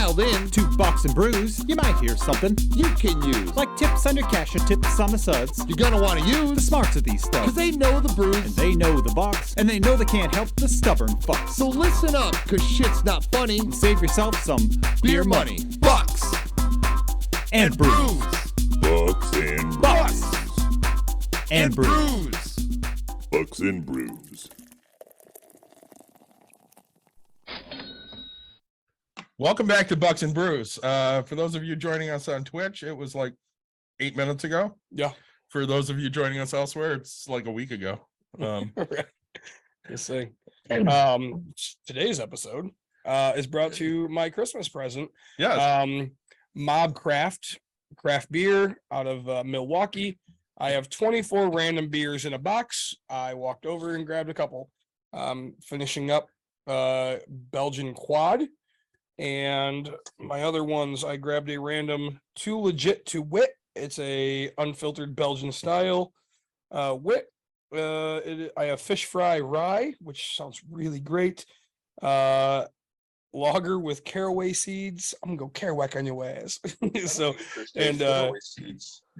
dialed in to Bucks and Brews, you might hear something you can use. Like tips on your cash or tips on the suds. You're gonna want to use the smarts of these studs. Cause they know the brews, and they know the Bucks, and they know they can't help the stubborn fucks. So listen up, cause shit's not funny. And save yourself some beer money. Bucks and Brews. Bucks and Bucks and Brews. Bucks and Brews. Welcome back to Bucks and Brews. For those of you joining us on Twitch, it was like 8 minutes ago. Yeah. For those of you joining us elsewhere, it's like a week ago. Just saying. Today's episode is brought to you my Christmas present. Yes. Mob craft beer out of Milwaukee. I have 24 random beers in a box. I walked over and grabbed a couple. Finishing up Belgian Quad. And my other ones, I grabbed a random Too Legit to Wit. It's a unfiltered Belgian style wit. I have fish fry rye, which sounds really great. Lager with caraway seeds. I'm gonna go Kerouac on your ass. So, and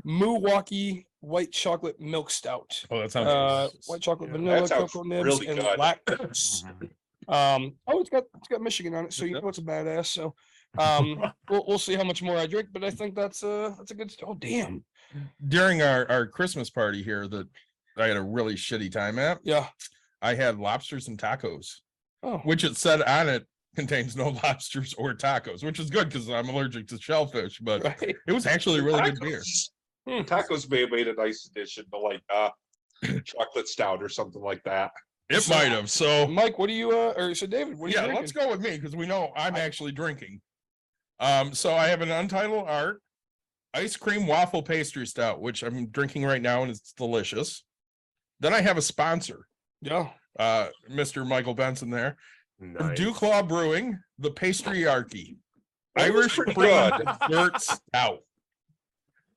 Milwaukee white chocolate milk stout. Oh, that sounds white chocolate vanilla, cocoa nibs, really and good. lactose. It's got Michigan on it, so you know it's a badass. So we'll see how much more I drink, but I think that's a good. Oh damn! During our Christmas party here that I had a really shitty time at. Yeah, I had lobsters and tacos, which it said on it contains no lobsters or tacos, which is good because I'm allergic to shellfish. But right. it was actually a really good beer. Tacos may have made a nice addition to like chocolate stout or something like that. It might have. So, Mike, what do you or so David? What are you drinking? Let's go with me because we know I'm actually drinking. So I have an Untitled Art ice cream waffle pastry stout, which I'm drinking right now, and it's delicious. Then I have a sponsor. Yeah. Mr. Michael Benson there. From Nice. Duclaw Brewing, the Patriarchy. That was Irish pretty cream good. dessert stout.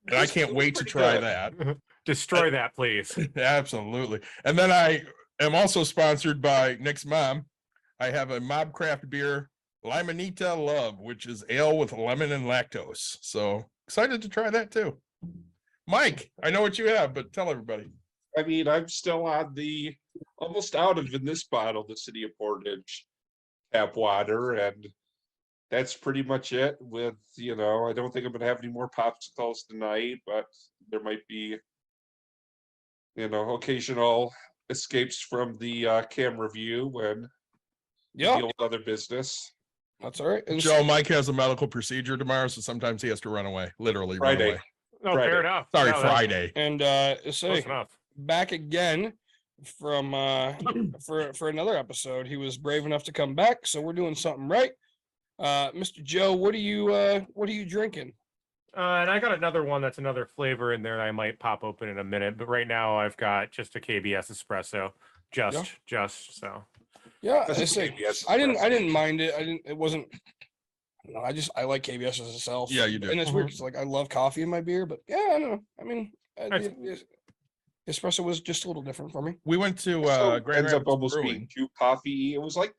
And I can't wait to try that. Destroy that, please. Absolutely. And then I am also sponsored by Nick's mom. I have a Mob Craft beer, Limonita Love, which is ale with lemon and lactose. So excited to try that too. Mike, I know what you have, but tell everybody. I mean, I'm still on the almost out of in this bottle, the City of Portage tap water, and that's pretty much it. With I don't think I'm gonna have any more popsicles tonight, but there might be occasional escapes from the camera view when deal with other business. That's all right. And Joe, Mike has a medical procedure tomorrow, so sometimes he has to run away. Literally Friday. run away. No, Friday. fair enough. Sorry, No, Friday. And Close say enough. back again from for another episode. He was brave enough to come back, so we're doing something right. Mr. Joe, what are you drinking? And I got another one that's another flavor in there that I might pop open in a minute. But right now I've got just a KBS espresso. Just so. Yeah, That's I a say KBS I didn't espresso. mind it. it wasn't. I like KBS as itself. Yeah, you do. And it's weird 'cause, like I love coffee in my beer, but yeah, I don't know. I mean, the espresso was just a little different for me. We went to So Grand ends up Rapids almost Brewing. being too coffee. It was like,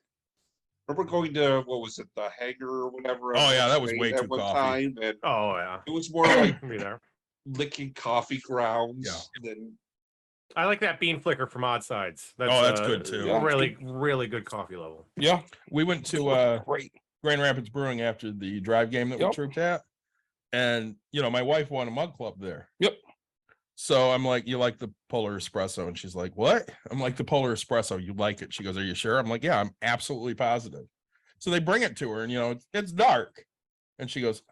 remember going to what was it, the Hanger or whatever? Oh, yeah, that was Spain way at too one coffee. time, and Oh yeah. it was more like Can be there. licking coffee grounds Yeah. than I like that bean flicker from Odd Sides. That's good, too. Yeah. Really, really good coffee level. Yeah, We went to great. Grand Rapids Brewing after the drive game that we Yep. trooped at. And, my wife won a mug club there. Yep. So I'm like, you like the Polar Espresso? And she's like, what? I'm like, the Polar Espresso, you like it? She goes, are you sure? I'm like, yeah, I'm absolutely positive. So they bring it to her and, it's dark. And she goes,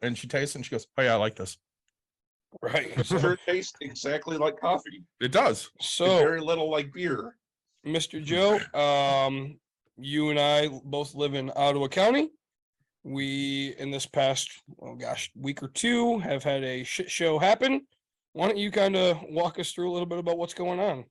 and she tastes it and she goes, oh yeah, I like this. Right. sure tastes exactly like coffee. It does. It's So, very little like beer. Mr. Joe, you and I both live in Ottawa County. We, in this past, week or two, have had a shit show happen. Why don't you kind of walk us through a little bit about what's going on?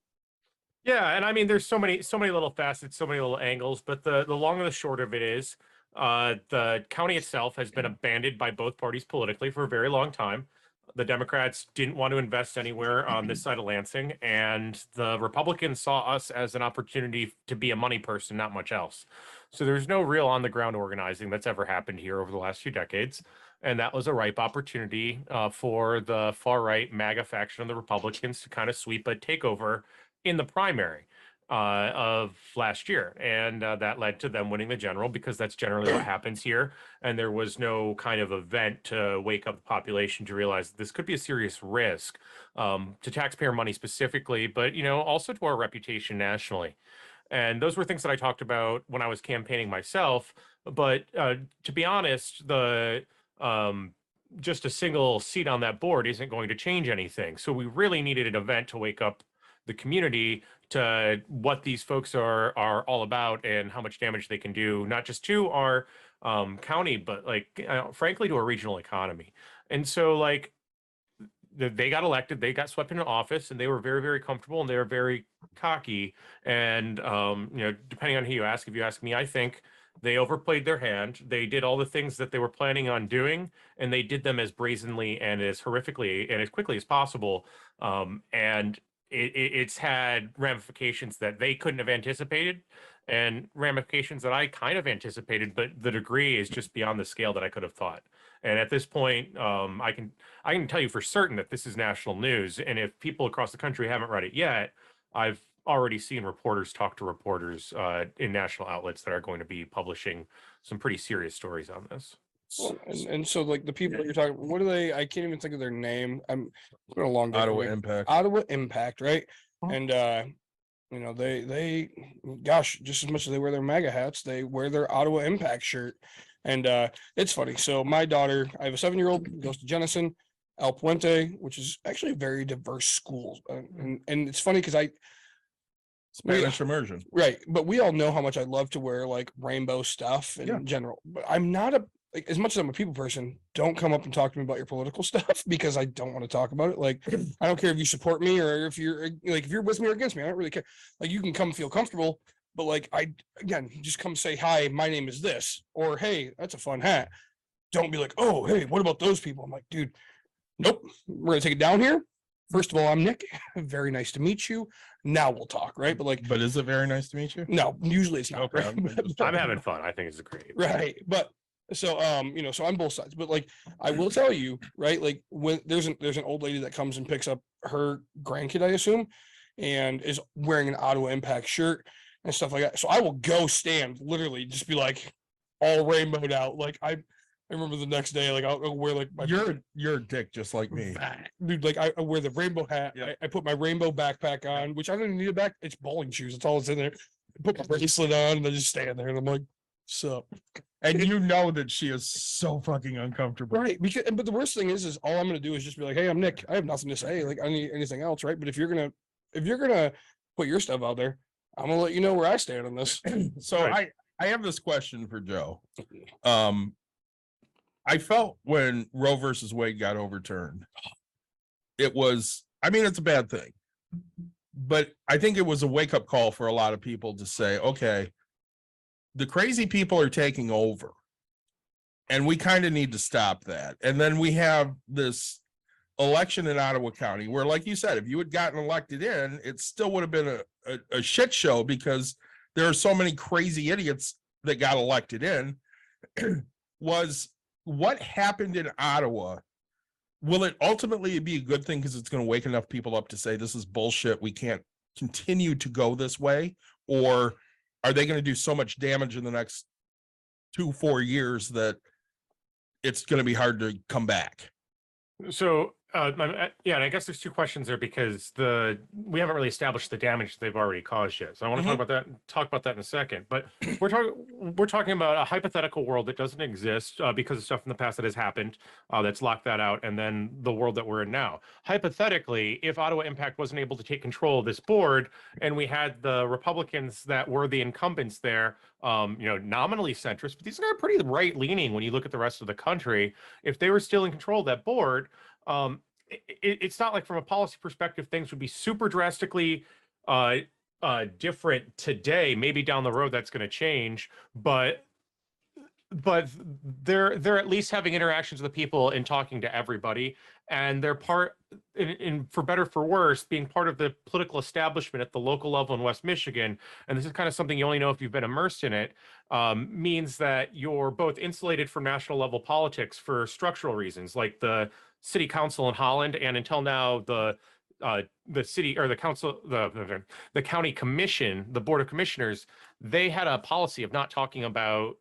Yeah, and I mean, there's so many little facets, so many little angles, but the long and the short of it is, the county itself has been abandoned by both parties politically for a very long time. The Democrats didn't want to invest anywhere on this side of Lansing, and the Republicans saw us as an opportunity to be a money person, not much else. So there's no real on the ground organizing that's ever happened here over the last few decades. And that was a ripe opportunity for the far right MAGA faction of the Republicans to kind of sweep a takeover in the primary of last year. And that led to them winning the general, because that's generally what happens here. And there was no kind of event to wake up the population to realize that this could be a serious risk to taxpayer money specifically, but, you know, also to our reputation nationally. And those were things that I talked about when I was campaigning myself. But to be honest, the just a single seat on that board isn't going to change anything. So we really needed an event to wake up the community to what these folks are all about and how much damage they can do, not just to our county, but like frankly to our regional economy. And so like they got elected, they got swept into office, and they were very, very comfortable, and they were very cocky. And you know, depending on who you ask, if you ask me, I think they overplayed their hand. They did all the things that they were planning on doing, and they did them as brazenly and as horrifically and as quickly as possible. And it's had ramifications that they couldn't have anticipated, and ramifications that I kind of anticipated, but the degree is just beyond the scale that I could have thought. And at this point, I can tell you for certain that this is national news. And if people across the country haven't read it yet, I've already seen reporters talk to reporters in national outlets that are going to be publishing some pretty serious stories on this. Well, and so like the people that you're talking, what are they? I can't even think of their name. It's been a long day. Ottawa Impact. Ottawa Impact, right? And you know, they gosh, just as much as they wear their MAGA hats, they wear their Ottawa Impact shirt. And it's funny. So my daughter, I have a 7-year-old, goes to Jenison, El Puente, which is actually a very diverse school. And it's funny because Spanish immersion. Right. But we all know how much I love to wear like rainbow stuff in general. But I'm not like, as much as I'm a people person, don't come up and talk to me about your political stuff, because I don't want to talk about it. Like, I don't care if you support me or if you're like, if you're with me or against me, I don't really care. Like, you can come feel comfortable, but like, again, just come say, hi, my name is this, or, hey, that's a fun hat. Don't be like, oh, hey, what about those people? I'm like, dude, nope, we're going to take it down here. First of all, I'm Nick. Very nice to meet you. Now we'll talk, right? But like, but is it very nice to meet you? No, usually it's not. Okay. Right? I'm having fun. I think it's great. Right. But so you know, so on both sides. But like, I will tell you, right? Like, when there's an old lady that comes and picks up her grandkid, I assume, and is wearing an Ottawa Impact shirt and stuff like that. So I will go stand, literally just be like all rainbowed out. Like I remember the next day, like I'll wear like my you're a dick just like me, dude. Like I wear the rainbow hat. Yep. I put my rainbow backpack on, which I don't even need a back. It's bowling shoes. That's all that's in there. I put my bracelet on, and I just stand there, and I'm like, sup. and you know that she is so fucking uncomfortable, Right? Because, but the worst thing is all I'm gonna do is just be like, hey, I'm Nick. I have nothing to say. Like, I don't need anything else, right? But if you're gonna put your stuff out there, I'm gonna let you know where I stand on this. So Right. I have this question for Joe. I felt when Roe versus Wade got overturned, it was, I mean, it's a bad thing, but I think it was a wake-up call for a lot of people to say, okay, the crazy people are taking over, and we kind of need to stop that. And then we have this election in Ottawa County where, like you said, if you had gotten elected in, it still would have been a shit show, because there are so many crazy idiots that got elected in. Was what happened in Ottawa, will it ultimately be a good thing because it's going to wake enough people up to say this is bullshit, we can't continue to go this way? Or are they going to do so much damage in the next 2-4 years that it's going to be hard to come back? So yeah, and I guess there's two questions there, because we haven't really established the damage they've already caused yet. So I want to talk about that in a second. But we're talking about a hypothetical world that doesn't exist because of stuff in the past that has happened that's locked that out, and then the world that we're in now. Hypothetically, if Ottawa Impact wasn't able to take control of this board, and we had the Republicans that were the incumbents there, you know, nominally centrist, but these are pretty right leaning when you look at the rest of the country. If they were still in control of that board, it's not like from a policy perspective things would be super drastically different today. Maybe down the road that's going to change, but they're at least having interactions with the people and talking to everybody. and they're part in for better for worse, being part of the political establishment at the local level in West Michigan. And this is kind of something you only know if you've been immersed in it. Means that you're both insulated from national level politics for structural reasons, like the city council in Holland, and until now the city or the council, the county commission, the board of commissioners, they had a policy of not talking about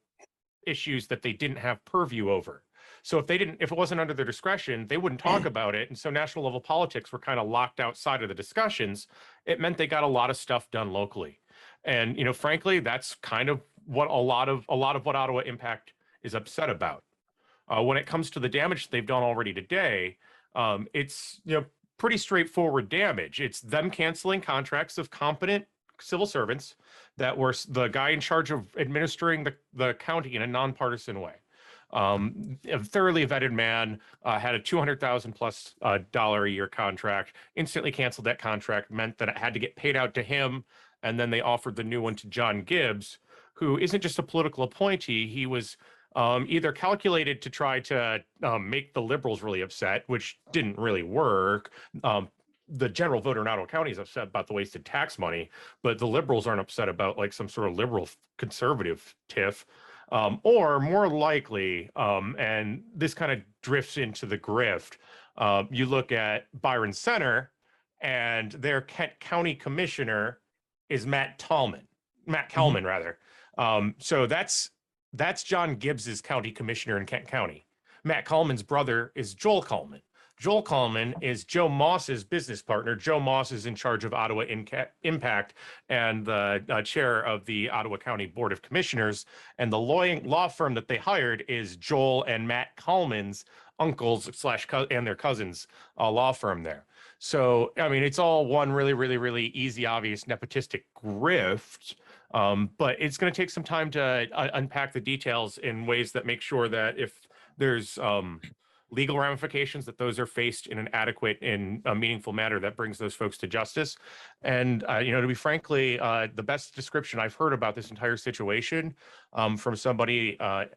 issues that they didn't have purview over. So if it wasn't under their discretion, they wouldn't talk about it. And so national level politics were kind of locked outside of the discussions. It meant they got a lot of stuff done locally. And, frankly, that's kind of what a lot of what Ottawa Impact is upset about. When it comes to the damage they've done already today, it's, pretty straightforward damage. It's them canceling contracts of competent civil servants that were the guy in charge of administering the county in a nonpartisan way. A thoroughly vetted man, had a $200,000 plus dollar a year contract, instantly canceled that contract, meant that it had to get paid out to him. And then they offered the new one to John Gibbs, who isn't just a political appointee. He was either calculated to try to make the Liberals really upset, which didn't really work. The general voter in Ottawa County is upset about the wasted tax money, but the Liberals aren't upset about like some sort of liberal conservative tiff. Or more likely, and this kind of drifts into the grift, you look at Byron Center, and their Kent County commissioner is Matt Kalman, rather. So that's John Gibbs's county commissioner in Kent County. Matt Kalman's brother is Joel Kalman. Joel Kalman is Joe Moss's business partner. Joe Moss is in charge of Ottawa Impact and the chair of the Ottawa County Board of Commissioners. And the law firm that they hired is Joel and Matt Kalman's uncles / and their cousins law firm there. So, I mean, it's all one really, really, really easy, obvious nepotistic grift. But it's going to take some time to unpack the details in ways that make sure that if there's legal ramifications, that those are faced in an adequate and a meaningful manner that brings those folks to justice. And, to be frankly, the best description I've heard about this entire situation from somebody, a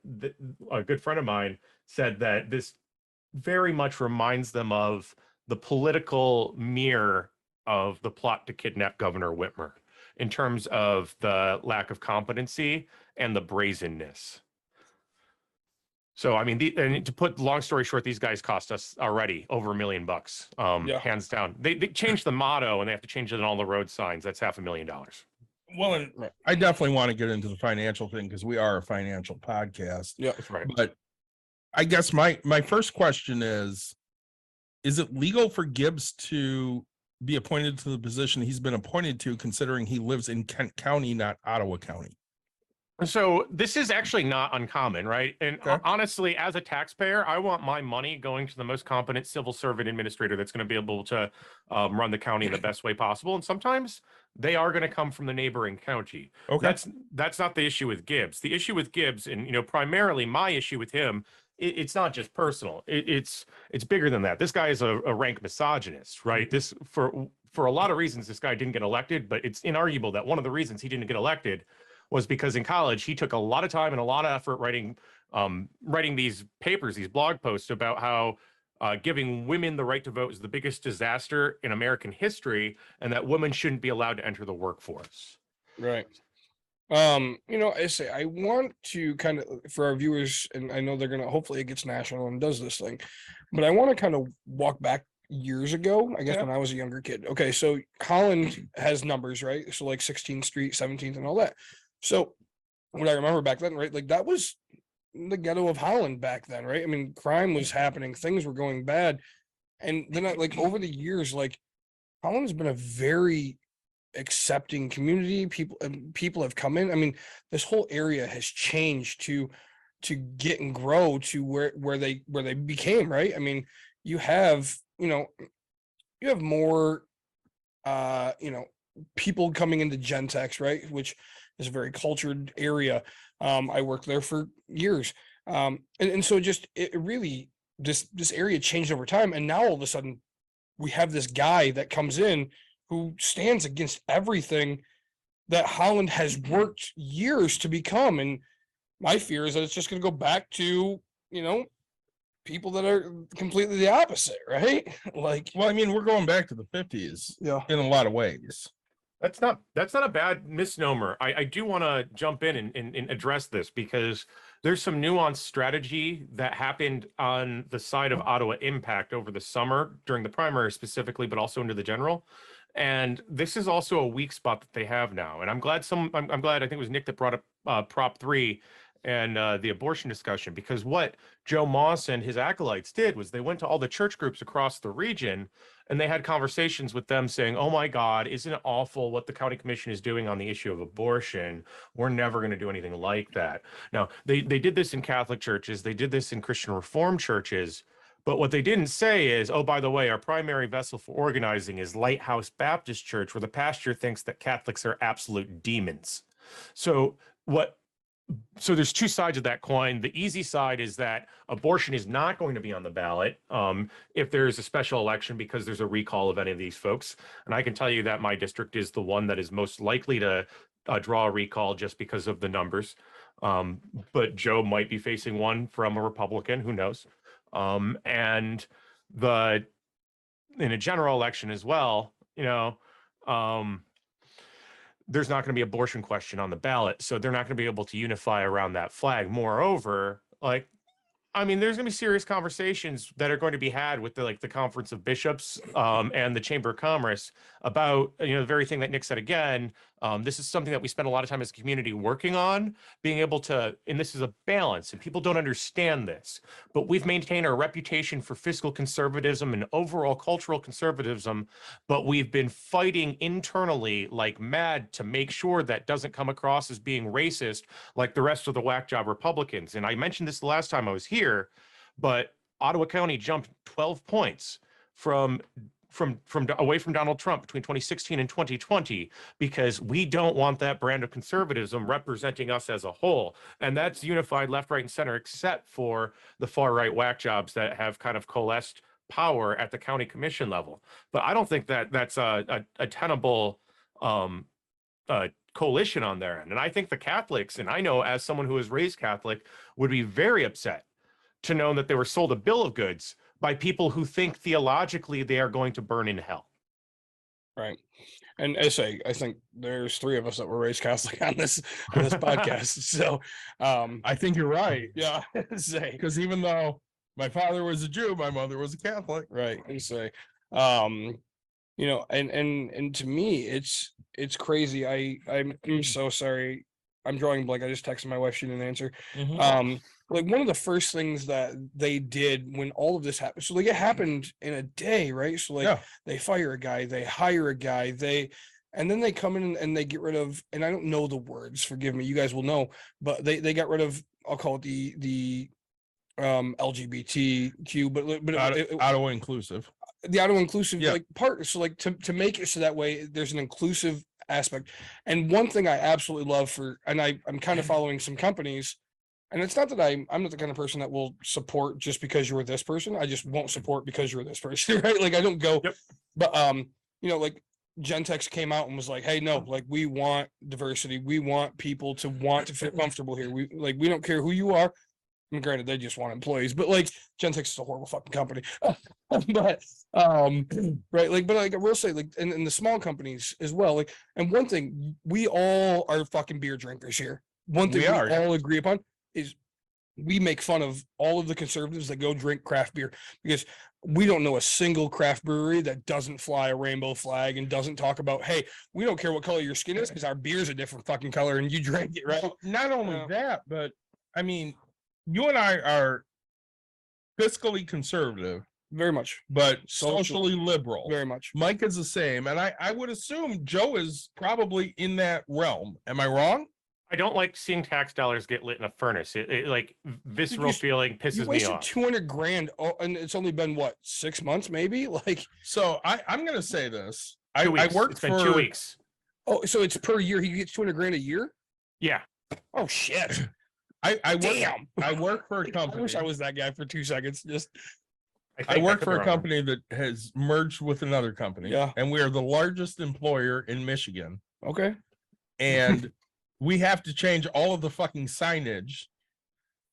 good friend of mine, said that this very much reminds them of the political mirror of the plot to kidnap Governor Whitmer in terms of the lack of competency and the brazenness. So, I mean, and to put long story short, these guys cost us already over $1 million, hands down. They changed the motto and they have to change it on all the road signs. That's $500,000. Well, and I definitely want to get into the financial thing because we are a financial podcast. Yeah, That's right. But I guess my first question is it legal for Gibbs to be appointed to the position he's been appointed to, considering he lives in Kent County, not Ottawa County? So this is actually not uncommon, right? And Okay. honestly, as a taxpayer, I want my money going to the most competent civil servant administrator that's going to be able to run the county in the best way possible. And sometimes they are going to come from the neighboring county. Okay. That's not the issue with Gibbs. The issue with Gibbs, and primarily my issue with him, it's not just personal. It's bigger than that. This guy is a rank misogynist, right? This for a lot of reasons, this guy didn't get elected, but it's inarguable that one of the reasons he didn't get elected was because in college he took a lot of time and a lot of effort writing these papers, these blog posts about how giving women the right to vote is the biggest disaster in American history, and that women shouldn't be allowed to enter the workforce. Right. I say I want to kind of, for our viewers, and I know they're gonna, hopefully it gets national and does this thing, but I want to kind of walk back years ago, I guess, when I was a younger kid. Okay, so Holland has numbers, right? So like 16th Street, 17th, and all that. So what I remember back then, right? Like that was the ghetto of Holland back then, right? I mean, crime was happening, things were going bad. And then over the years, like Holland's been a very accepting community. People have come in. I mean, this whole area has changed to get and grow to where they became, right? I mean, you have more people coming into Gentex, right? Which is a very cultured area. I worked there for years. And so just it really this area changed over time. And now all of a sudden we have this guy that comes in who stands against everything that Holland has worked years to become. And my fear is that it's just going to go back to, people that are completely the opposite, right? Like, Well, I mean, we're going back to the 50s yeah, in a lot of ways. That's not a bad misnomer. I do want to jump in and address this because there's some nuanced strategy that happened on the side of Ottawa Impact over the summer during the primary specifically, but also into the general. And this is also a weak spot that they have now. And I'm glad I'm glad I think it was Nick that brought up Prop 3 and the abortion discussion, because what Joe Moss and his acolytes did was they went to all the church groups across the region and they had conversations with them saying, oh my God, isn't it awful what the county commission is doing on the issue of abortion? We're never going to do anything like that. Now, they did this in Catholic churches. They did this in Christian Reformed churches. But what they didn't say is, oh, by the way, our primary vessel for organizing is Lighthouse Baptist Church, where the pastor thinks that Catholics are absolute demons. So there's two sides of that coin. The easy side is that abortion is not going to be on the ballot if there's a special election because there's a recall of any of these folks. And I can tell you that my district is the one that is most likely to draw a recall just because of the numbers. But Joe might be facing one from a Republican, who knows? And in a general election as well, there's not going to be abortion question on the ballot. So they're not going to be able to unify around that flag. Moreover, there's going to be serious conversations that are going to be had with the Conference of Bishops and the Chamber of Commerce about, the very thing that Nick said again. This is something that we spend a lot of time as a community working on, being able to, and this is a balance, and people don't understand this, but we've maintained our reputation for fiscal conservatism and overall cultural conservatism, but we've been fighting internally like mad to make sure that doesn't come across as being racist like the rest of the whack job Republicans. And I mentioned this the last time I was here, but Ottawa County jumped 12 points from away from Donald Trump between 2016 and 2020 because we don't want that brand of conservatism representing us as a whole. And that's unified left, right, and center, except for the far right whack jobs that have kind of coalesced power at the county commission level. But I don't think that that's a tenable coalition on their end. And I think the Catholics, and I know as someone who was raised Catholic, would be very upset to know that they were sold a bill of goods by people who think theologically they are going to burn in hell. Right. And I think there's three of us that were raised Catholic on this podcast. So I think you're right. Yeah. Because even though my father was a Jew, my mother was a Catholic. Right. And and to me it's crazy. I'm so sorry. I'm drawing blank. I just texted my wife, she didn't answer. Mm-hmm. One of the first things that they did when all of this happened, so it happened in a day, right? So They fire a guy, they hire a guy, and then they come in and they get rid of, and I don't know the words, forgive me, you guys will know, but they got rid of, I'll call it the LGBTQ, but Ottawa inclusive. The Ottawa inclusive part. So to make it so that way there's an inclusive aspect. And one thing I absolutely love I'm kind of following some companies. And it's not that I'm not the kind of person that will support just because you're this person. I just won't support because you're this person, right? Like I don't go, but Gentex came out and was like, hey, no, we want diversity. We want people to want to feel comfortable here. We don't care who you are. I mean, granted, they just want employees, but Gentex is a horrible fucking company. But right, but I will say, and the small companies as well. And one thing, we all are fucking beer drinkers here. One thing we all agree upon is we make fun of all of the conservatives that go drink craft beer because we don't know a single craft brewery that doesn't fly a rainbow flag and doesn't talk about, hey, we don't care what color your skin is because our beer's a different fucking color and you drink it, right? Well, not only that, but I mean, you and I are fiscally conservative. Very much. But socially liberal. Very much. Mike is the same. And I would assume Joe is probably in that realm. Am I wrong? I don't like seeing tax dollars get lit in a furnace. It visceral feeling pisses me off. You wasted $200,000, and it's only been what, 6 months, maybe? So I'm gonna say this. I worked it's been 2 weeks. Oh, so it's per year. He gets $200,000 a year? Yeah. Oh shit. I work for a company. I wish I was that guy for 2 seconds. I work for a company that has merged with another company. Yeah. And we are the largest employer in Michigan. Okay. And we have to change all of the fucking signage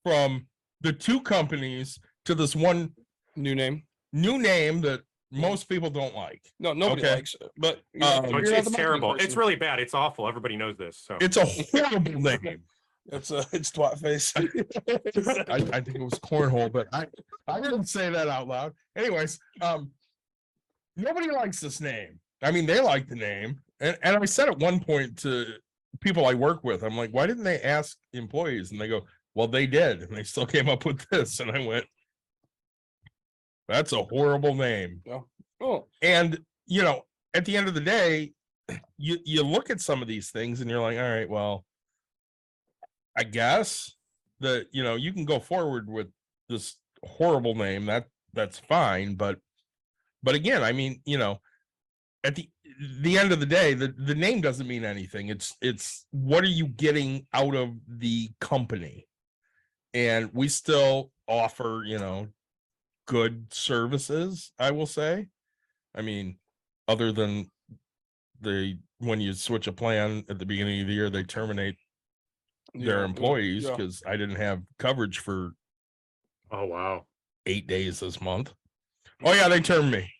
from the two companies to this one New name. that most people don't like. No, nobody Okay. likes it. But Oh, Oh, it's terrible. It's really bad. It's awful. Everybody knows this. So It's a horrible name. it's twat face. I think it was cornhole, but I didn't say that out loud. Anyways, nobody likes this name. I mean, they like the name. And I said at one point to people I work with, I'm like, why didn't they ask employees? And they go, well, they did. And they still came up with this. And I went, that's a horrible name. Oh, And, you know, at the end of the day, you look at some of these things and you're like, all right, well, I guess that, you know, you can go forward with this horrible name. That's fine. But again, I mean, you know, at the end of the day, the name doesn't mean anything. It's what are you getting out of the company? And we still offer, you know, good services, I will say. I mean, other than when you switch a plan at the beginning of the year, they terminate their employees because I didn't have coverage for oh wow 8 days this month. Oh yeah, they termed me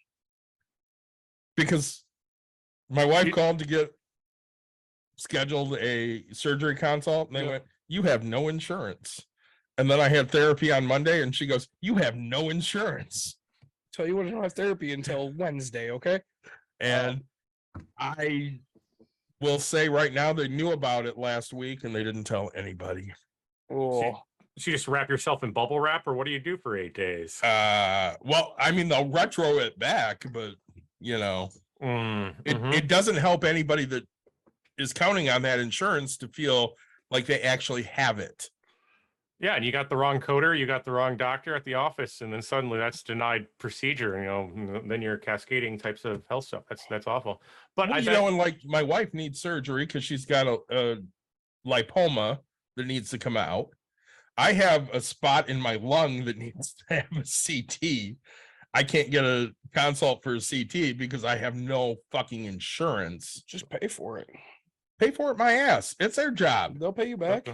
because my wife called to get scheduled a surgery consult and they went, you have no insurance. And then I had therapy on Monday and she goes, you have no insurance. Tell you what, I don't have therapy until Wednesday, okay? And I will say right now they knew about it last week and they didn't tell anybody. Oh, So you just wrap yourself in bubble wrap, or what do you do for 8 days? Well, I mean, they'll retro it back, but you know, mm-hmm. it doesn't help anybody that is counting on that insurance to feel like they actually have it. Yeah, and you got the wrong coder, you got the wrong doctor at the office, and then suddenly that's denied procedure. You know, then you're cascading types of health stuff. That's awful. But well, you know, and like my wife needs surgery because she's got a lipoma that needs to come out. I have a spot in my lung that needs to have a CT. I can't get a consult for a CT because I have no fucking insurance. just pay for it. Pay for it my ass. It's their job. They'll pay you back.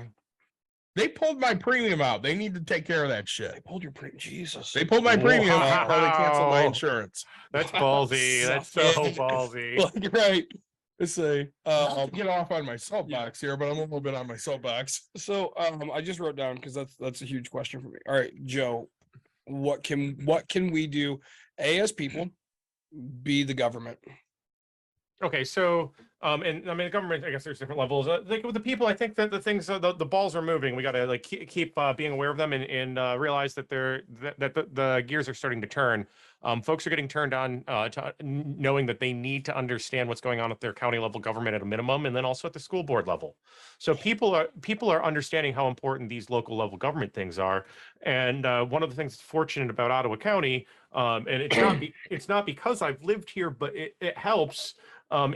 They pulled my premium out. They need to take care of that shit. They pulled your premium. Jesus. They pulled my premium out while they canceled my Wow. insurance. That's ballsy. That's so ballsy. Like, right. It's a I'll get off on my soapbox here, but I'm a little bit on my soapbox. so I just wrote down because that's a huge question for me. All right, Joe, what can we do? A, as people, B, the government. Okay, so and I mean, the government, I guess there's different levels. Like with the people, I think that the things, the balls are moving. We got to like keep being aware of them and realize that the gears are starting to turn. Folks are getting turned on to knowing that they need to understand what's going on at their county level government at a minimum, and then also at the school board level. So people are understanding how important these local level government things are. And one of the things that's fortunate about Ottawa County, and it's not because I've lived here, but it helps.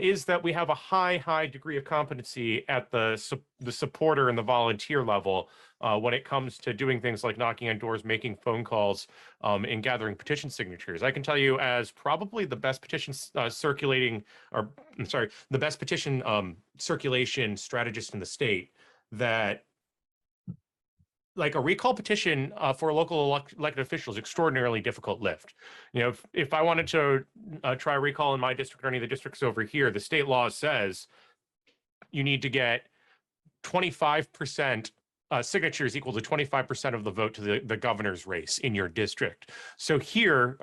Is that we have a high degree of competency at the supporter and the volunteer level when it comes to doing things like knocking on doors, making phone calls, and gathering petition signatures. I can tell you, as probably the best petition circulation strategist in the state, that like a recall petition for a local elected official is extraordinarily difficult lift. You know, if I wanted to try a recall in my district or any of the districts over here, the state law says you need to get 25% signatures equal to 25% of the vote to the governor's race in your district. So here,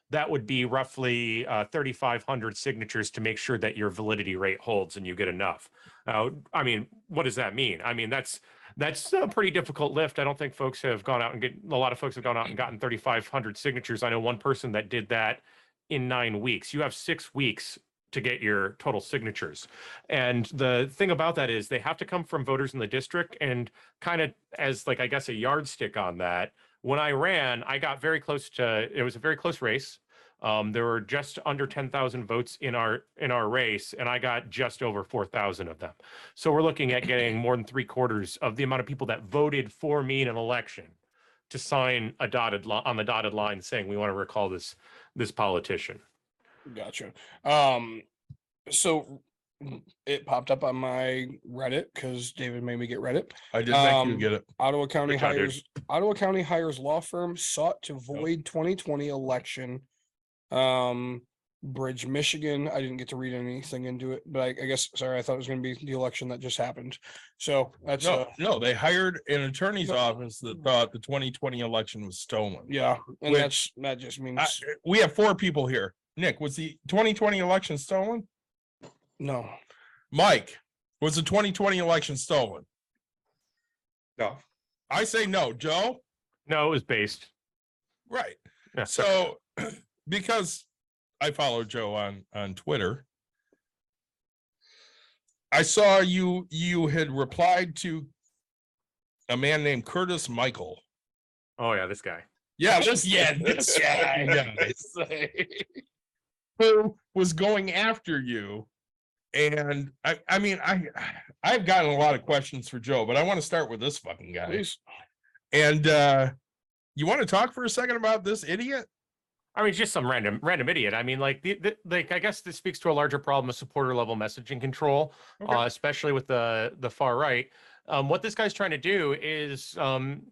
that would be roughly 3,500 signatures to make sure that your validity rate holds and you get enough. I mean, what does that mean? I mean, that's a pretty difficult lift. I don't think folks have gone out and a lot of folks have gone out and gotten 3,500 signatures. I know one person that did that in 9 weeks. You have 6 weeks to get your total signatures. And the thing about that is they have to come from voters in the district, and kind of as like, I guess, a yardstick on that. When I ran, I got very close to, it was a very close race. There were just under 10,000 votes in our race, and I got just over 4,000 of them. So we're looking at getting more than 3/4 of the amount of people that voted for me in an election to sign on the dotted line saying we want to recall this politician. Gotcha. So it popped up on my Reddit because David made me get Reddit. I did make you get it. Ottawa County Good job, dude. hires law firm sought to void 2020 election. Bridge, Michigan. I didn't get to read anything into it, but I guess sorry, I thought it was going to be the election that just happened. So that's No, they hired an attorney's office that thought the 2020 election was stolen. yeah, and Which- that just means We have 4 people here. Nick, was the 2020 election stolen? no. Mike, was the 2020 election stolen? No, I say no. Joe? No, it was based. Right. Yeah. So, because I follow Joe on Twitter, I saw you had replied to a man named Curtis Michael. Oh yeah, this guy. Yeah, this guy who was going after you. And I mean, I've gotten a lot of questions for Joe, but I want to start with this fucking guy. Please. And you want to talk for a second about this idiot? I mean, it's just some random idiot. I mean, like like I guess this speaks to a larger problem of supporter level messaging control, Okay. especially with the far right. What this guy's trying to do is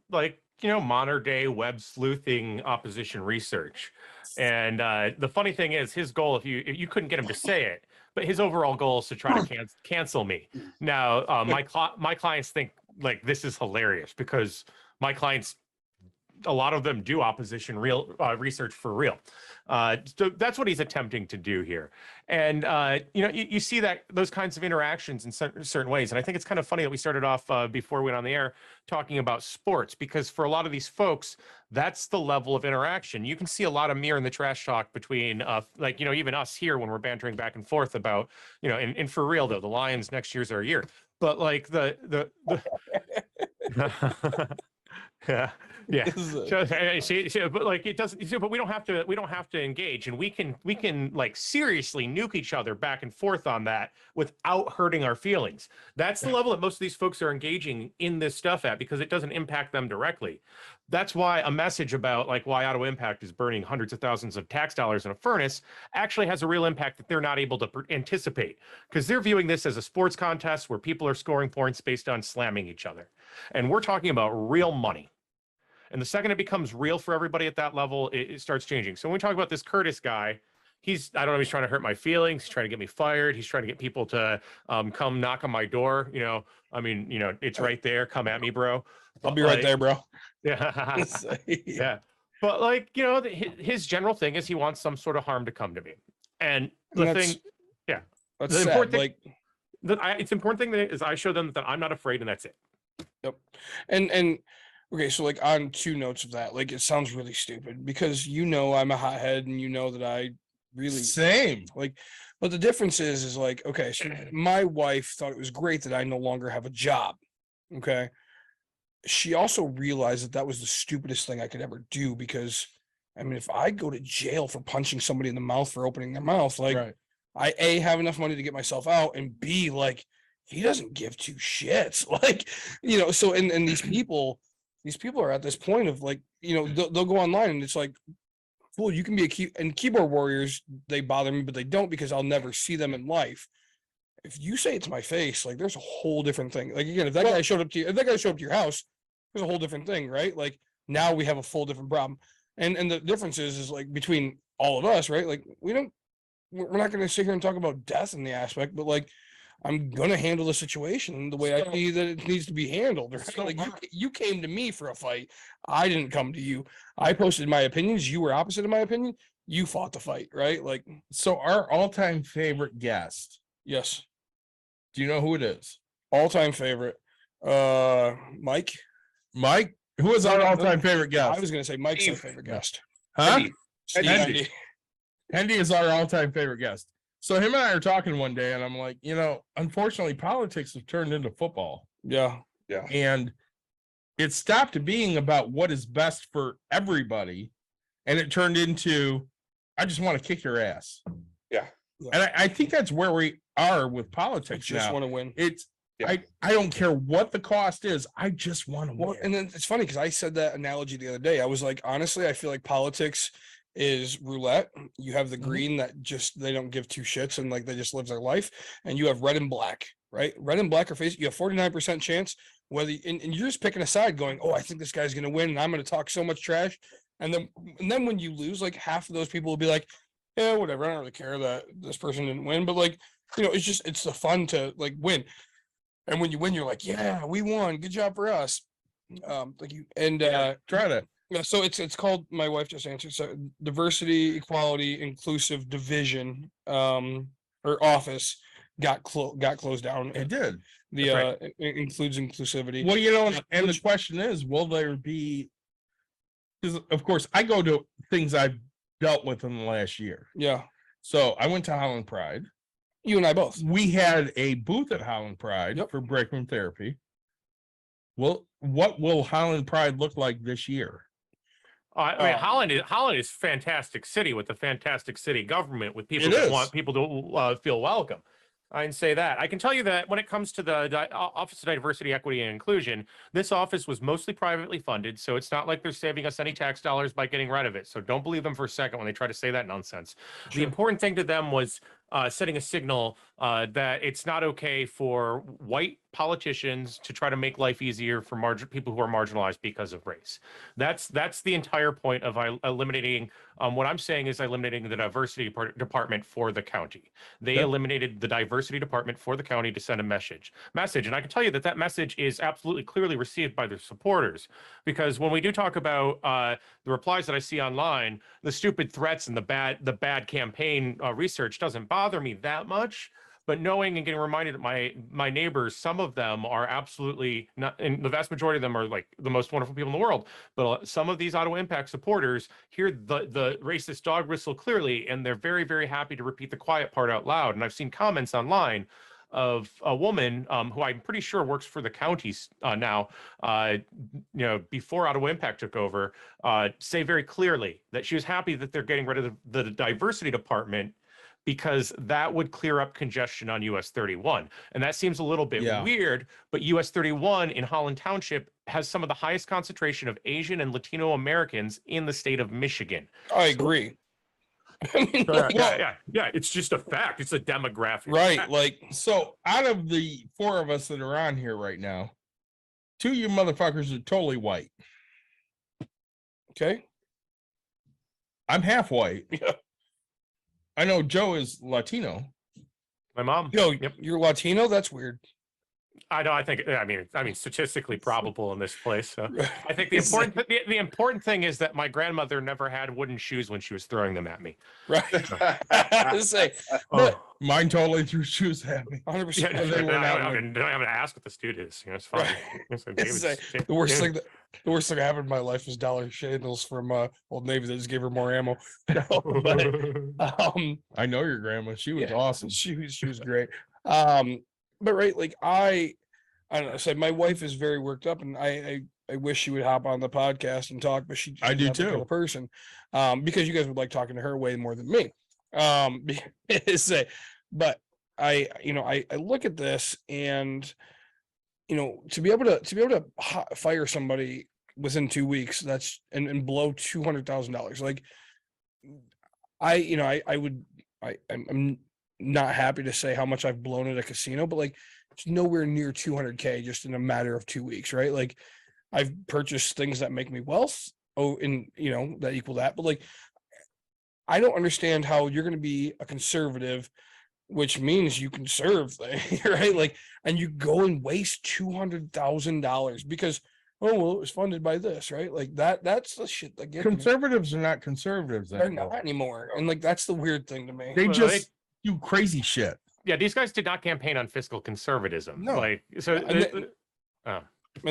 like, you know, modern day web sleuthing opposition research. And the funny thing is, his goal, if you couldn't get him to say it, but his overall goal is to try to cancel me. Now, my clients think like this is hilarious because my clients, a lot of them do opposition research for real. So that's what he's attempting to do here. And, you know, you see that those kinds of interactions in certain ways. And I think it's kind of funny that we started off before we went on the air talking about sports, because for a lot of these folks, that's the level of interaction. You can see a lot of mirror in the trash talk between like, you know, even us here when we're bantering back and forth about, you know, and for real though, the Lions next year's our year. But like the yeah. Yeah. So, but like it doesn't. But we don't have to. We don't have to engage, and we can like seriously nuke each other back and forth on that without hurting our feelings. That's the level that most of these folks are engaging in this stuff at, because it doesn't impact them directly. That's why a message about like why Ottawa Impact is burning hundreds of thousands of tax dollars in a furnace actually has a real impact that they're not able to anticipate, because they're viewing this as a sports contest where people are scoring points based on slamming each other, and we're talking about real money. And the second it becomes real for everybody at that level, it starts changing. So when we talk about this Curtis guy, I don't know, he's trying to hurt my feelings. He's trying to get me fired. He's trying to get people to come knock on my door. You know, I mean, you know, it's right there. Come at me, bro. I'll be right there, bro. Yeah. Yeah. But like, you know, his general thing is he wants some sort of harm to come to me. And the thing, yeah. That's the sad. important thing, Like, it's important thing that is I show them that I'm not afraid, and that's it. yep. And okay, so like on 2 notes of that, like it sounds really stupid because you know I'm a hothead and you know that I really Same. like, but the difference is like, okay, so my wife thought it was great that I no longer have a job. Okay. She also realized that that was the stupidest thing I could ever do, because I mean, if I go to jail for punching somebody in the mouth for opening their mouth, like Right. I A, have enough money to get myself out, and B, like he doesn't give 2 shits. Like, you know, so and these people are at this point of like, you know, they'll go online and it's like, fool, you can be and keyboard warriors, they bother me, but they don't, because I'll never see them in life. If you say it to my face, like there's a whole different thing. Like again, if that guy showed up to you, if that guy showed up to your house, there's a whole different thing, right? Like now we have a full different problem. And the difference is like between all of us, right? Like we're not going to sit here and talk about death in the aspect, but like I'm going to handle the situation the way I see that it needs to be handled. Right? So like you came to me for a fight. I didn't come to you. I posted my opinions. You were opposite of my opinion. You fought the fight, right? Like, So our all-time favorite guest, yes, do you know who it is? all-time favorite. Mike. Mike? Who is our all-time favorite I guest? was going to say Mike's my favorite guest. Huh? Steve Andy. Andy. Hendy is our all-time favorite guest. So him and I are talking one day, and I'm like, you know, unfortunately, politics have turned into football, Yeah. yeah. and it stopped being about what is best for everybody, and it turned into, I just want to kick your ass. Yeah. And I think that's where we are with I politics just now. want to win. It's Yeah. I don't care what the cost is. I just want to Well, win. and then it's funny because I said that analogy the other day. I was like, honestly, I feel like politics is roulette. You have the green that just they don't give two shits and like they just live their life, and you have red and black, right? Red and black are face. You have 49% chance whether and you're just picking a side, going, oh, I think this guy's gonna win, and I'm gonna talk so much trash, and then when you lose, like half of those people will be like, yeah, whatever, I don't really care that this person didn't win, but like it's the fun to like win, and when you win, you're like, yeah, we won, good job for us, like you and Try to. yeah, so it's called, my wife just answered, so diversity, equality, inclusive division, or office got closed down. It did. The That's includes inclusivity. Well, and the question is, will there be? Because of course, I go to things I've dealt with in the last year. Yeah, So I went to Holland Pride. you and I both. We had a booth at Holland Pride Yep. for break room therapy. Well, what will Holland Pride look like this year? I mean, Holland is fantastic city with a fantastic city government with people It that is. want people to feel welcome. I can say that. I can tell you that when it comes to the Office of Diversity, Equity, and Inclusion, this office was mostly privately funded, so it's not like they're saving us any tax dollars by getting rid of it. So don't believe them for a second when they try to say that nonsense. The important thing to them was setting a signal that it's not okay for white politicians to try to make life easier for people who are marginalized because of race. That's the entire point of eliminating. What I'm saying is eliminating the diversity department for the county. They eliminated the diversity department for the county to send a message. And I can tell you that message is absolutely clearly received by their supporters, because when we do talk about the replies that I see online, the stupid threats and the bad campaign research doesn't bother me that much. But knowing and getting reminded that my neighbors, some of them are absolutely not, and the vast majority of them are like the most wonderful people in the world. But some of these Ottawa Impact supporters hear the racist dog whistle clearly, and they're very, very happy to repeat the quiet part out loud. And I've seen comments online of a woman who I'm pretty sure works for the counties now, before Ottawa Impact took over, say very clearly that she was happy that they're getting rid of the diversity department, because that would clear up congestion on US 31. And that seems a little bit weird, but US 31 in Holland Township has some of the highest concentration of Asian and Latino Americans in the state of Michigan. I agree. Yeah, it's just a fact. It's a demographic. Right, fact. like, So out of the four of us that are on here right now, two of you motherfuckers are totally white. okay. I'm half white. Yeah. I know Joe is Latino. My mom. Yo, Yep. you're Latino? That's weird. I know. I mean, statistically probable in this place. So I think the important thing is that my grandmother never had wooden shoes when she was throwing them at me. Right. Say, Oh, Mine totally threw shoes at me. 100%. yeah, they were not I don't have to ask what the student is. It's fine. Right. It's like, It's David's- the worst thing that happened in my life was Dollar Shingles from Old Navy that just gave her more ammo. But, I know your grandma. She was yeah, awesome. She was great. But right, like I don't know. I said my wife is very worked up, and I wish she would hop on the podcast and talk, but she's I do not that kind too. of person. Because you guys would like talking to her way more than me. But I look at this, and to be able to fire somebody within 2 weeks, that's and blow $200,000. Like I'm not happy to say how much I've blown at a casino, but like it's nowhere near 200K just in a matter of 2 weeks, right? Like I've purchased things that make me wealth, that equal that, but like I don't understand how you're going to be a conservative, which means you conserve, right? Like, and you go and waste $200,000 because, oh, well, it was funded by this, right? Like that's the shit that gets me. Conservatives are not conservatives They're anymore. not anymore. And like, that's the weird thing to me. They Well, just do crazy shit. Yeah, these guys did not campaign on fiscal conservatism. No. Like, so And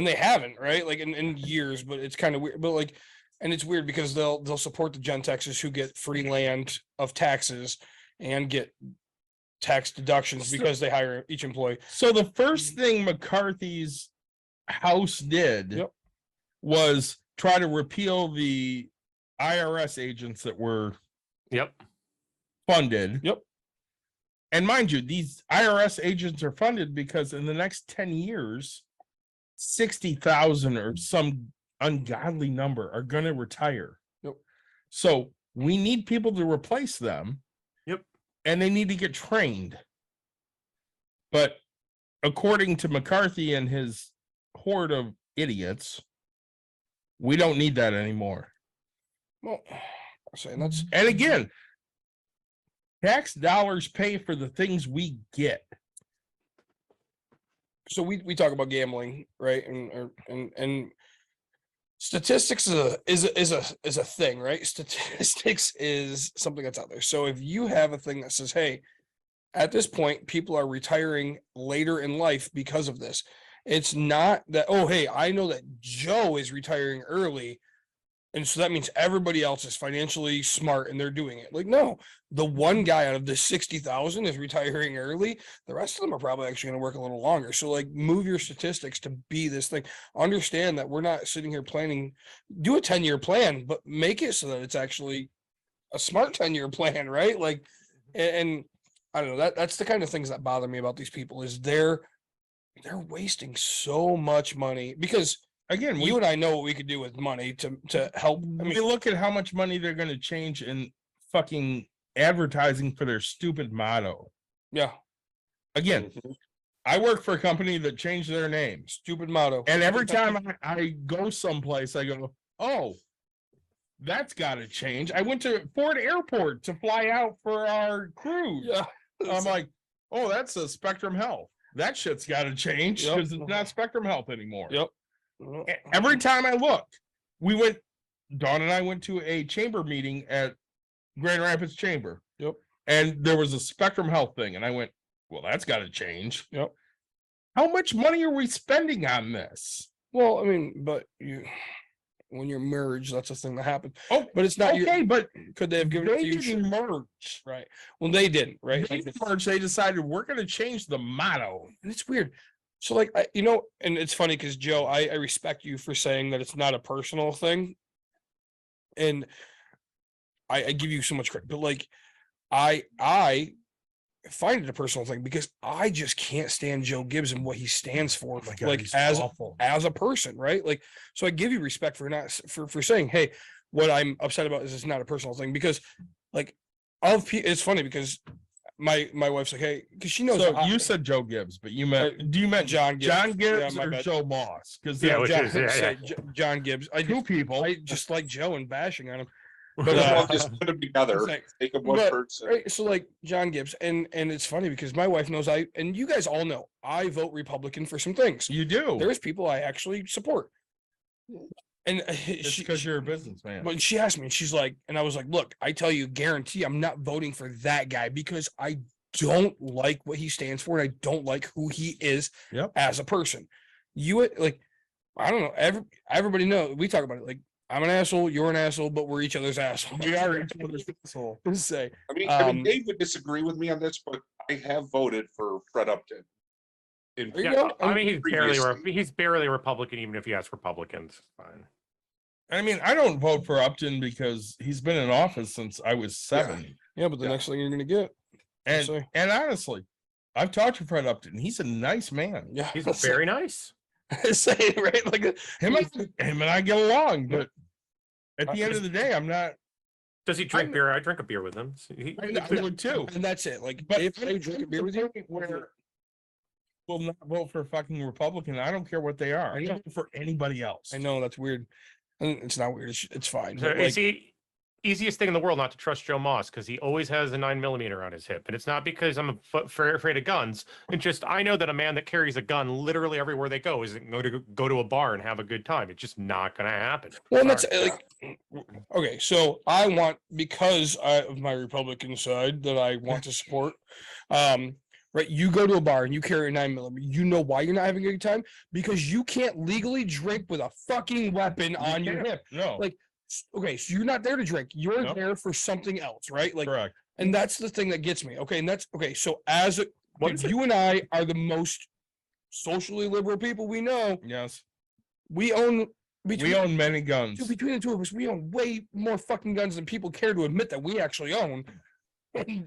they haven't, right? Like in years, but it's kind of weird. But like, and it's weird because they'll support the Gen Texas who get free land of taxes and get tax deductions because they hire each employee. So the first thing McCarthy's House did Yep. was try to repeal the IRS agents that were yep. funded. Yep. And mind you, these IRS agents are funded because in the next 10 years, 60,000 or some ungodly number are going to retire. Yep. So We need people to replace them. Yep. And they need to get trained. But according to McCarthy and his horde of idiots, we don't need that anymore. Well, saying that's And again, tax dollars pay for the things we get. so we talk about gambling, right? And statistics is a thing, right? Statistics is something that's out there. So if you have a thing that says, hey, at this point, people are retiring later in life because of this. It's not that, oh, hey, I know that Joe is retiring early, and so that means everybody else is financially smart and they're doing it. Like, no, the one guy out of the 60,000 is retiring early. The rest of them are probably actually going to work a little longer. So, like, move your statistics to be this thing. Understand that we're not sitting here planning, do a 10-year plan, but make it so that it's actually a smart 10-year plan, right? Like, and I don't know, that's the kind of things that bother me about these people is they're wasting so much money because Again, you and I know what we could do with money to help. I mean, look at how much money they're going to change in fucking advertising for their stupid motto. yeah, Again, I work for a company that changed their name. stupid motto. And every time I go someplace, I go, oh, that's got to change. I went to Ford Airport to fly out for our cruise. Yeah, I'm like, oh, that's a Spectrum Health. That shit's got to change Yep. because it's not Spectrum Health anymore. Yep. Every time I look, Dawn and I went to a chamber meeting at Grand Rapids Chamber. Yep. And there was a Spectrum Health thing. And I went, well, that's got to change. Yep. How much money are we spending on this? Well, I mean, but when you're merged, that's a thing that happens. Oh, But it's not okay, but could they have given it they to you? didn't merge. Right. Well, they didn't, right? They Like, didn't merge. They decided we're going to change the motto. and it's weird. So, like, and it's funny because Joe, I respect you for saying that it's not a personal thing, and I give you so much credit. But like, I find it a personal thing because I just can't stand Joe Gibbs and what he stands for, Oh my God, like he's as awful. a person, right? Like, so I give you respect for not for saying, hey, what I'm upset about is it's not a personal thing because, like, it's funny because my wife's like, hey, because she knows. So you said Joe Gibbs, but you meant do you meant John Gibbs? John Gibbs Yeah, my or bad. Joe Moss? Because Yeah, which John, is- yeah, say John Gibbs. two people. I just like Joe and bashing on him. But uh, just put them together, it's like- take them one but- person. Right. So like John Gibbs, and it's funny because my wife knows and you guys all know I vote Republican for some things. You do. There's people I actually support. And It's because you're a businessman. But she asked me, and she's like, and I was like, look, I tell you, guarantee I'm not voting for that guy because I don't like what he stands for, and I don't like who he is Yep. as a person. You like, I don't know. Everybody knows we talk about it. Like, I'm an asshole, you're an asshole, but we're each other's asshole. We are each other's asshole. Say, I mean, Dave would disagree with me on this, but I have voted for Fred Upton. In There you Yeah, go. I mean, Previously. he's barely Republican, even if you ask Republicans. Fine. I mean, I don't vote for Upton because he's been in office since I was 7. yeah, but the Yeah. next thing you're gonna get, And say. and honestly, I've talked to Fred Upton. He's a nice man. yeah, He's very nice. say right, like Him and I get along, but at the end of the day, I'm not. Does he drink I'm- beer? I drink a beer with him. I would too. and that's it. Like, But if I drink a beer with you, where will not vote for a fucking Republican. I don't care what they are. I don't vote for anybody else. I know that's weird. And it's not weird. It's fine. So but, it's like, the easiest thing in the world not to trust Joe Moss because he always has a 9mm on his hip, and it's not because I'm afraid of guns. It's just I know that a man that carries a gun literally everywhere they go isn't going to go to a bar and have a good time. It's just not going to happen. well, and that's Sorry. like okay. So I want because of my Republican side that I want to support. Right, you go to a bar and you carry a 9mm. You know why you're not having a good time? Because you can't legally drink with a fucking weapon on your can't. hip. No, Like, okay, so you're not there to drink. You're Nope. there for something else, right? Like, correct. and that's the thing that gets me. Okay, and that's okay. So as a, What is you and I are the most socially liberal people we know. Yes, We own between we own many guns. between the two of us, we own way more fucking guns than people care to admit that we actually own.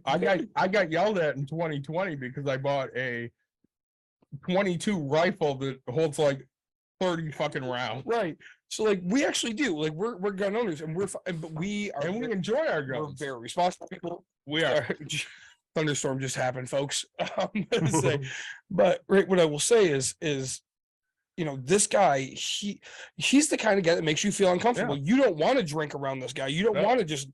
I got yelled at in 2020 because I bought a 22 rifle that holds like 30 fucking rounds. right. So like we actually do, like we're gun owners and but we are, And we enjoy our we're guns. very responsible people. We are. Thunderstorm just happened, folks. But right, what I will say is, this guy, he's the kind of guy that makes you feel uncomfortable. You don't want to drink around this guy. You don't want to just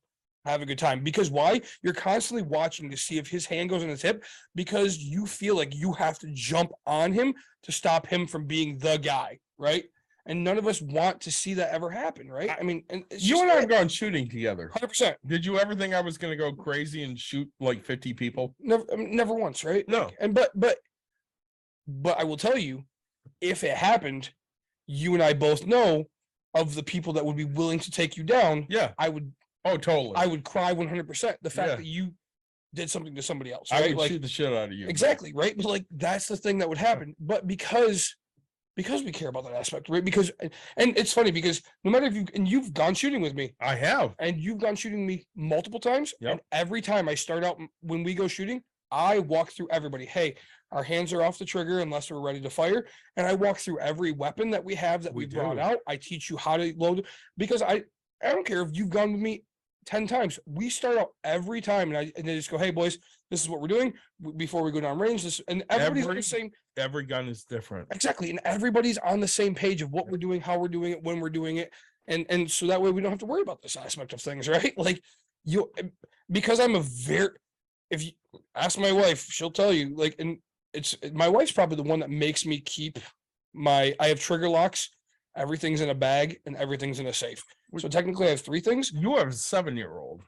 have a good time, because why? You're constantly watching to see if his hand goes on his hip, because you feel like you have to jump on him to stop him from being the guy, right? And none of us want to see that ever happen, right? I mean, and You and I have gone shooting together. 100%. Did you ever think I was going to go crazy and shoot like 50 people? Never, I mean, never once, right? No. And but I will tell you, if it happened, you and I both know of the people that would be willing to take you down. Yeah. I would. Oh, totally. I would cry 100%. The fact Yeah. that you did something to somebody else, I right? would shoot the shit out of you. Exactly, right? But like that's the thing that would happen. But because we care about that aspect, right? Because and it's funny because no matter if you've gone shooting with me, I have. and you've gone shooting me multiple times, Yep. and every time I start out when we go shooting, I walk through everybody. Hey, our hands are off the trigger unless we're ready to fire, and I walk through every weapon that we have that we brought do. out. I teach you how to load, because I don't care if you've gone with me 10 times. We start out every time, and they just go, "Hey, boys, this is what we're doing before we go down range." This, and everybody's on the same. Every gun is different. Exactly, and everybody's on the same page of what we're doing, how we're doing it, when we're doing it, and so that way we don't have to worry about this aspect of things, right? Like because I'm if you ask my wife, she'll tell you, like, and my wife's probably the one that makes me keep I have trigger locks, everything's in a bag, and everything's in a safe. So technically I have 3 things. You have a 7-year-old.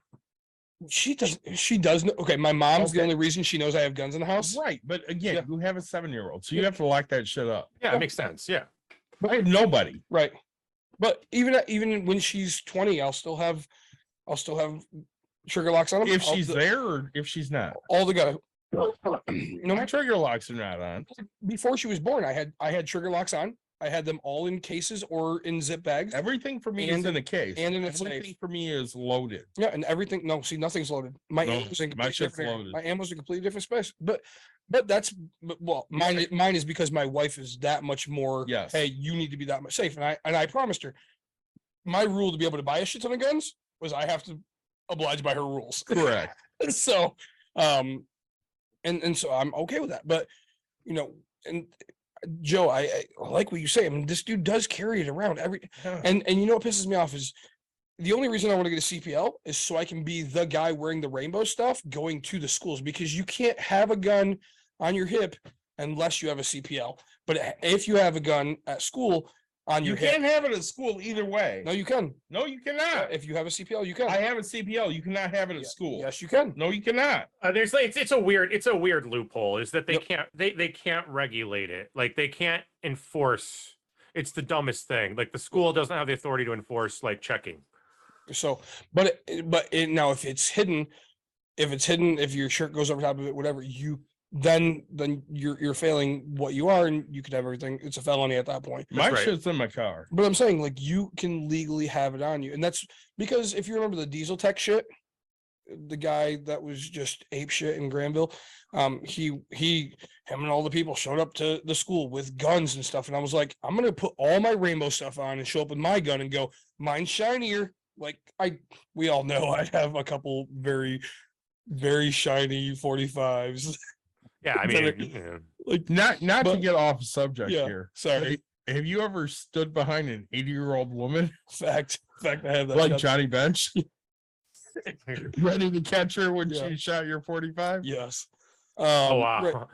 She does know. Okay, my mom's the Okay. only reason she knows I have guns in the house. Right. But again, Yeah. you have a 7-year-old. So you have to lock that shit up. Yeah, it makes sense. Yeah. I have nobody. Right. But even when she's 20, I'll still have trigger locks on them. If she's there or if she's not. All the guys. My trigger locks are not on. Before she was born, I had trigger locks on. I had them all in cases or in zip bags. Everything for me is And- in a case. and in a Everything safe. for me is loaded. Yeah, and everything. No, see, nothing's loaded. My No, ammo's in my completely shit's different area. loaded. My ammo's in a completely different space. But mine is because my wife is that much more. Yes. Hey, you need to be that much safe, and I promised her. My rule to be able to buy a shit ton of guns was I have to oblige by her rules. Correct. So, and so I'm okay with that. But and Joe, I like what you say. I mean, this dude does carry it around Yeah. and you know what pisses me off is the only reason I want to get a CPL is so I can be the guy wearing the rainbow stuff going to the schools, because you can't have a gun on your hip unless you have a CPL. But if you have a gun at school on You your hip, can't have it at school either way. no, you can. No, you cannot. If you have a CPL, you can. I have a CPL. You cannot have it at Yeah, school. Yes, you can. No, you cannot. There's like it's a weird loophole is that they Yep. can't they can't regulate it. Like they can't enforce. It's the dumbest thing. Like the school doesn't have the authority to enforce like checking. So, now if it's hidden, if your shirt goes over top of it, whatever, then you're failing what you are, and you could have everything. It's a felony at that point. My right. shit's in my car. But I'm saying, like, you can legally have it on you, and that's because if you remember the diesel tech shit, the guy that was just ape shit in Granville, him and all the people showed up to the school with guns and stuff, and I was like, I'm gonna put all my rainbow stuff on and show up with my gun and go, mine's shinier. Like we all know I have a couple very, very shiny 45s. Yeah, I That mean, are- yeah. Like, Not to But- get off subject yeah, here. sorry. Have you ever stood behind an 80-year-old woman Fact, I have that. like shot. Johnny Bench, ready to catch her when Yeah. she shot your 45? Yes. Oh wow. right.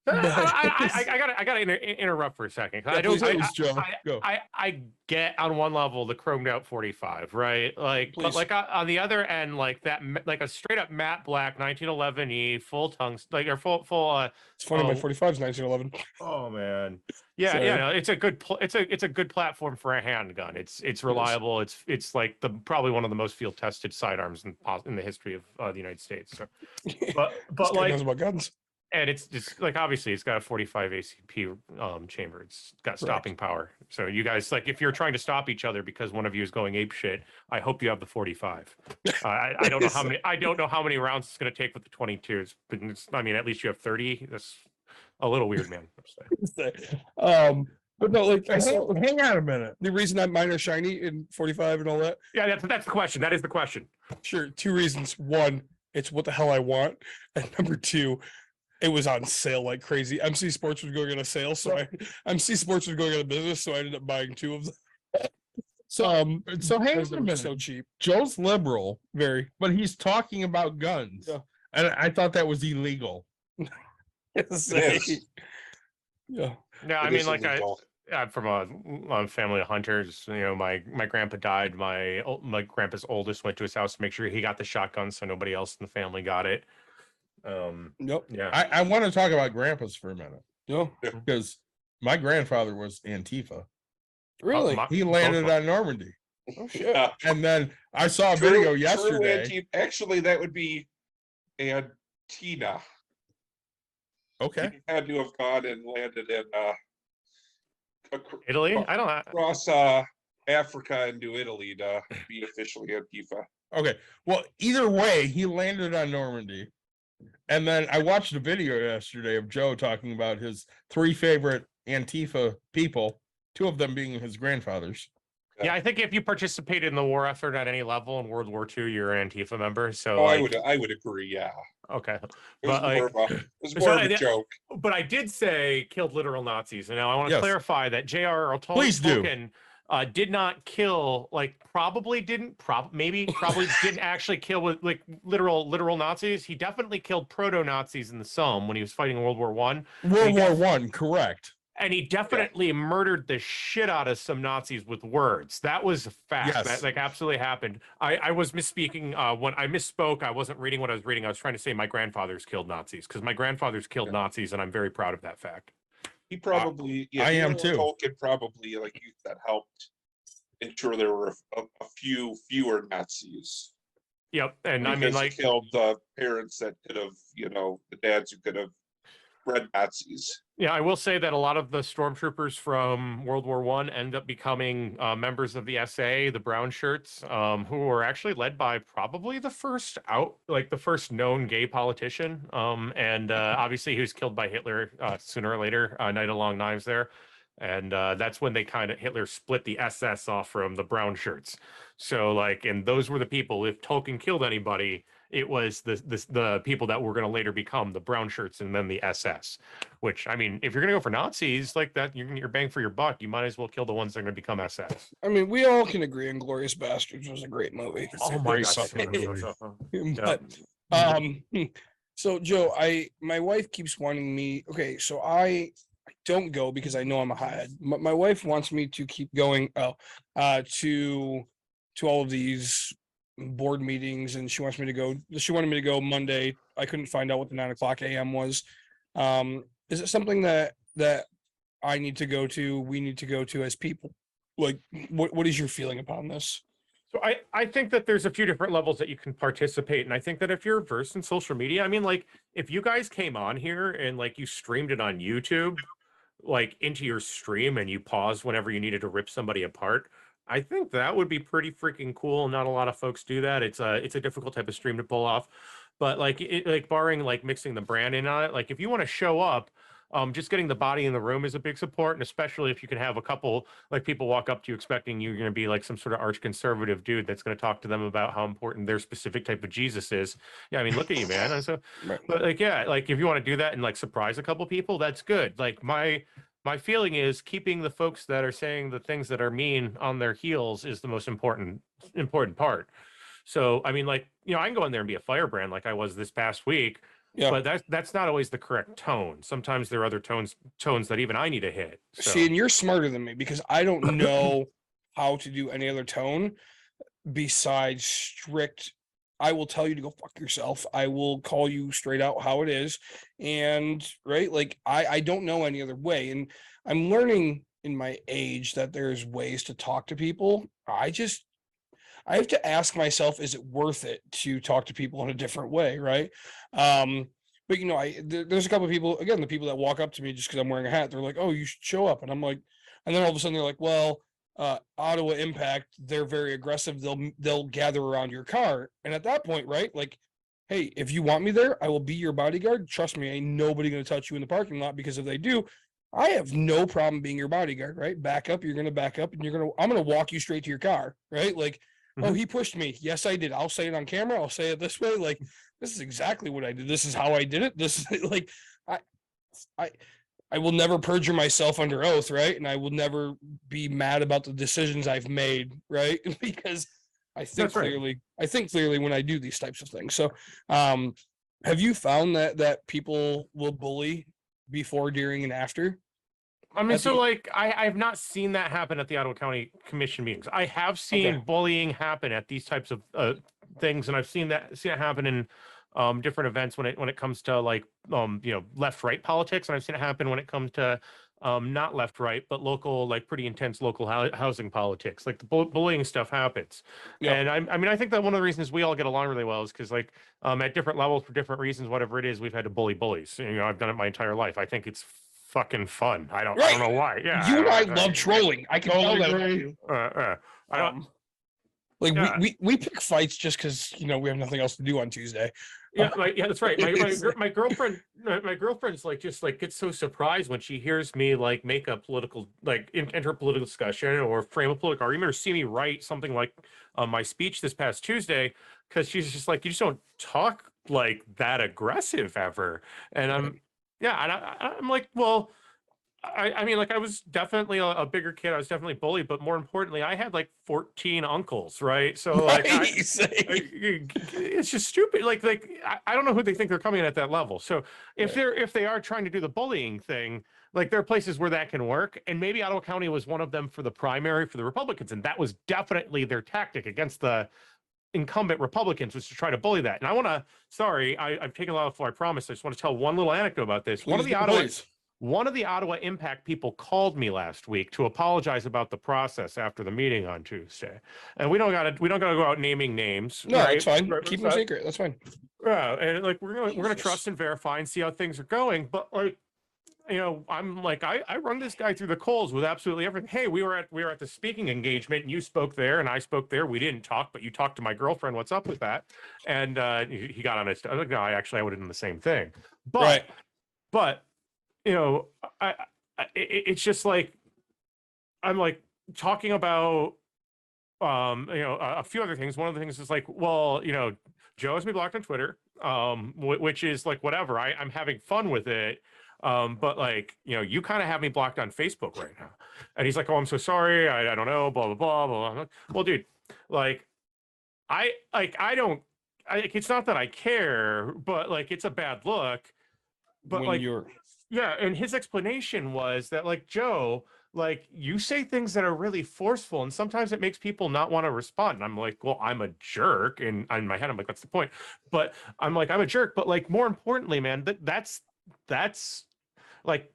I gotta interrupt for a second. 'Cause Yeah, I don't. please do, Joe. Go. I get on one level the chromed out 45, right? Like, but Please. like on the other end, like that, like a straight up matte black 1911 full tongue, like or full. It's funny, my Oh. 45 is 1911. Oh man, yeah, Sorry. yeah. No, it's a good. It's a good platform for a handgun. It's reliable. It's like probably one of the most field tested sidearms in the history of the United States. So, but This guy like. knows about guns. And it's just like obviously it's got a 45 ACP chamber. It's got stopping power. So you guys like if you're trying to stop each other because one of you is going ape shit, I hope you have the 45. I don't know how many. I don't know how many rounds it's going to take with the 22s, but I mean at least you have 30. That's a little weird, man. But no, like Hang on a minute. the reason that mine are shiny and 45 and all that. Yeah, that's the question. That is the question. Sure, two reasons. One, it's what the hell I want, and number two, it was on sale like crazy. MC Sports was going on a sale, MC Sports was going out of business, so I ended up buying two of them. So hang because on a they were minute. so cheap. Joe's liberal, Very. but he's talking about guns. Yeah. And I thought that was illegal. Yes. Yeah. No, I It mean, is like illegal. I'm from a family of hunters. You know, my grandpa died. My grandpa's oldest went to his house to make sure he got the shotgun, so nobody else in the family got it. Yep. Yeah. I want to talk about grandpas for a minute Yeah. because my grandfather was Antifa. Really? He landed on Normandy. Oh shit. Yeah. And then I saw a True- video true yesterday. Actually, that would be Antina. Okay. He had to have gone and landed in Italy. I don't. across Africa into Italy to be officially Antifa. Okay. Well, either way, he landed on Normandy. And then I watched a video yesterday of Joe talking about his 3 favorite Antifa people, 2 of them being his grandfathers. Yeah, I think if you participated in the war effort at any level in World War II, you're an Antifa member. So Oh, like, I would agree. Yeah, okay. it was But, like, it was more of a joke. But I did say killed literal Nazis, and now I want to Yes. clarify that J.R.R. Please do. Tolkien did not kill, like probably didn't actually kill with like literal Nazis. He definitely killed proto Nazis in the Somme when he was fighting World War I. World War One, correct. And he definitely murdered the shit out of some Nazis with words. That was a fact. Yes. That like absolutely happened. I was misspeaking when I misspoke. I wasn't reading what I was reading. I was trying to say my grandfather's killed Nazis because my grandfather's killed Nazis, and I'm very proud of that fact. He probably, I am J.R.R. too. Tolkien probably, like you said, helped ensure there were a fewer Nazis. Yep. And I mean, Because he like, killed the parents that could have, the dads who could have bred Nazis. yeah, I will say that a lot of the stormtroopers from World War I end up becoming members of the SA, the brown shirts, who were actually led by probably the first known gay politician. And obviously he was killed by Hitler sooner or later, Night of Long Knives there. And that's when Hitler split the SS off from the brown shirts. So like, and those were the people, if Tolkien killed anybody, it was the people that were going to later become the brown shirts and then the SS, which, I mean, if you're going to go for Nazis like that, you're bang for your buck. You might as well kill the ones that are going to become SS. I mean, we all can agree Inglourious Bastards was a great movie. Oh my But so Joe, my wife keeps wanting me. Okay, so I don't go because I know I'm a hothead. My wife wants me to keep going. To all of these board meetings, and she wants me to go. She wanted me to go Monday. I couldn't find out what the 9:00 a.m. was. Is it something that I need to go to? We need to go to as people. Like, what is your feeling upon this? So I think that there's a few different levels that you can participate. And I think that if you're versed in social media, I mean, like if you guys came on here and like you streamed it on YouTube, like into your stream and you paused whenever you needed to rip somebody apart, I think that would be pretty freaking cool. Not a lot of folks do that. It's a difficult type of stream to pull off, but like barring like mixing the brand in on it, like if you want to show up, just getting the body in the room is a big support, and especially if you can have a couple like people walk up to you expecting you're going to be like some sort of arch conservative dude that's going to talk to them about how important their specific type of Jesus is. Yeah, I mean, look at you, man. And so, Right. but like, yeah, like if you want to do that and like surprise a couple people, that's good. Like my feeling is keeping the folks that are saying the things that are mean on their heels is the most important part. So, I mean, like, I can go in there and be a firebrand like I was this past week. Yeah. But that's not always the correct tone. Sometimes there are other tones that even I need to hit. So. See, and you're smarter than me because I don't know how to do any other tone besides strict. I will tell you to go fuck yourself. I will call you straight out how it is. And right, like I don't know any other way. And I'm learning in my age that there's ways to talk to people. I have to ask myself, is it worth it to talk to people in a different way? Right. But there's a couple of people, again, the people that walk up to me just because I'm wearing a hat, they're like, oh, you should show up. And I'm like, and then all of a sudden they're like, well, Ottawa Impact, they're very aggressive. They'll gather around your car. And at that point, right, like, hey, if you want me there, I will be your bodyguard. Trust me, ain't nobody going to touch you in the parking lot, because if they do, I have no problem being your bodyguard, right? Back up, you're gonna back up, and I'm gonna walk you straight to your car, right? Like, oh, he pushed me. Yes, I did. I'll say it on camera. I'll say it this way. Like, this is exactly what I did. This is how I did it. This is like, I I will never perjure myself under oath, right? And I will never be mad about the decisions I've made, right? Because I think clearly, when I do these types of things. So, have you found that people will bully before, during, and after? I mean, so like I have not seen that happen at the Ottawa County Commission meetings. I have seen bullying happen at these types of things, and I've seen it happen in different events when it comes to like left right politics, and I've seen it happen when it comes to not left right but local, like pretty intense local housing politics. Like the bullying stuff happens. And I mean I think that one of the reasons we all get along really well is because like at different levels for different reasons, whatever it is, we've had to bully bullies. I've done it my entire life. I think it's fucking fun. I don't know why. Yeah, you and I love trolling. I can tell that about you. I don't. We pick fights just because we have nothing else to do on Tuesday. Yeah, that's right. My girlfriend's like just like gets so surprised when she hears me like make a political enter a political discussion or frame a political argument or see me write something like my speech this past Tuesday, because she's just like, you just don't talk like that aggressive ever. And I'm like, well, I mean, like I was definitely a bigger kid. I was definitely bullied, but more importantly, I had like 14 uncles, right? So like, it's just stupid. Like I don't know who they think they're coming in at that level. So if they are trying to do the bullying thing, like there are places where that can work, and maybe Ottawa County was one of them for the primary for the Republicans, and that was definitely their tactic against the incumbent Republicans, was to try to bully that. And I want to, I've taken a lot of floor. I promise. I just want to tell one little anecdote about this. One of the Ottawa Impact people called me last week to apologize about the process after the meeting on Tuesday, and we don't gotta go out naming names. No, right? It's fine. Keep them secret. That's fine. Yeah, and like we're gonna trust and verify and see how things are going. But like, I'm like I run this guy through the coals with absolutely everything. Hey, we were at the speaking engagement, and you spoke there, and I spoke there. We didn't talk, but you talked to my girlfriend. What's up with that? And he got on his. I was like, no, I would have done the same thing. But it's just like I'm like talking about a few other things. One of the things is like, well, Joe has me blocked on Twitter, which is like whatever. I'm having fun with it. But like, you kind of have me blocked on Facebook right now. And he's like, oh, I'm so sorry. I don't know, blah, blah, blah, blah. I'm like, well, dude, like, it's not that I care, but like, it's a bad look. But when and his explanation was that like, Joe, like you say things that are really forceful and sometimes it makes people not want to respond. And I'm like, well, I'm a jerk. And in my head, I'm like, that's the point. But I'm like, I'm a jerk. But like, more importantly, man, that's like,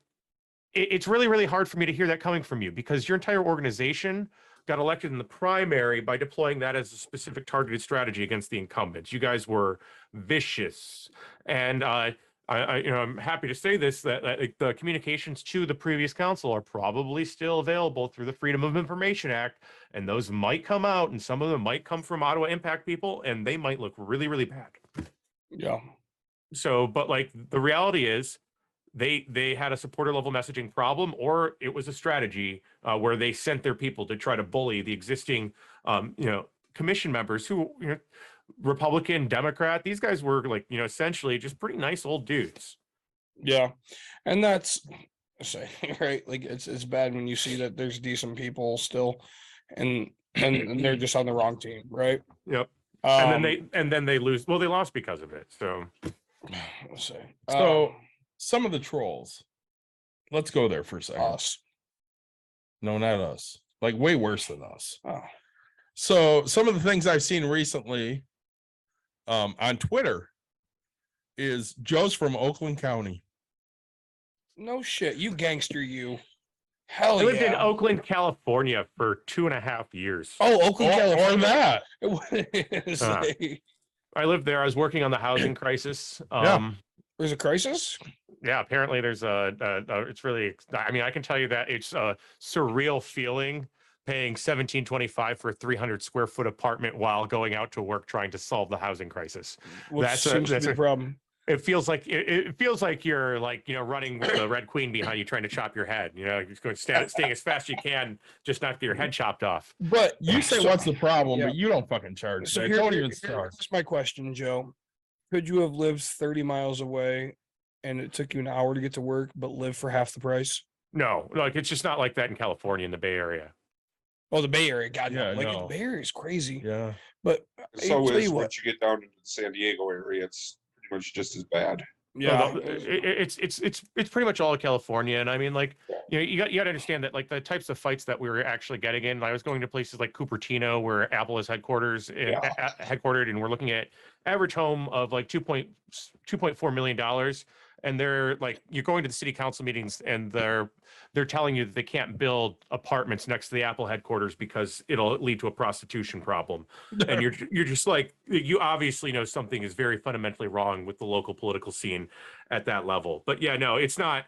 it's really, really hard for me to hear that coming from you, because your entire organization got elected in the primary by deploying that as a specific targeted strategy against the incumbents. You guys were vicious. And I'm happy to say this, that the communications to the previous council are probably still available through the Freedom of Information Act, and those might come out, and some of them might come from Ottawa Impact people, and they might look really, really bad. Yeah. So, but like the reality is, they had a supporter level messaging problem, or it was a strategy where they sent their people to try to bully the existing, commission members who, Republican, Democrat, these guys were like, essentially just pretty nice old dudes. Yeah. And that's right. Like it's bad when you see that there's decent people still and they're just on the wrong team. Right. Yep. And then they lose. Well, they lost because of it. So let's see. So some of the trolls, let's go there for a second. Us. No, not us. Like way worse than us. Oh. So some of the things I've seen recently on Twitter is Joe's from Oakland County. No shit, you gangster, you. Hell I lived in Oakland, California for 2.5 years. Oh, Oakland, California. Or that. I lived there. I was working on the housing crisis. There's a crisis? Yeah, apparently there's it's really, I mean, I can tell you that it's a surreal feeling paying $17.25 for a 300 square foot apartment while going out to work trying to solve the housing crisis. That's the problem. it feels like it feels like you're like, you know, running with the Red Queen behind you, trying to chop your head. You know, you're just going staying as fast as you can, just not get your head chopped off. But You say what's the problem, yeah. but you don't fucking charge. So that. here, Don't here- even here's start. my question, Joe. Could you have lived 30 miles away and it took you an hour to get to work, but live for half the price? No, like it's just not like that in California, in the Bay Area. Oh, the Bay Area, God, Yeah, no. Like no. the Bay Area is crazy. Yeah. But So I'll tell is you what, once you get down into the San Diego area, it's pretty much just as bad. yeah, No, it's pretty much all of California, and I mean, like, you know, you got to understand that like the types of fights that we were actually getting in. I was going to places like Cupertino, where Apple is headquartered, and we're looking at average home of like $2.4 million, and they're like, you're going to the city council meetings, and they're telling you that they can't build apartments next to the Apple headquarters because it'll lead to a prostitution problem. And you're just like, you obviously know something is very fundamentally wrong with the local political scene at that level. But yeah, no, it's not.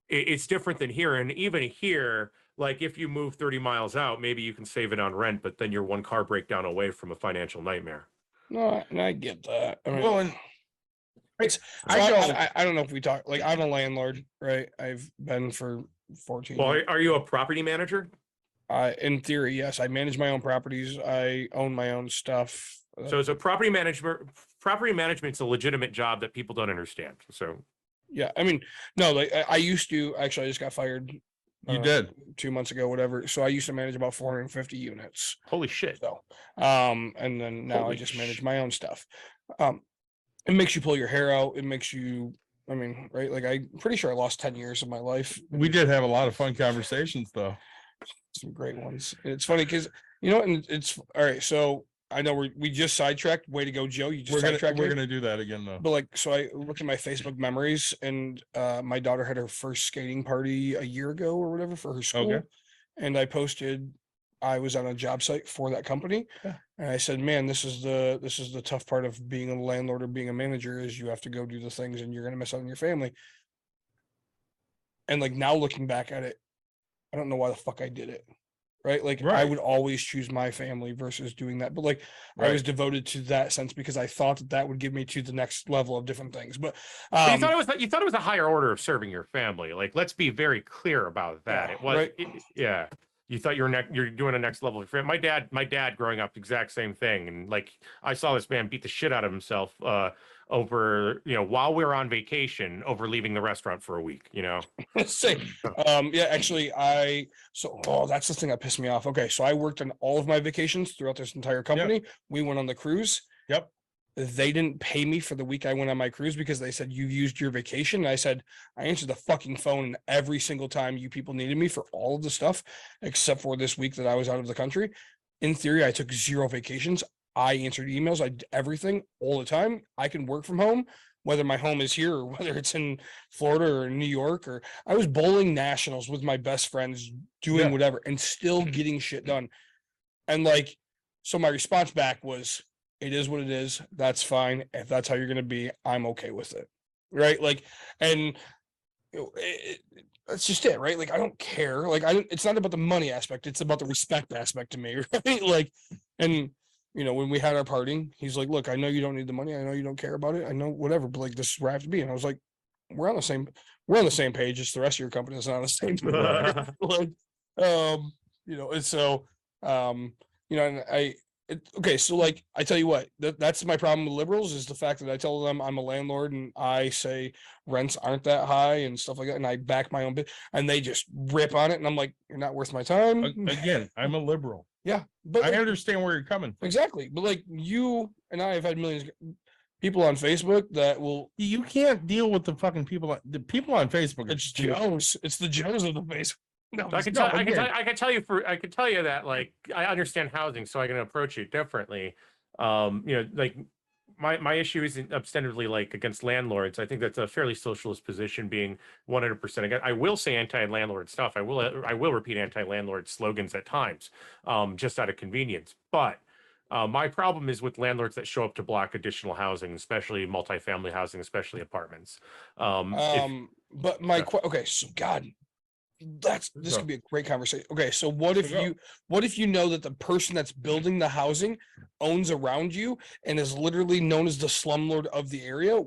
It's different than here. And even here, like if you move 30 miles out, maybe you can save it on rent, but then you're one car breakdown away from a financial nightmare. no, and I get that. I mean, Well, and so I don't know if we talk, like I'm a landlord, right? I've been for 14 Well, years. are you a property manager? In theory, yes, I manage my own properties. I own my own stuff. So as a property management's a legitimate job that people don't understand. So Yeah, I mean, no, like I used to actually, I just got fired. you did. 2 months ago, whatever. So I used to manage about 450 units. holy shit. So, and then now I Holy just manage my own stuff. It makes you pull your hair out. It makes you, I mean, right? Like I'm pretty sure I lost 10 years of my life. We did have a lot of fun conversations, though. Some great ones. And it's funny because you know, and it's all right. So I know we just sidetracked. Way to go, Joe. You just We're sidetracked. me. gonna do that again, though. But like, so I look at my Facebook memories, and my daughter had her first skating party a year ago or whatever for her school, Okay. and I posted. I was on a job site for that company, Yeah. and I said, "Man, this is the tough part of being a landlord or being a manager is you have to go do the things, and you're gonna miss out on your family." And like now looking back at it, I don't know why the fuck I did it. Right. Like I Right. would always choose my family versus doing that. But like I was Right. devoted to that sense because I thought that that would give me to the next level of different things. But But you thought it was a higher order of serving your family. Like, let's be very clear about that. Yeah, It was, right. yeah. You thought you're doing a next level. My dad growing up, exact same thing. And like, I saw this man beat the shit out of himself over, you know, while we were on vacation, over leaving the restaurant for a week. You know, Say, yeah, actually, that's the thing that pissed me off. Okay, so I worked on all of my vacations throughout this entire company. We went on the cruise. Yep. They didn't pay me for the week I went on my cruise because they said you've used your vacation. And I said I answered the fucking phone every single time you people needed me for all of the stuff except for this week that I was out of the country. In theory, I took 0 vacations. I answered emails. I did everything all the time. I can work from home, whether my home is here or whether it's in Florida or New York, or I was bowling nationals with my best friends doing Yeah. whatever and still getting shit done. And like, so my response back was, it is what it is. That's fine. If that's how you're going to be, I'm okay with it. Right. Like, and that's just it. Right. Like, I don't care. Like, it's not about the money aspect. It's about the respect aspect to me. Right. Like, and you know, when we had our party, he's like, look, I know you don't need the money. I know you don't care about it. I know whatever, but like, this is where I have to be. And I was like, we're on the same page. It's the rest of your company that's not on the same page. Like, you know, and so, you know, and okay, so like I tell you what, that's my problem with liberals is the fact that I tell them I'm a landlord and I say rents aren't that high and stuff like that, and I back my own bit, and they just rip on it, and I'm like, you're not worth my time. Again, I'm a liberal. Yeah, but I like, understand where you're coming from. exactly. But like you and I have had millions of people on Facebook that will. You can't deal with the fucking people. The people on Facebook. It's Joes. It's the Joes of the Facebook. No, I can tell you that like I understand housing, so I can approach it differently. You know, like my issue isn't ostensibly like against landlords. I think that's a fairly socialist position, being 100%. Again, I will say anti-landlord stuff. I will repeat anti-landlord slogans at times, just out of convenience. But my problem is with landlords that show up to block additional housing, especially multifamily housing, especially apartments. But okay, so God, This could be a great conversation. Okay, so what if go. you know that the person that's building the housing owns around you and is literally known as the slumlord of the area?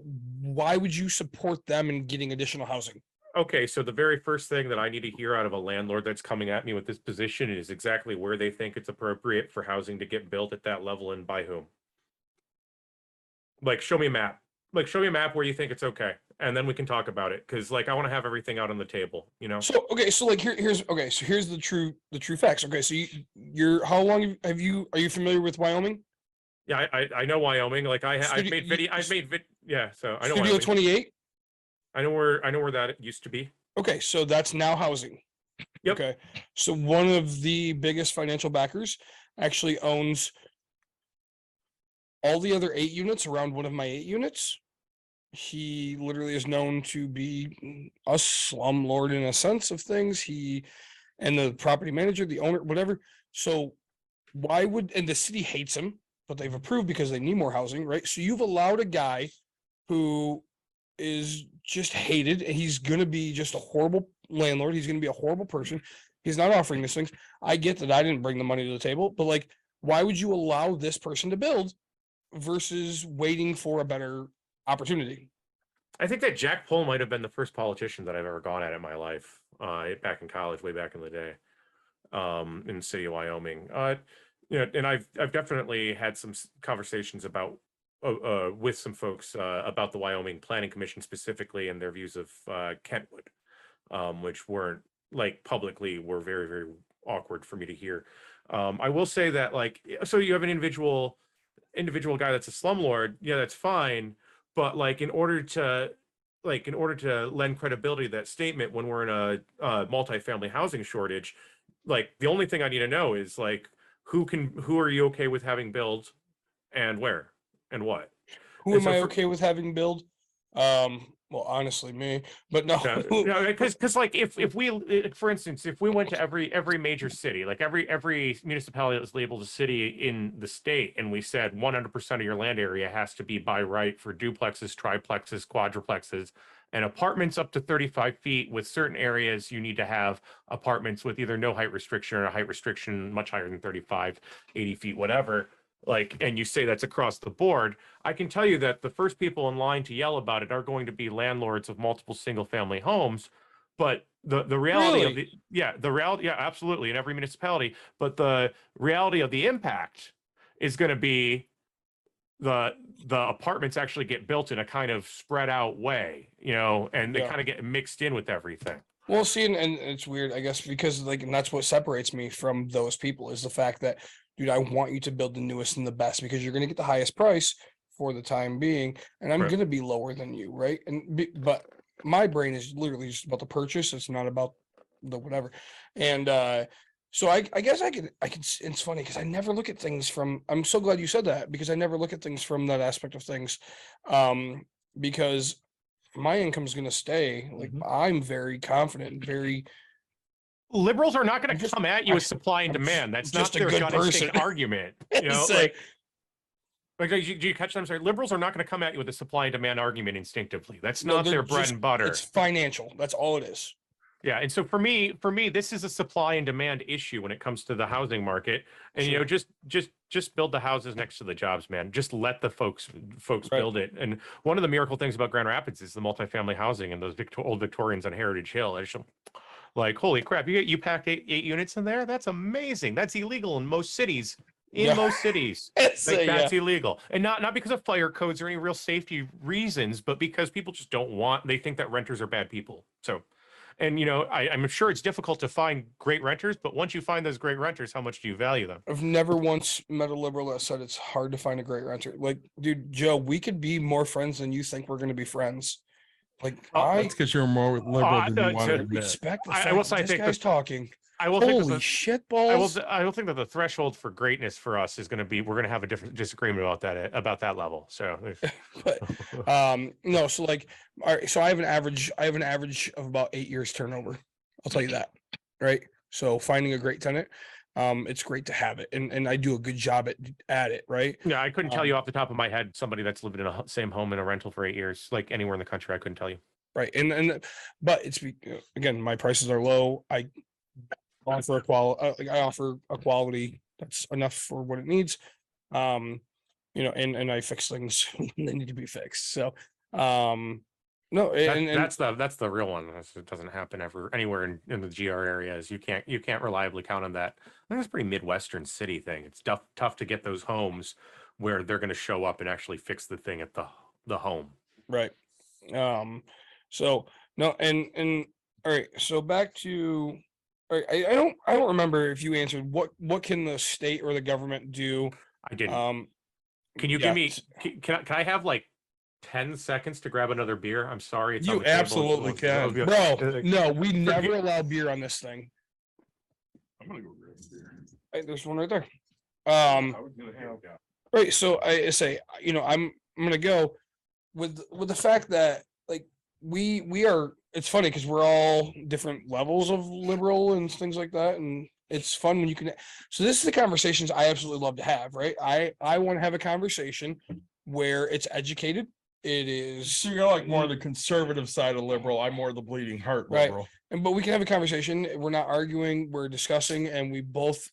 Why would you support them in getting additional housing? Okay, so the very first thing that I need to hear out of a landlord that's coming at me with this position is exactly where they think it's appropriate for housing to get built at that level and by whom. Like, show me a map. Like, show me a map where you think it's okay, and then we can talk about it. Because, like, I want to have everything out on the table. You know. So okay, so like here's the true facts. Okay, so you're how long are you familiar with Wyoming? Yeah, I know Wyoming. Like, I've made video. Yeah, so I know Studio Wyoming. 28. I know where that used to be. Okay, so that's now housing. Yep. Okay, so one of the biggest financial backers actually owns all the other 8 units around one of my 8 units. He literally is known to be a slumlord in a sense of things. He and the property manager, the owner, whatever. So why would, and the city hates him, but they've approved because they need more housing, right? So you've allowed a guy who is just hated, and he's going to be just a horrible landlord. He's going to be a horrible person. He's not offering these things. I get that I didn't bring the money to the table, but like, why would you allow this person to build versus waiting for a better opportunity? I think that Jack Pohl might have been the first politician that I've ever gone at in my life, back in college, way back in the day, in the city of Wyoming. And I've definitely had some conversations about with some folks about the Wyoming Planning Commission specifically and their views of Kentwood, which weren't like publicly were very, very awkward for me to hear. I will say that, like, so you have an individual guy that's a slumlord, yeah, that's fine. But like, in order to lend credibility to that statement when we're in a multifamily housing shortage, like, the only thing I need to know is, like, who are you okay with having build, and where and what? Who am I okay with having build? Well, honestly, me, but no. Yeah, because like, if we, for instance, if we went to every major city, like every municipality that's labeled a city in the state, and we said 100% of your land area has to be by right for duplexes, triplexes, quadruplexes, and apartments up to 35 feet. With certain areas, you need to have apartments with either no height restriction or a height restriction much higher than 35, 80 feet, whatever. Like, and you say that's across the board, I can tell you that the first people in line to yell about it are going to be landlords of multiple single family homes. But the reality of the reality, yeah, absolutely, in every municipality. But the reality of the impact is going to be the apartments actually get built in a kind of spread out way, and they kind of get mixed in with everything. Well, see, and it's weird, I guess, because like, and that's what separates me from those people is the fact that, dude, I want you to build the newest and the best because you're going to get the highest price for the time being, and I'm going to be lower than you, right? But my brain is literally just about the purchase. It's not about the whatever. And so I guess I could. It's funny because I never look at things from. I'm so glad you said that because I never look at things from that aspect of things, because my income is going to stay. Like, I'm very confident and very. Liberals are not going to come at you with supply and demand. That's not their gut instinct argument. Like, do you catch that? I'm sorry. Liberals are not going to come at you with a supply and demand argument instinctively. That's not their bread and butter. It's financial. That's all it is. Yeah, and so for me, this is a supply and demand issue when it comes to the housing market. And just build the houses next to the jobs, man. Just let the folks build it. And one of the miracle things about Grand Rapids is the multifamily housing and those old Victorians on Heritage Hill. Like, holy crap, you packed eight units in there? That's amazing. That's illegal in most cities. Most cities, that's illegal, and not because of fire codes or any real safety reasons, but because people just don't want. They think that renters are bad people. So, and I'm sure it's difficult to find great renters, but once you find those great renters, how much do you value them? I've never once met a liberal that said it's hard to find a great renter. Like, dude, Joe, we could be more friends than you think we're going to be friends. Like, that's because you're more liberal than you want to admit. Respect the I will say, this guy's talking. I will Holy think shit balls. I will think that the threshold for greatness for us is going to be, we're going to have a different disagreement about that level. So, but no, so like, all right, so I have an average of about 8 years turnover. I'll tell you that, right? So finding a great tenant, it's great to have it, and I do a good job at it, right? Yeah, I couldn't tell you off the top of my head somebody that's lived in a same home in a rental for 8 years, like anywhere in the country. I couldn't tell you. Right. But again, my prices are low. I offer I offer a quality that's enough for what it needs. And I fix things when they need to be fixed. So, no, That's the real one. It doesn't happen anywhere in the GR areas. You can't reliably count on that. I think it's a pretty Midwestern city thing. It's tough to get those homes where they're going to show up and actually fix the thing at the home. right. So no, and all right. So back to, all right. I don't remember if you answered what can the state or the government do? I didn't. Can you yeah. give me? Can I have like 10 seconds to grab another beer? I'm sorry. It's on You the table. absolutely can, Bro, no, we never allow beer on this thing. I'm gonna go grab a beer. Hey, there's one right there. I was gonna have. Right. So I say, I'm gonna go with the fact that like we are. It's funny because we're all different levels of liberal and things like that, and it's fun when you can. So this is the conversations I absolutely love to have. Right. I want to have a conversation where it's educated. It is. So you're like more the conservative side of liberal. I'm more the bleeding heart Right. liberal. But we can have a conversation. We're not arguing. We're discussing, and we both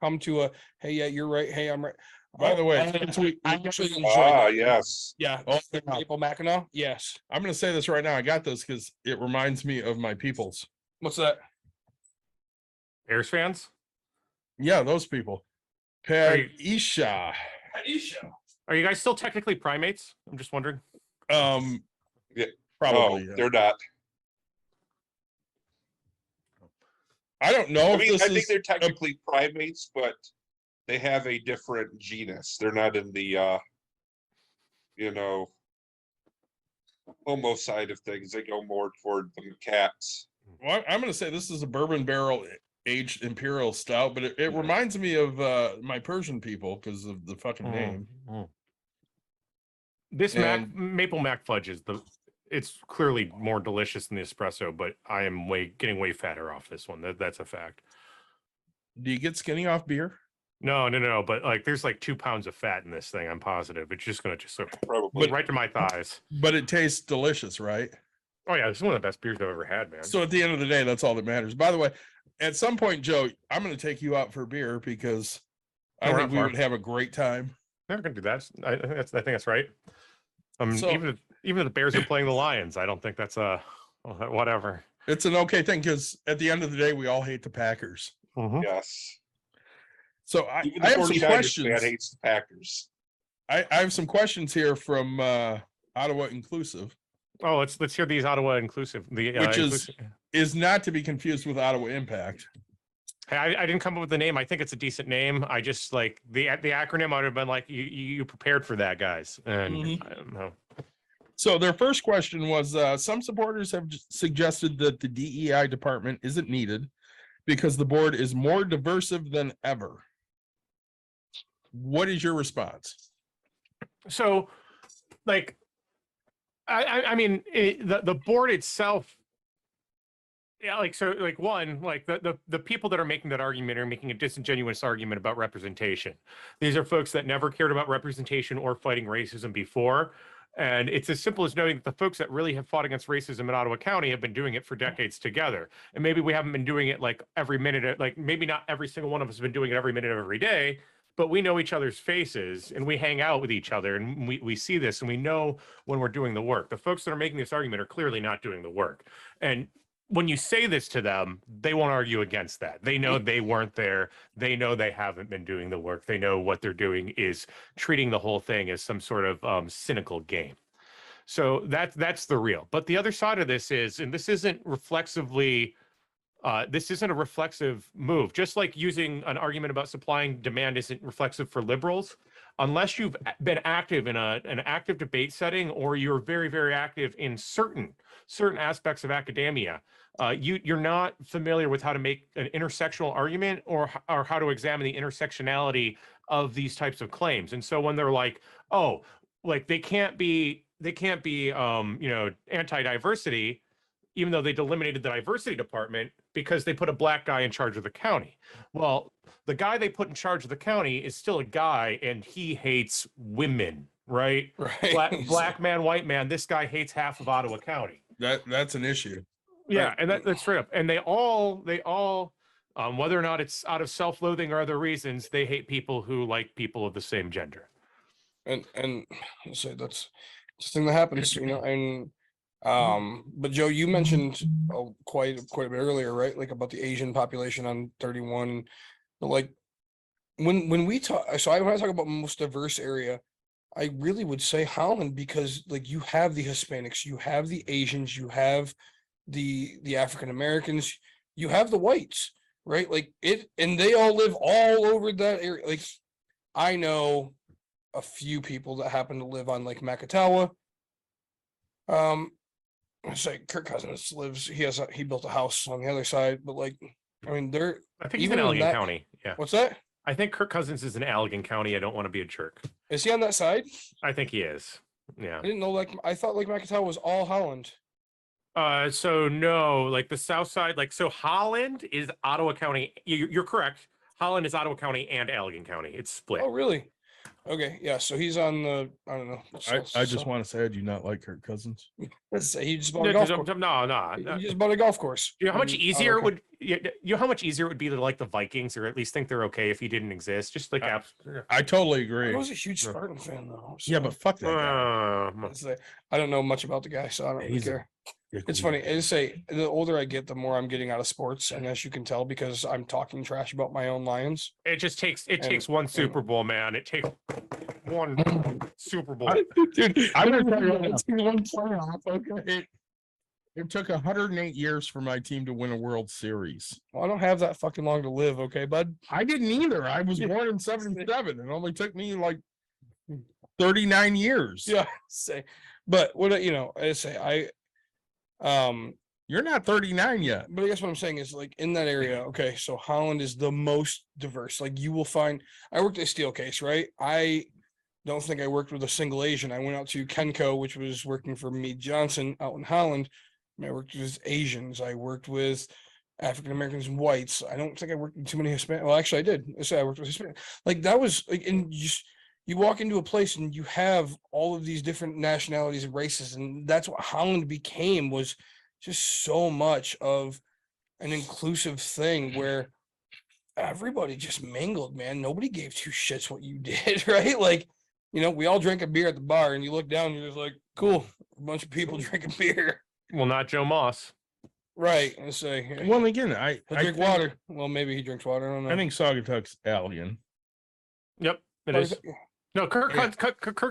come to a, hey, yeah, you're right. Hey, I'm right. By the way, I actually enjoy that. Yes. Yeah. Oh, Maple Mackinac. Yes. I'm gonna say this right now. I got this because it reminds me of my peoples. What's that? Bears fans? Yeah, those people. Isha. Are you guys still technically primates? I'm just wondering. Probably. Yeah. They're not. I don't know. I think they're technically primates, but they have a different genus. They're not in the homo side of things. They go more toward the cats. Well, I'm going to say this is a bourbon barrel aged imperial stout, but it reminds me of my Persian people because of the fucking name. This maple mac fudge it's clearly more delicious than the espresso, but I am getting way fatter off this one. That's a fact. Do you get skinny off beer? No. But like, there's like 2 pounds of fat in this thing. I'm positive. It's just gonna sort of Probably. right to my thighs. But it tastes delicious, right? Oh yeah, this is one of the best beers I've ever had, man. So at the end of the day, that's all that matters. By the way, at some point, Joe, I'm going to take you out for beer because I think we would have a great time. Never gonna do that. I think that's right. So- even if the Bears are playing the Lions, I don't think that's whatever. It's an okay thing because at the end of the day, we all hate the Packers. Yes. So I Even the have some 49ers fan questions. hates the Packers. I have some questions here from Ottawa Inclusive, Oh, let's hear these Ottawa inclusive. which is not to be confused with Ottawa Impact. Hey, I didn't come up with the name. I think it's a decent name. I just like the acronym. I would have been like, you prepared for that, guys. And I don't know. So their first question was, some supporters have suggested that the DEI department isn't needed because the board is more diversive than ever. What is your response? So, like, I mean, the board itself. Yeah, like so, like one, like the people that are making that argument are making a disingenuous argument about representation. These are folks that never cared about representation or fighting racism before. And it's as simple as knowing that the folks that really have fought against racism in Ottawa County have been doing it for decades together. And maybe we haven't been doing it like every minute, like maybe not every single one of us has been doing it every minute of every day, but we know each other's faces and we hang out with each other and we see this and we know when we're doing the work. The folks that are making this argument are clearly not doing the work. And when you say this to them, they won't argue against that. They know they weren't there. They know they haven't been doing the work. They know what they're doing is treating the whole thing as some sort of cynical game. So that's the real. But the other side of this is, and this isn't reflexively, this isn't a reflexive move. Just like using an argument about supply and demand isn't reflexive for liberals, unless you've been active in an active debate setting or you're very, very active in certain aspects of academia, you're not familiar with how to make an intersectional argument or how to examine the intersectionality of these types of claims. And so when they're like, oh, like they can't be anti-diversity, even though they eliminated the diversity department because they put a black guy in charge of the county. Well, the guy they put in charge of the county is still a guy and he hates women, right? Right. Black man, white man, this guy hates half of Ottawa County. That's an issue. Yeah, and that's straight up. And they all, whether or not it's out of self-loathing or other reasons, they hate people who like people of the same gender. And so that's the thing that happens, and but Joe, you mentioned quite a bit earlier, right? Like about the Asian population on 31. But like when we talk, when I talk about most diverse area, I really would say Holland, because like you have the Hispanics, you have the Asians, you have the African Americans, you have the whites, right? Like and they all live all over that area. Like I know a few people that happen to live on Lake Macatawa. I say Kirk Cousins lives. He built a house on the other side, but like, I mean, I think he's in Allegan County. Yeah. What's that? I think Kirk Cousins is in Allegan County. I don't want to be a jerk. Is he on that side? I think he is. Yeah. I didn't know. Like, I thought Lake Macatawa was all Holland. So no, like the south side, like so Holland is Ottawa County. You're correct. Holland is Ottawa County and Allegan County. It's split. Oh, really? Okay, yeah. So he's on the. I don't know. I just want to say I do not like Kirk Cousins. Let's say he just bought a golf course. No. He just bought a golf course. You know how much easier it would. You know how much easier it would be to like the Vikings, or at least think they're okay if he didn't exist. Just like I totally agree. I was a huge Spartan fan though. So Yeah, but fuck that guy. let's say, I don't know much about the guy, so I don't really care. It's funny. I just say the older I get, the more I'm getting out of sports, and as you can tell, because I'm talking trash about my own Lions. It just takes one Super Bowl, man. It takes one Super Bowl. Dude, I'm gonna tell you one playoff. Okay, it took 108 years for my team to win a World Series. Well, I don't have that fucking long to live, okay, bud? I didn't either. I was born in 77. It only took me like 39 years. Yeah, say, but what I say, You're not 39 yet. but I guess what I'm saying is like in that area, okay, so Holland is the most diverse. Like you will find, I worked at Steelcase, right? I don't think I worked with a single Asian. I went out to Kenco, which was working for Meade Johnson out in Holland. I worked with Asians. I worked with African Americans and whites. I don't think I worked with too many Hispanic. Well, actually, I did. I worked with Hispanic. Like that was like, and you walk into a place and you have all of these different nationalities and races, and that's what Holland became, was just so much of an inclusive thing where everybody just mingled, man. Nobody gave two shits what you did, right? Like, we all drank a beer at the bar, and you look down and you're just like, cool, a bunch of people drinking beer. Well, not Joe Moss. Right. And say, Well, again, I drink water. Well, maybe he drinks water. I don't know. I think Saugatuck's Allegan. Yep, it is. No, Kirk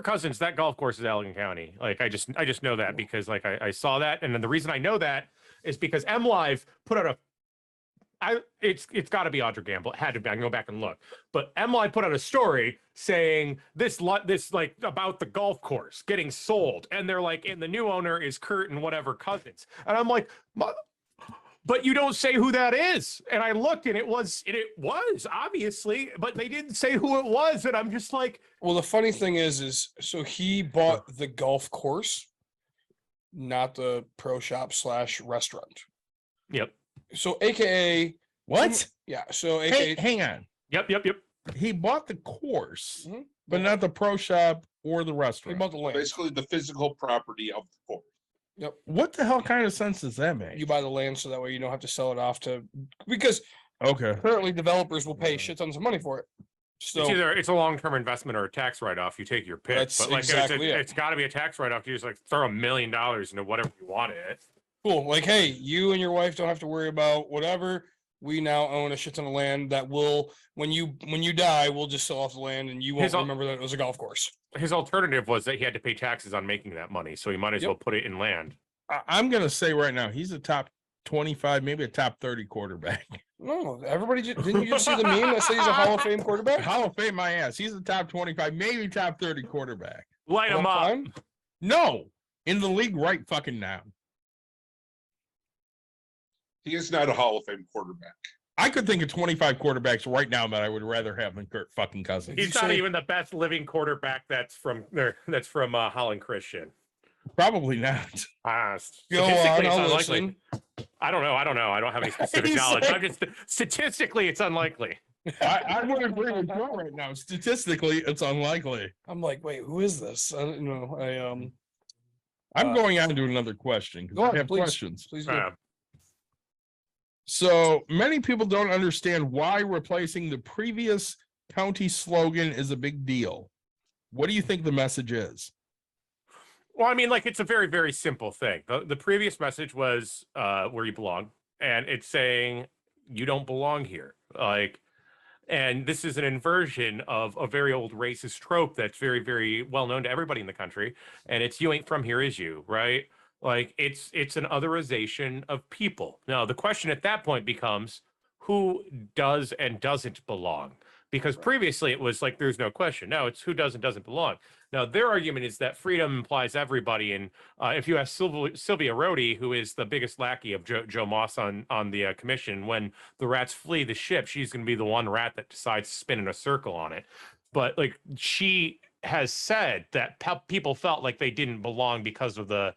Cousins, that golf course is Allegan County. Like I just know that because like I saw that, and then the reason I know that is because MLive put out it's got to be Audra Gamble. It had to be. I can go back and look. But MLive put out a story saying this like about the golf course getting sold, and they're like, and the new owner is Kurt and whatever Cousins, and I'm like, but you don't say who that is. And I looked, and it was obviously, but they didn't say who it was, and I'm just like, well, the funny thing is so he bought the golf course, not the pro shop / restaurant. Yep. So AKA what? Yeah. So AKA hang on. Yep. He bought the course, but not the pro shop or the he restaurant. bought the land. Basically, the physical property of the court. Yep. What the hell kind of sense does that make? You buy the land so that way you don't have to sell it off because Okay. currently developers will pay shit tons of money for it. So It's a long-term investment or a tax write-off. You take your pick. That's But like exactly it. it's got to be a tax write-off. You just like throw $1 million into whatever you want it. cool. Like, hey, you and your wife don't have to worry about whatever. We now own a shit ton of land that will, when you die, we'll just sell off the land and you won't remember that it was a golf course. His alternative was that he had to pay taxes on making that money, so he might as Yep. well put it in land. I'm gonna say right now he's a top 25, maybe a top 30 quarterback. No, everybody didn't you just see the meme that says he's a Hall of Fame quarterback? Hall of Fame, my ass. He's a top 25, maybe top 30 quarterback. Light him up. Time? No, in the league right fucking now. He is not a Hall of Fame quarterback. I could think of 25 quarterbacks right now that I would rather have than Kirk fucking Cousins. He's not even the best living quarterback that's from Holland Christian. Probably not. Go on, Statistically, it's I'll unlikely. listen. I don't know. I don't have any specific He's knowledge. like- I'm just statistically, it's unlikely. I would agree with Joe right now. Statistically, it's unlikely. I'm like, wait, who is this? I don't know. I'm going on to another question because Go I ahead, have please. questions. Please do. So many people don't understand why replacing the previous county slogan is a big deal. What do you think the message is? Well, I mean, like, it's a very, very simple thing. The previous message was where you belong, and it's saying you don't belong here. Like, and this is an inversion of a very old racist trope that's very, very well known to everybody in the country. And it's you ain't from here, is you, right? Like, it's an otherization of people. Now, the question at that point becomes who does and doesn't belong? Because previously it was like there's no question. Now it's who does and doesn't belong. Now, their argument is that freedom implies everybody. And if you ask Sylvia Rhodey, who is the biggest lackey of Joe Moss on the commission, when the rats flee the ship, she's going to be the one rat that decides to spin in a circle on it. But like, she has said that people felt like they didn't belong because of the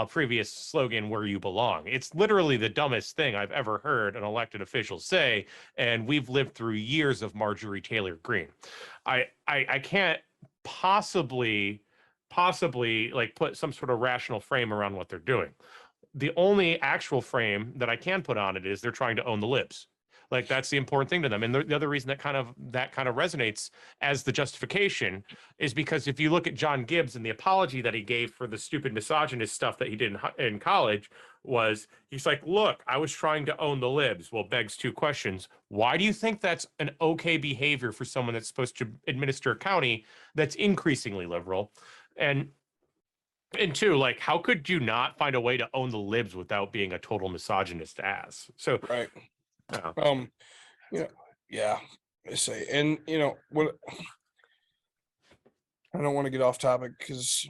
previous slogan, where you belong. It's literally the dumbest thing I've ever heard an elected official say. And we've lived through years of Marjorie Taylor Greene. I can't possibly like put some sort of rational frame around what they're doing. The only actual frame that I can put on it is they're trying to own the libs. Like, that's the important thing to them. And the other reason that kind of resonates as the justification is because if you look at John Gibbs and the apology that he gave for the stupid misogynist stuff that he did in college, was he's like, look, I was trying to own the libs. Well, begs two questions. Why do you think that's an okay behavior for someone that's supposed to administer a county that's increasingly liberal? And two, like, how could you not find a way to own the libs without being a total misogynist ass? So, Right. yeah. Yeah, I say, and what, I don't want to get off topic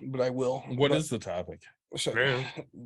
but I will. What is the topic? So, Yeah.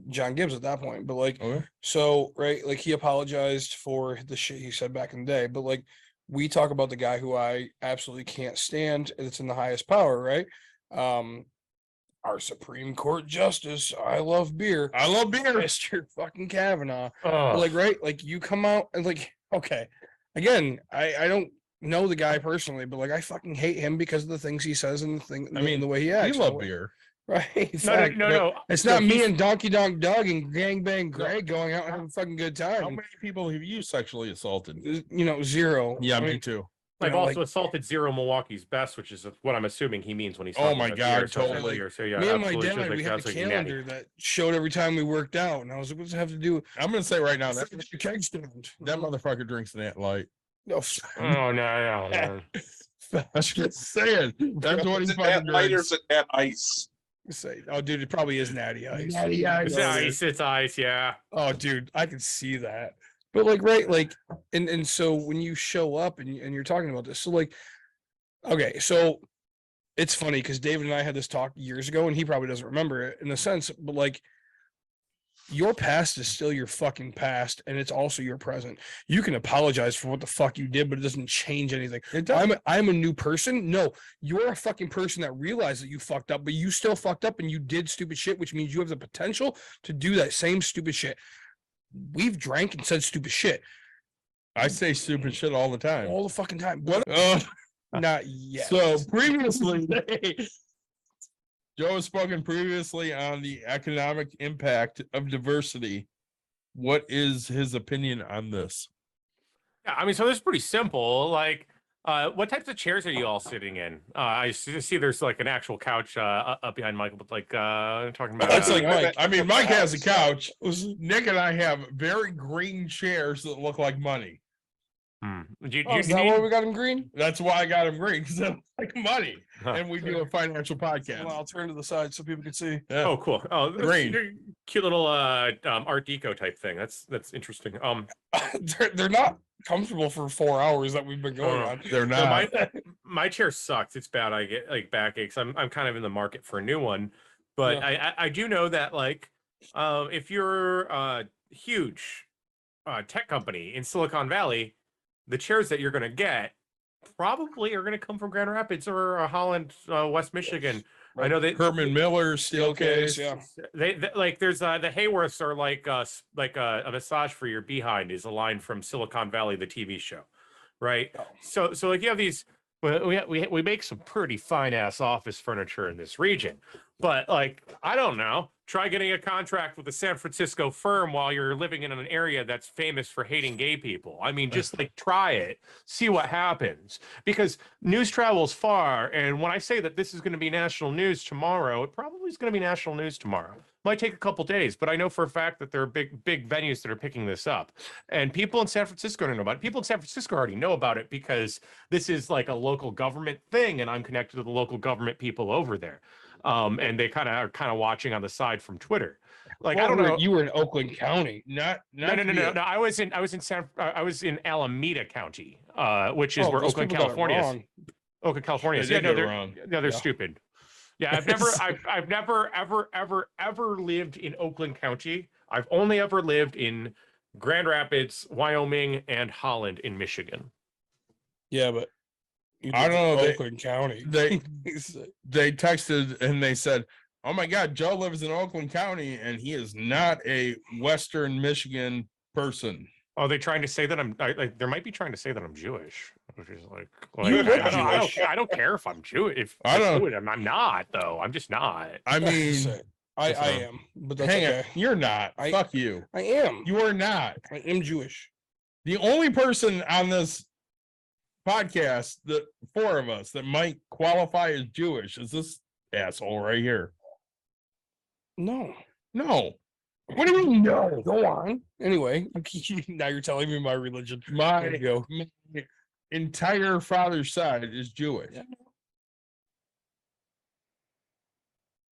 John Gibbs at that point, but like, Okay. so, right, like, he apologized for the shit he said back in the day, but like, we talk about the guy who I absolutely can't stand, and it's in the highest power, right? Our Supreme Court Justice, I love beer, I love beer. Mr. fucking Kavanaugh. Oh. Like, right, like, you come out and like, okay, again, I don't know the guy personally, but like, I fucking hate him because of the things he says and the way he acts. You love beer. Right? No. It's So not me he's- and Donkey Donk Doug and Gangbang Greg going out and having a fucking good How time. many people have you sexually assaulted? Zero. Yeah, I me mean, too. I've know, also like- assaulted Zero Milwaukee's Best, which is what I'm assuming he means when he's Oh talking my about God, beer, so totally. beer. So yeah, me and my absolutely. She was dad, like, we had that's the like you natty. calendar that showed every time we worked out, and I was like, "What does it have to do?" I'm gonna say right now that The keg stand. that motherfucker drinks that light. No, Oh no. I'm just saying. That's what Is he it that fucking light or drinks. is it that ice? say, oh, dude, it probably is Natty Ice. Natty Ice. It's ice. It's ice. Yeah. Oh, dude, I can see that. But like, right, like, and so when you show up and you're talking about this, so like, okay, so it's funny because David and I had this talk years ago, and he probably doesn't remember it in a sense, but like, your past is still your fucking past, and it's also your present. You can apologize for what the fuck you did, but it doesn't change anything. I'm a new person. No, you're a fucking person that realized that you fucked up, but you still fucked up and you did stupid shit, which means you have the potential to do that same stupid shit. We've drank and said stupid shit I say stupid shit all the time. all the fucking time. What? Not yet. So previously, Joe has spoken previously on the economic impact of diversity. What is his opinion on this? Yeah. I mean, so this is pretty simple. Like, what types of chairs are you all sitting in? I see there's like an actual couch up behind Michael, but like talking about. It's like Mike. I mean, Mike has a couch. Nick and I have very green chairs that look like money. Do you Is that need- why we got him green? That's why I got him green, because they look like money. And we do a financial podcast. Well, I'll turn to the side so people can see. Yeah. Oh, cool. Oh, that's Green. a cute little Art Deco type thing. That's interesting. They're not comfortable for 4 hours that we've been going on. They're No, not. my chair sucks. It's bad. I get like backaches. I'm kind of in the market for a new one, but I do know that like if you're a huge tech company in Silicon Valley, the chairs that you're going to get probably are going to come from Grand Rapids or Holland, West Michigan. I know that Herman Miller, steel case. Yeah. they like there's the Hayworths are like a massage for your behind is a line from Silicon Valley, the TV show, right? Oh. So like you have these Well, we make some pretty fine ass office furniture in this region, but like I don't know. Try getting a contract with a San Francisco firm while you're living in an area that's famous for hating gay people. I mean, just like try it, see what happens. Because news travels far, and when I say that this is going to be national news tomorrow, it probably is going to be national news tomorrow. Might take a couple days, but I know for a fact that there are big venues that are picking this up, and people in San Francisco don't know about it. People in San Francisco already know about it because this is like a local government thing, and I'm connected to the local government people over there. And they are watching on the side from Twitter. Like, I don't know. You were in Oakland County, No. I was in Alameda County, which is where those Oakland, people got it California is. wrong. Oakland, California is. They Yeah, did no, get it they're wrong. no, they're Yeah. stupid. Yeah, I've never ever lived in Oakland County. I've only ever lived in Grand Rapids, Wyoming, and Holland in Michigan. Yeah, but I don't know, Oakland County. They texted and they said, "Oh my God, Joe lives in Oakland County and he is not a Western Michigan person." Are they trying to say that I'm? They might be trying to say that I'm Jewish, which is like You look I don't care if I'm Jewish. If I don't- I'm not though. I'm just not. I mean, I am, but that's hang okay. on, you're not. Fuck you. I am. You are not. I am Jewish. The only person on this podcast, the four of us, that might qualify as Jewish is this asshole right here. No. No. What do you mean no? Go on. Anyway, now you're telling me my religion. My, There you go. my entire father's side is Jewish. Yeah.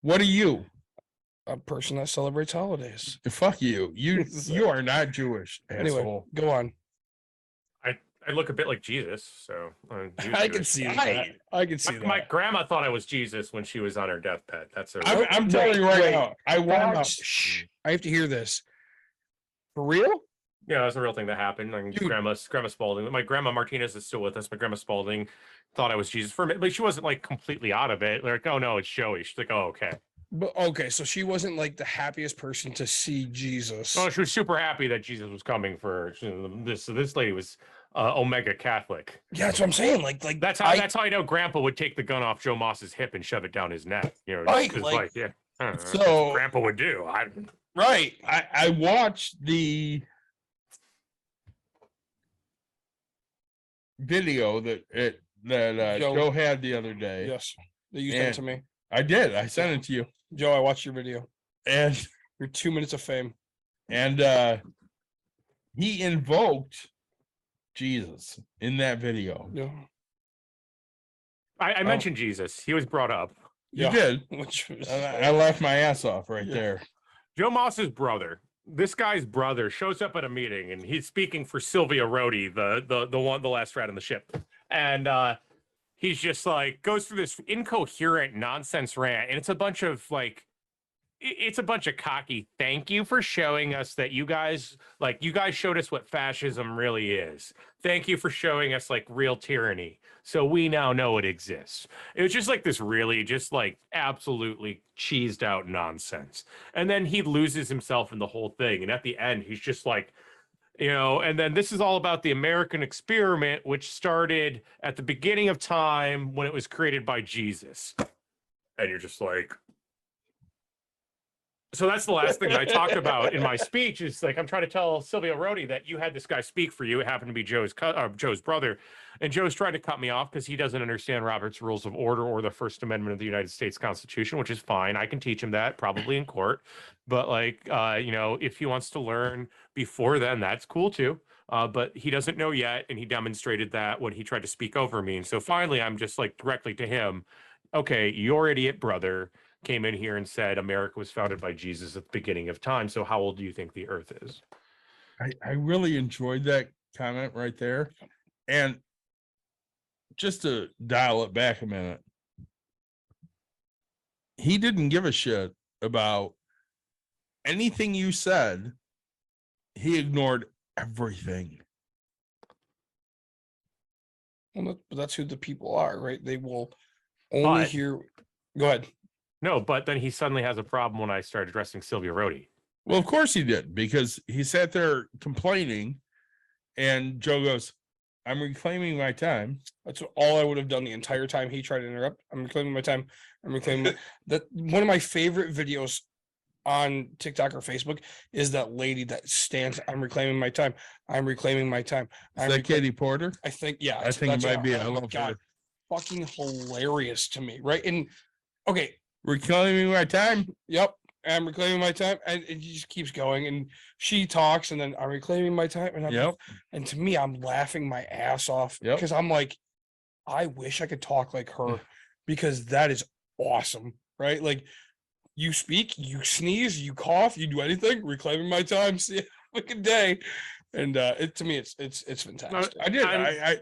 What are you? A person that celebrates holidays. Fuck you. You are not Jewish, Anyway, asshole. go on. I look a bit like Jesus, so I can see that. I can see that. My grandma thought I was Jesus when she was on her deathbed. That's her. I'm telling you right Wait. now. I want Shh. I have to hear this. For real? Yeah, that's a real thing that happened. Like Dude. grandma Spaulding. My grandma Martinez is still with us. My grandma Spaulding thought I was Jesus for a minute, but she wasn't like completely out of it. Like, oh no, it's Joey. She's like, oh okay. But okay, so she wasn't like the happiest person to see Jesus. Oh, she was super happy that Jesus was coming for this. So this lady was Omega Catholic. Yeah, that's what I'm saying. Like That's how I know Grandpa would take the gun off Joe Moss's hip and shove it down his neck. You know, Right, just like- yeah. That's So- what Grandpa would do. right. I watched the video that Joe had the other day. Yes, that you sent And- it to me, I did. I sent it to you. Joe. I watched your video. And Your 2 minutes of fame. he invoked Jesus in that video. Yeah, I mentioned Jesus. He was brought up. You did. Which was I laughed my ass off right Yeah. there. Joe Moss's brother. This guy's brother shows up at a meeting and he's speaking for Sylvia Rhodey, the last rat in the ship. And he's just like goes through this incoherent nonsense rant, and it's a bunch of cocky thank you for showing us that you guys showed us what fascism really is. Thank you for showing us like real tyranny. So we now know it exists. It was just like this really just like absolutely cheesed out nonsense. And then he loses himself in the whole thing. And at the end, he's just like, you know, and then this is all about the American experiment, which started at the beginning of time when it was created by Jesus. And you're just like, so that's the last thing I talked about in my speech is like, I'm trying to tell Sylvia Rhodey that you had this guy speak for you. It happened to be Joe's brother. And Joe's trying to cut me off because he doesn't understand Robert's Rules of Order or the First Amendment of the United States Constitution, which is fine. I can teach him that probably in court. But like, you know, if he wants to learn before then, that's cool too. But he doesn't know yet. And he demonstrated that when he tried to speak over me. And so finally, I'm just like directly to him. Okay, your idiot brother came in here and said America was founded by Jesus at the beginning of time. So how old do you think the earth is? I really enjoyed that comment right there. And just to dial it back a minute, he didn't give a shit about anything you said. He ignored everything. Well, but that's who the people are, right? They will only But- hear. Go ahead. No, but then he suddenly has a problem when I started addressing Sylvia Rhodey. Well, of course he did, because he sat there complaining, and Joe goes, I'm reclaiming my time. That's all I would have done the entire time he tried to interrupt. I'm reclaiming my time. I'm reclaiming that. One of my favorite videos on TikTok or Facebook is that lady that stands. I'm reclaiming my time. I'm reclaiming my time. Is that Katie Porter? I think, yeah. I think it that's might be. oh I my love God, her. fucking hilarious to me, right? And okay, Reclaiming my time. yep. I'm reclaiming my time, and it just keeps going. And she talks, and then I'm reclaiming my time, and Yep. and to me, I'm laughing my ass off Yep. because I'm like, I wish I could talk like her because that is awesome, right? Like, you speak, you sneeze, you cough, you do anything, reclaiming my time. See you have a good day, and it to me, it's fantastic. I did. I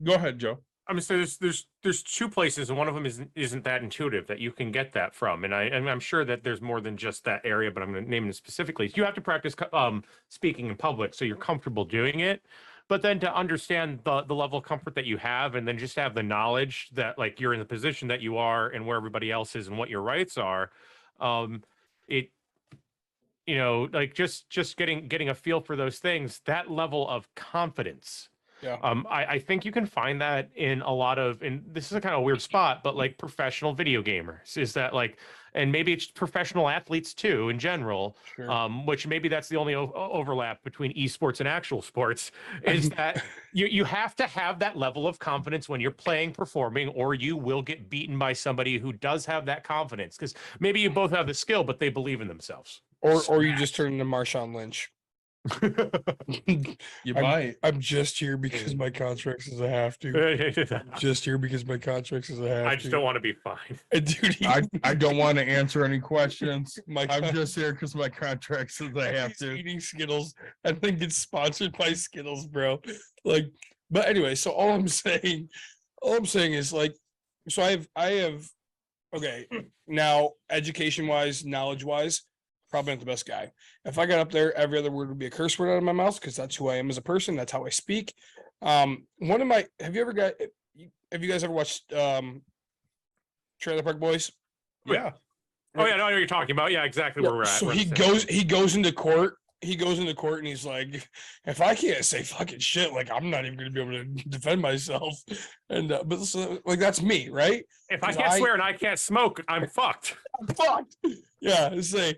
go ahead, Joe. I'm saying there's two places, and one of them isn't that intuitive that you can get that from, and I'm sure that there's more than just that area, but I'm going to name it specifically. You have to practice speaking in public so you're comfortable doing it, but then to understand the level of comfort that you have, and then just have the knowledge that like you're in the position that you are and where everybody else is and what your rights are, it. You know, like just getting a feel for those things, that level of confidence. Yeah. I think you can find that in a lot of, and this is a kind of weird spot, but like professional video gamers is that like, and maybe it's professional athletes too in general, Sure. which maybe that's the only overlap between esports and actual sports is that you have to have that level of confidence when you're playing, performing, or you will get beaten by somebody who does have that confidence because maybe you both have the skill, but they believe in themselves. Or you just turn into Marshawn Lynch. You might. I'm just here because my contract says I have to. Just here because my contract says I have to. I just don't want to be fine. Dude, I don't want to answer any questions. my I'm just here because my contract says I have he's to. eating Skittles. I think it's sponsored by Skittles, bro. Like, but anyway, so all I'm saying is like, so I have okay, now education wise, knowledge wise, probably not the best guy. If I got up there, every other word would be a curse word out of my mouth because that's who I am as a person. That's how I speak. Have you guys ever watched Trailer Park Boys? Yeah. Oh yeah, I know what you're talking about. Yeah, exactly where we're at. So We're he the same. goes into court. He goes into court and he's like, if I can't say fucking shit, like I'm not even gonna be able to defend myself. And but so, like that's me, right? If I can't swear and I can't smoke, I'm fucked. I'm fucked. Yeah, say.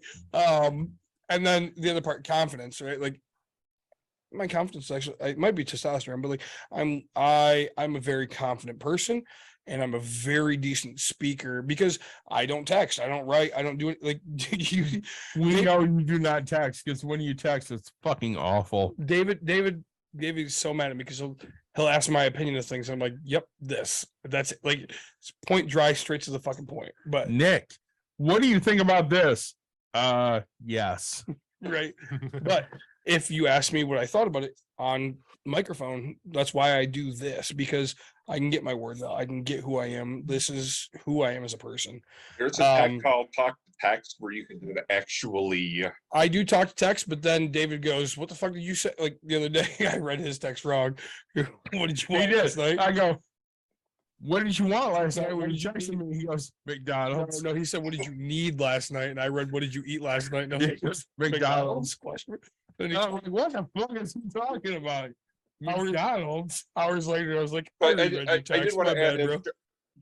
And then the other part, confidence, right? Like my confidence actually, it might be testosterone, but like I'm a very confident person. And I'm a very decent speaker because I don't text, I don't write, I don't do it. Like We know you do not text because when you text, it's fucking awful. David is so mad at me because he'll ask my opinion of things. I'm like, yep, that's it. Like it's point dry, straight to the fucking point. But Nick, what do you think about this? Yes. right. But if you ask me what I thought about it on microphone, that's why I do this, because I can get my words out. I can get who I am. This is who I am as a person. There's a tech called Talk to Text where you can actually. I do talk to text, but then David goes, "What the fuck did you say?" Like the other day, I read his text wrong. What did you want last night? I go, what did you want last night? When you texted me, he goes, McDonald's. No, he said, "What did you need last night?" And I read, "What did you eat last night?" No, He goes, McDonald's. Question. Then he I'm like, what the fuck is he talking about? McDonald's. hours later, I was like, But "Already read your I did text. want My to bad, add, bro."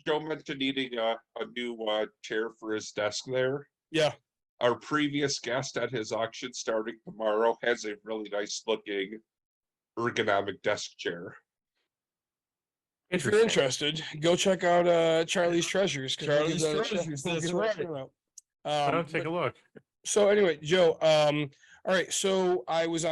Joe mentioned needing a new chair for his desk there. Yeah, Our previous guest at his auction starting tomorrow has a really nice looking ergonomic desk chair. if you're interested, go check out Charlie's Treasures. 'Cause we'll give Charlie's that a shout. Treasures, We'll that's give that a right. shout out. Don't take but- a look. So anyway, Joe, all right, so I was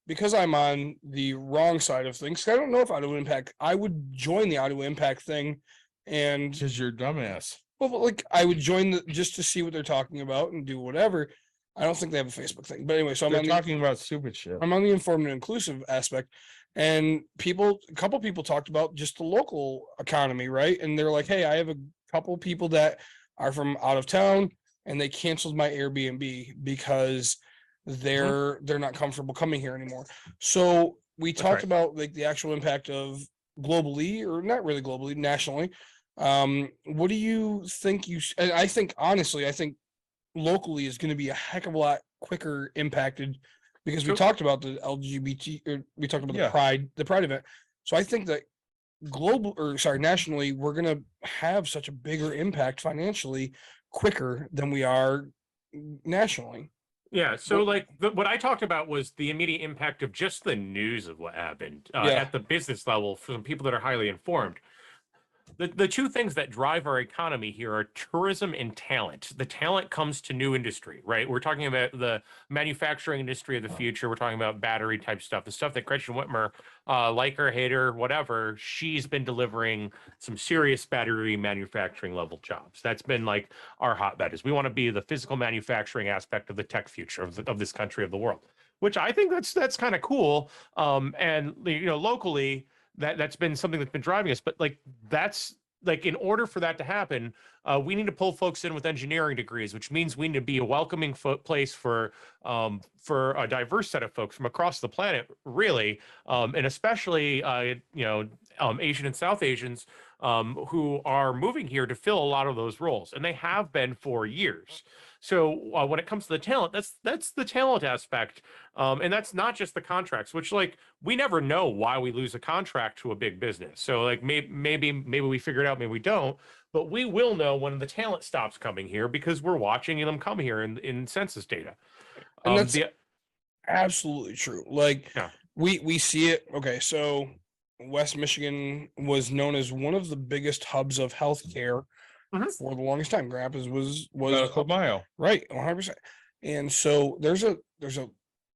because I'm on the wrong side of things. I don't know if Ottawa Impact, I would join the Ottawa Impact thing and Because you're a dumbass. well, but like I would join just to see what they're talking about and do whatever. I don't think they have a Facebook thing, but anyway, so They're I'm talking about stupid shit. I'm on the informed and inclusive aspect, and a couple people talked about just the local economy, right? And they're like, hey, I have a couple people that are from out of town, and they canceled my Airbnb because they're not comfortable coming here anymore. So we talked right. about like the actual impact of globally, or not really globally, nationally. What do you think and I think honestly, I think locally is going to be a heck of a lot quicker impacted because we Sure. talked about the LGBT, or we talked about Yeah. the pride event. So I think that nationally, we're going to have such a bigger impact financially quicker than we are nationally. Yeah, so like what I talked about was the immediate impact of just the news of what happened at the business level from people that are highly informed. The two things that drive our economy here are tourism and talent. The talent comes to new industry, right? We're talking about the manufacturing industry of the future. We're talking about battery type stuff, the stuff that Gretchen Whitmer, like her, hate her, whatever, she's been delivering some serious battery manufacturing level jobs. That's been like our hotbed is we want to be the physical manufacturing aspect of the tech future of this country, of the world, which I think that's kind of cool. And locally, that's been something that's been driving us, but like that's like in order for that to happen, we need to pull folks in with engineering degrees, which means we need to be a welcoming place for a diverse set of folks from across the planet, really, and especially Asian and South Asians who are moving here to fill a lot of those roles, and they have been for years. So when it comes to the talent, that's the talent aspect, and that's not just the contracts, which like we never know why we lose a contract to a big business. So like maybe we figure it out, maybe we don't, but we will know when the talent stops coming here because we're watching them come here in census data. And that's absolutely true. Like we see it. Okay, so West Michigan was known as one of the biggest hubs of healthcare for the longest time. Grandpa's was Medical mile, right, 100%. And so there's a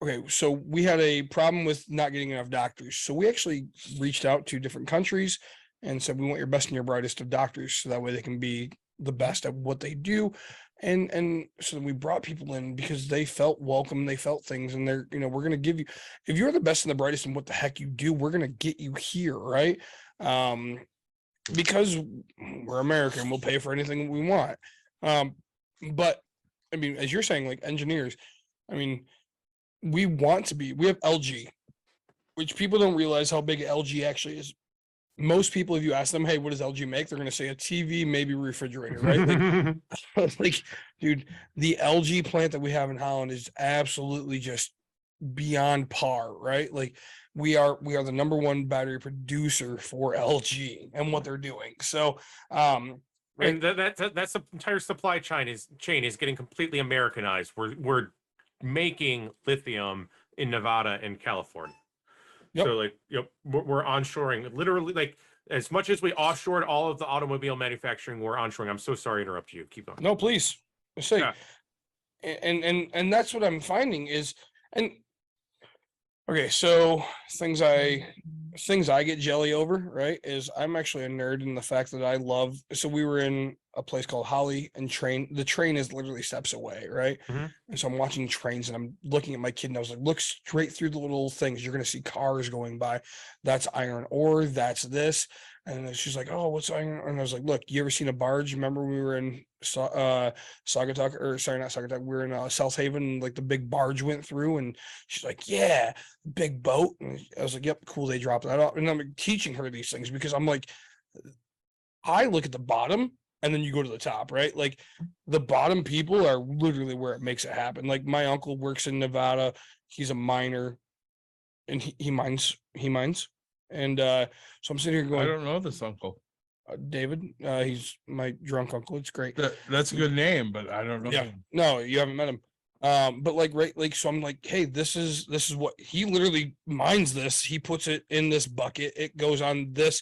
okay. So we had a problem with not getting enough doctors. So we actually reached out to different countries and said we want your best and your brightest of doctors, so that way they can be the best at what they do. And so we brought people in because they felt welcome, they felt things, and they're we're gonna give you, if you're the best and the brightest in what the heck you do, we're gonna get you here, right? Because we're American, we'll pay for anything we want. But I mean, as you're saying, like engineers, I mean, we have LG, which people don't realize how big LG actually is. Most people, if you ask them, hey, what does LG make? They're going to say a TV, maybe refrigerator, right? Like, dude, the LG plant that we have in Holland is absolutely just beyond par, right? Like we are the number one battery producer for LG and what they're doing. So, and that's the entire supply chain is getting completely Americanized. We're making lithium in Nevada and California. Yep. So like, we're onshoring literally, like as much as we offshored all of the automobile manufacturing, we're onshoring. I'm so sorry to interrupt you. Keep going. No, please. Say, and that's what I'm finding is, and okay, so things I get jelly over, right, is I'm actually a nerd in the fact that I love, so we were in a place called Holly and the train is literally steps away, right? And so I'm watching trains and I'm looking at my kid and I was like, look straight through the little things. You're going to see cars going by. That's iron ore. That's this. And she's like, oh, what's iron? And I was like, look, you ever seen a barge? Remember we were in Saugatuck, or sorry, not Saugatuck. We were in South Haven, and like the big barge went through, and she's like, yeah, big boat. And I was like, yep, cool. They dropped that off. And I'm teaching her these things because I'm like, I look at the bottom and then you go to the top, right? Like the bottom people are literally where it makes it happen. Like my uncle works in Nevada. He's a miner and he mines. And so I'm sitting here going, I don't know this uncle. David, he's my drunk uncle. It's great. That's a good name, but I don't know. Yeah, no, you haven't met him. But like, right, like, so I'm like, hey, this is what he literally mines this. He puts it in this bucket. It goes on this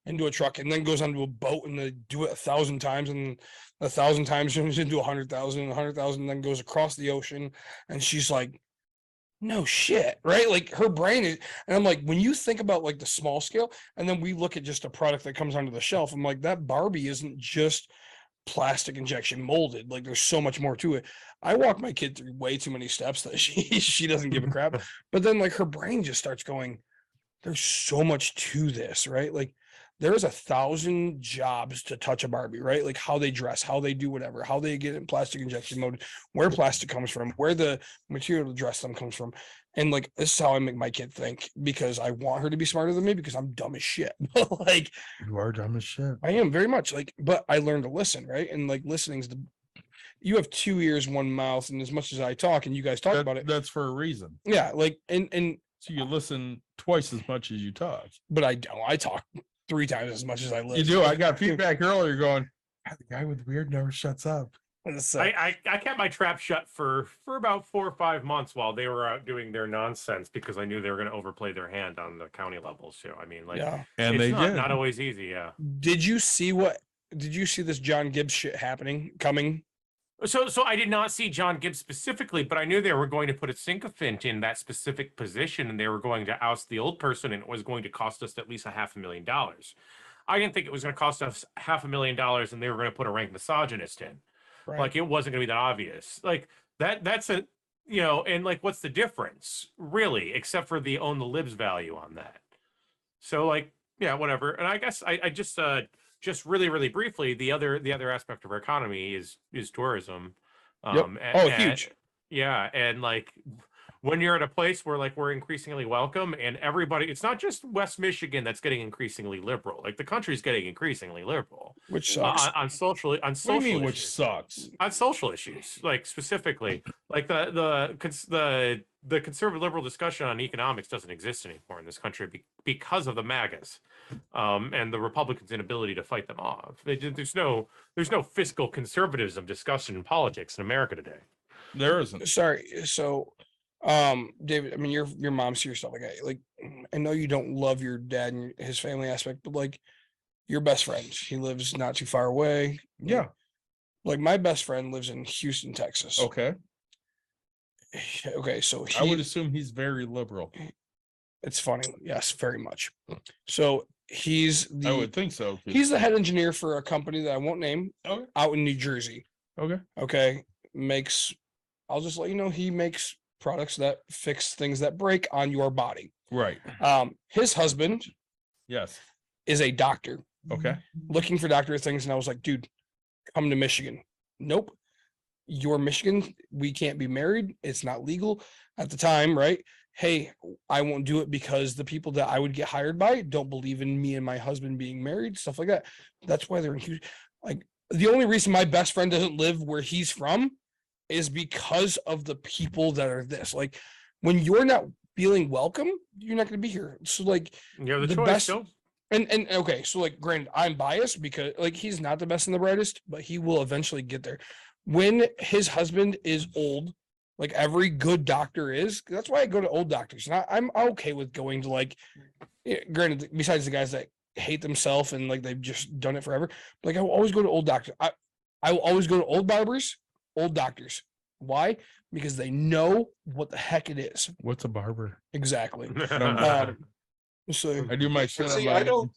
into a truck and then goes onto a boat, and they do it 1,000 times, and 1,000 times turns into 100,000, 100,000, then goes across the ocean. And she's like, no shit, right? Like her brain is, and I'm like, when you think about like the small scale, and then we look at just a product that comes onto the shelf, I'm like, that Barbie isn't just plastic injection molded. Like there's so much more to it. I walk my kid through way too many steps that she doesn't give a crap. But then like her brain just starts going, there's so much to this, right? Like there's 1,000 jobs to touch a Barbie, right? Like how they dress, how they do whatever, how they get in plastic injection mode, where plastic comes from, where the material to dress them comes from. And like, this is how I make my kid think, because I want her to be smarter than me, because I'm dumb as shit. Like, you are dumb as shit. I am very much, like, but I learned to listen, right? And like listening's you have 2 ears, 1 mouth. And as much as I talk and you guys talk about it, that's for a reason. Yeah. Like, and so you listen twice as much as you talk. But I don't. I talk 3 times as much as I live. You do. I got feedback earlier going, "God, the guy with the beard never shuts up." So, I kept my trap shut for about 4 or 5 months while they were out doing their nonsense because I knew they were going to overplay their hand on the county level. So I mean, like, yeah. And it's they not, did. not always easy. Yeah. Did you see this John Gibbs shit coming? So I did not see John Gibbs specifically, but I knew they were going to put a sycophant in that specific position, and they were going to oust the old person, and it was going to cost us at least $500,000. I didn't think it was going to cost us $500,000, and they were going to put a rank misogynist in. Right. Like, it wasn't going to be that obvious. Like that's a, and like, what's the difference really, except for the own the libs value on that? So like, yeah, whatever. And I guess I just really, really briefly, the other aspect of our economy is tourism. Yep. Huge. Yeah. And like, when you're at a place where like we're increasingly welcome and everybody, it's not just West Michigan that's getting increasingly liberal. Like, the country's getting increasingly liberal. Which sucks. On social What do you mean, which issues. sucks? On social issues, like specifically, like the conservative liberal discussion on economics doesn't exist anymore in this country because of the MAGAs, and the Republicans' inability to fight them off. There's no fiscal conservatism discussion in politics in America today. There isn't. Sorry. So, David, I mean, your mom's here, stuff like that. Like, I know you don't love your dad and his family aspect, but like, your best friend, he lives not too far away. Yeah. Like, my best friend lives in Houston, Texas. Okay. Okay. So I would assume he's very liberal. it's funny. Yes, very much. So I would think so. he's the head engineer for a company that I won't name Okay. out in New Jersey. Okay. Okay. I'll just let you know, he makes products that fix things that break on your body. Right. His husband Yes. is a doctor Okay. looking for doctor things. And I was like, dude, come to Michigan. Nope. You're Michigan. We can't be married. It's not legal at the time, right? Hey, I won't do it because the people that I would get hired by don't believe in me and my husband being married, stuff like that. That's why they're in huge. Like, the only reason my best friend doesn't live where he's from is because of the people that are this. Like, when you're not feeling welcome, you're not going to be here. So like, You have the, The choice. best- Joe. and okay, so like, granted, I'm biased because like, he's not the best and the brightest, but he will eventually get there. When his husband is old, like every good doctor is, that's why I go to old doctors. And I'm okay with going to like, granted, besides the guys that hate themselves and like they've just done it forever, like I will always go to old doctors. I will always go to old barbers, old doctors. Why? Because they know what the heck it is. What's a barber? Exactly. So I do my But shit. see, I don't,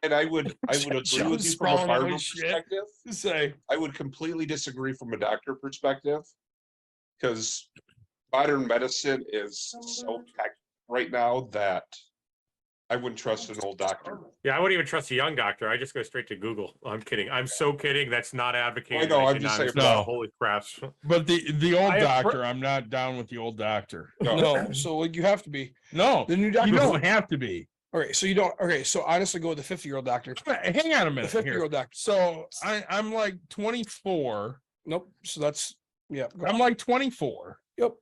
and I would agree Joe with you from a Spaulding barber knows shit. perspective. say. I would completely disagree from a doctor perspective. Because modern medicine is so packed right now that I wouldn't trust an old doctor. Yeah, I wouldn't even trust a young doctor. I just go straight to Google. I'm kidding. I'm so kidding. That's not advocating. I know, I'm do just not saying- understand. No. Holy crap. But the old I have doctor, I'm not down with the old doctor. no, so like you have to be No, the new doctor. you don't have to be. Okay, so you don't. Okay, so honestly, go with the 50-year-old doctor. Hang on a The minute here. 50-year-old doctor. So I'm like 24. Nope. So that's yeah. go- I'm like 24. Yep.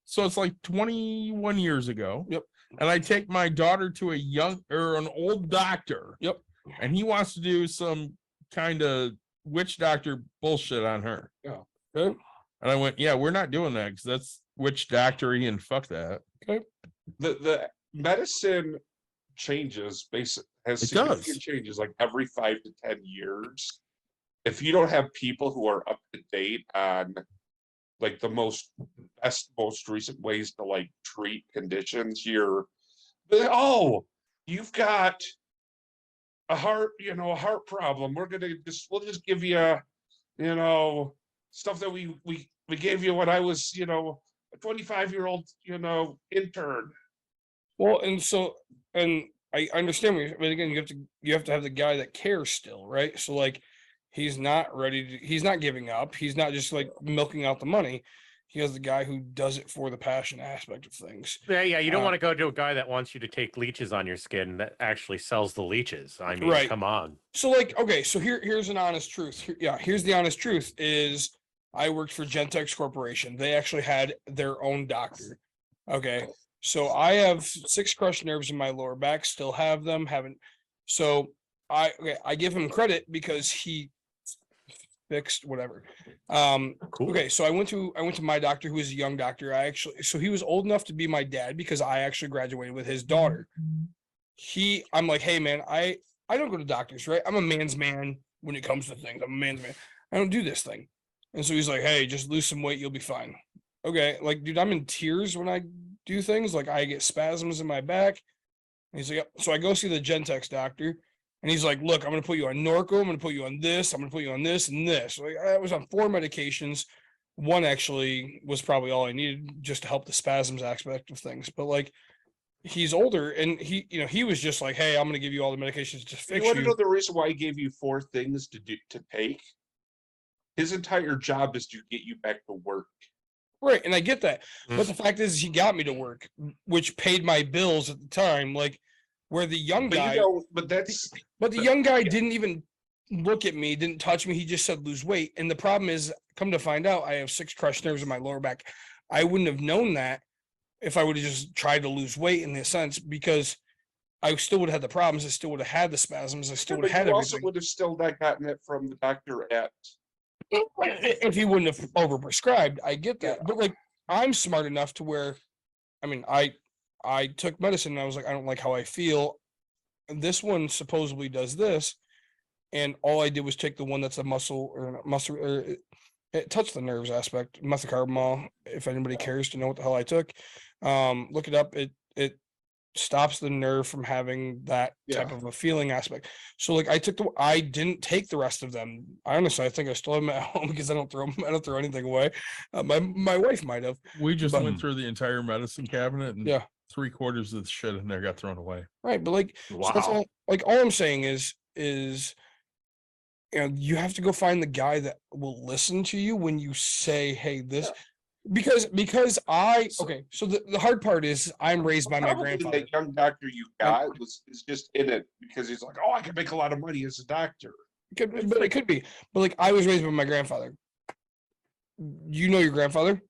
So it's like 21 years ago. Yep. And I take my daughter to an old doctor. Yep. And he wants to do some kind of witch doctor bullshit on her. Yeah. Okay. And I went, yeah, we're not doing that because that's witch doctory and fuck that. The medicine changes, has It significant does. changes like every 5 to 10 years. If you don't have people who are up to date on like the most recent ways to like treat conditions, you've got a heart problem. We'll just give you, stuff that we gave you when I was, a 25-year-old, intern. Well, and I understand what but again, you have to have the guy that cares still, right? So like, he's not he's not giving up. He's not just like milking out the money. He has the guy who does it for the passion aspect of things. Yeah, you don't Uh, want to go to a guy that wants you to take leeches on your skin that actually sells the leeches. I mean, Right. come on. So like, okay, so here's an honest truth. Here's the honest truth is I worked for Gentex Corporation. They actually had their own doctor. Okay. So I have 6 crushed nerves in my lower back, still have them, haven't. So I give him credit because he fixed whatever. Cool. Okay, so I went to my doctor, who is a young doctor. So he was old enough to be my dad because I actually graduated with his daughter. I'm like, hey man, I don't go to doctors, right? I'm a man's man when it comes to things. I'm a man's man. I don't do this thing. And so he's like, hey, just lose some weight, you'll be fine. Okay, like, dude, I'm in tears when I do things. Like, I get spasms in my back. And he's like, yep. So I go see the Gentex doctor, and he's like, look, I'm gonna put you on Norco, I'm gonna put you on this, I'm gonna put you on this and this. Like, I was on 4 medications. One actually was probably all I needed just to help the spasms aspect of things. But like, he's older, and he was just like, hey, I'm gonna give you all the medications to You fix want to you. know the reason why he gave you 4 things to take? His entire job is to get you back to work. Right, and I get that. But the fact is, he got me to work, which paid my bills at the time. Like, where the young But guy, you know, but that's but the young guy didn't even look at me, didn't touch me. He just said lose weight. And the problem is, come to find out, I have 6 crushed nerves in my lower back. I wouldn't have known that if I would have just tried to lose weight in this sense, because I still would have had the problems. I still would have had the spasms. I still would but have had you also everything. would have still not gotten it from the doctor at. If he wouldn't have overprescribed, I get that. But like, I'm smart enough to where, I mean, I took medicine and I was like, I don't like how I feel. And this one supposedly does this, and all I did was take the one that's a muscle or not muscle, or it touched the nerves aspect, methocarbamol. If anybody cares to know what the hell I took, look it up. It stops the nerve from having that type Yeah. of a feeling aspect. So like, I didn't take the rest of them. I think I still have them at home because I don't throw anything away. My wife might have. We just But- went through the entire medicine cabinet, and Yeah. 3/4 of the shit in there got thrown away. Right, but like, so that's Wow. all I'm saying is you have to go find the guy that will listen to you when you say, hey, this, because okay, so the hard part is I'm raised by my Probably grandfather. that young doctor you got is just in it because he's like, oh, I can make a lot of money as a doctor. But it could be. But like, I was raised by my grandfather. You know your grandfather?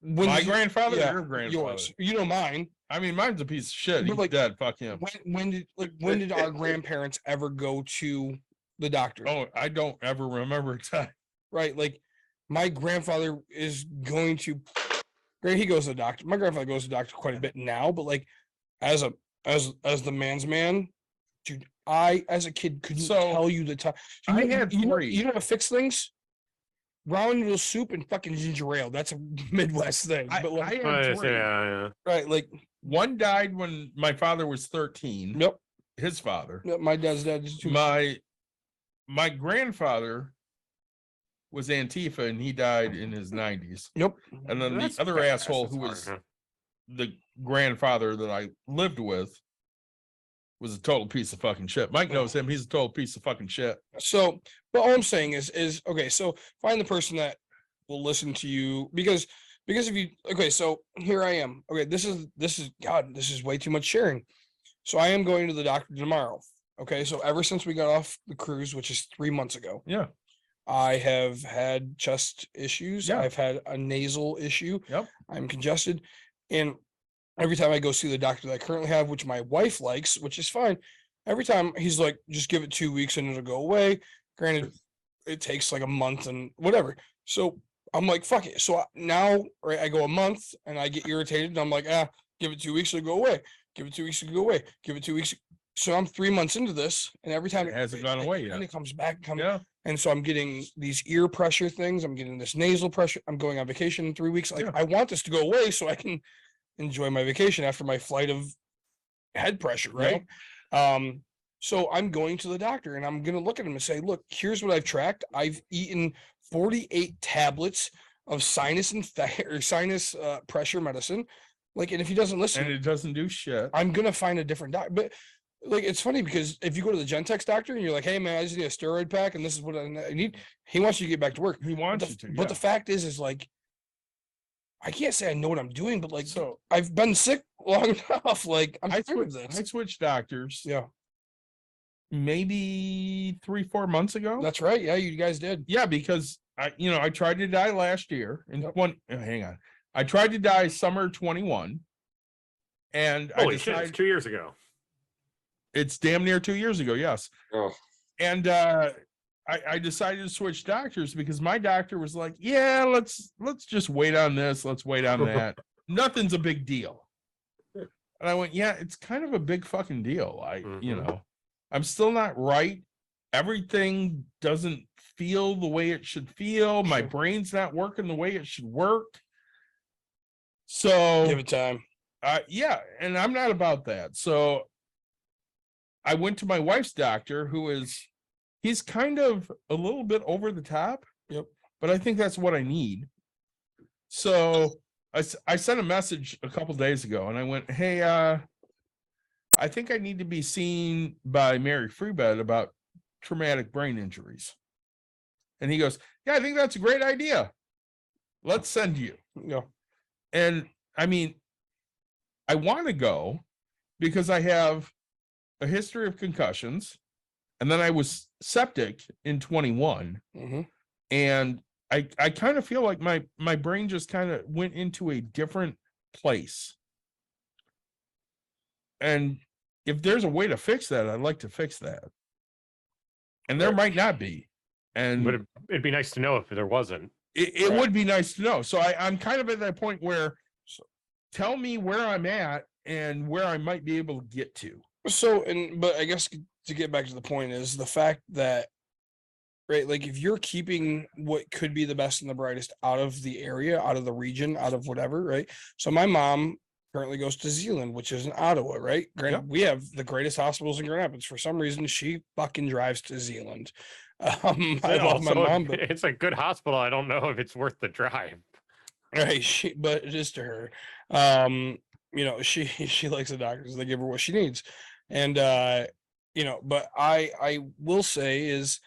When My did you- grandfather, yeah, or your grandfather? yours. You know mine. I mean, mine's a piece of shit. But, He's like, dead. Fuck him. When did our grandparents ever go to the doctor? Oh, I don't ever remember a time. Right, like, my grandfather is going to, he goes to the doctor. My grandfather goes to the doctor quite a bit now, but like, as the man's man, dude, I as a kid couldn't tell you the time. I had you know 3. how to fix things? Ramen noodle soup and fucking ginger ale. That's a Midwest thing. But like, I had 3. Yeah. right, like, One died when my father was 13. nope, His father. my dad's dad is too. My grandfather was Antifa, and he died in his 90s. Nope. And then That's the other badass, asshole that's who hard, was huh? the grandfather that I lived with was a total piece of fucking shit. Mike knows him. He's a total piece of fucking shit. So, but all I'm saying is okay. So find the person that will listen to you, because if you, okay, so here I am. Okay, this is God, this is way too much sharing. So I am going to the doctor tomorrow. Okay, so ever since we got off the cruise, which is 3 months ago, Yeah. I have had chest issues. Yeah. I've had a nasal issue. Yep. I'm congested. And every time I go see the doctor that I currently have, which my wife likes, which is fine, every time he's like, just give it 2 weeks and it'll go away. Granted, it takes like a month and whatever. So I'm like, fuck it. So now, right, I go a month and I get irritated and I'm like, give it 2 weeks, it'll go away. Give it 2 weeks, it'll go away. Give it 2 weeks. So I'm 3 months into this, and every time It hasn't gone away yet. and it comes back, Yeah. and so I'm getting these ear pressure things. I'm getting this nasal pressure. I'm going on vacation in 3 weeks. Like, Yeah. I want this to go away so I can enjoy my vacation after my flight of head pressure, right? So I'm going to the doctor and I'm going to look at him and say, look, here's what I've tracked. I've eaten 48 tablets of sinus pressure medicine. Like, and if he doesn't listen, And it doesn't do shit. I'm going to find a different doctor. But like, it's funny because if you go to the Gentex doctor and you're like, hey man, I just need a steroid pack and this is what I need, he wants you to get back to work. He wants you to. But the fact is like, I can't say I know what I'm doing, but like, so I've been sick long enough. Like, I'm tired of I this. switched doctors Yeah, maybe 3-4 months ago. that's right. Yeah, you guys did. Yeah, because I tried to die last year. And Yep. hang on. I tried to die summer 21. And Holy shit, it's 2 years ago. It's damn near 2 years ago. Yes. Oh, And I decided to switch doctors because my doctor was like, yeah, let's just wait on this. Let's wait on that. Nothing's a big deal. And I went, yeah, it's kind of a big fucking deal. I'm still not right. Everything doesn't feel the way it should feel. My brain's not working the way it should work. So Give it time. yeah, and I'm not about that. So I went to my wife's doctor, he's kind of a little bit over the top. Yep. But I think that's what I need. So I sent a message a couple days ago and I went, hey, I think I need to be seen by Mary Freebed about traumatic brain injuries. And he goes, yeah, I think that's a great idea. Let's send you. No. And I mean, I want to go because I have a history of concussions. And then I was septic in 21. Mm-hmm. And I kind of feel like my brain just kind of went into a different place. And if there's a way to fix that, I'd like to fix that. And there might not be. And But it'd be nice to know if there wasn't. it would be nice to know. So I'm kind of at that point where tell me where I'm at and where I might be able to get to. So, but I guess to get back to the point is the fact that, right, like if you're keeping what could be the best and the brightest out of the area, out of the region, out of whatever, right? So my mom currently goes to Zealand, which is in Ottawa, right? Granted, we have the greatest hospitals in Grand Rapids. For some reason, she fucking drives to Zealand. I love my mom, but it's a good hospital. I don't know if it's worth the drive. right, but it is to her. She likes the doctors. They give her what she needs. And but I will say is,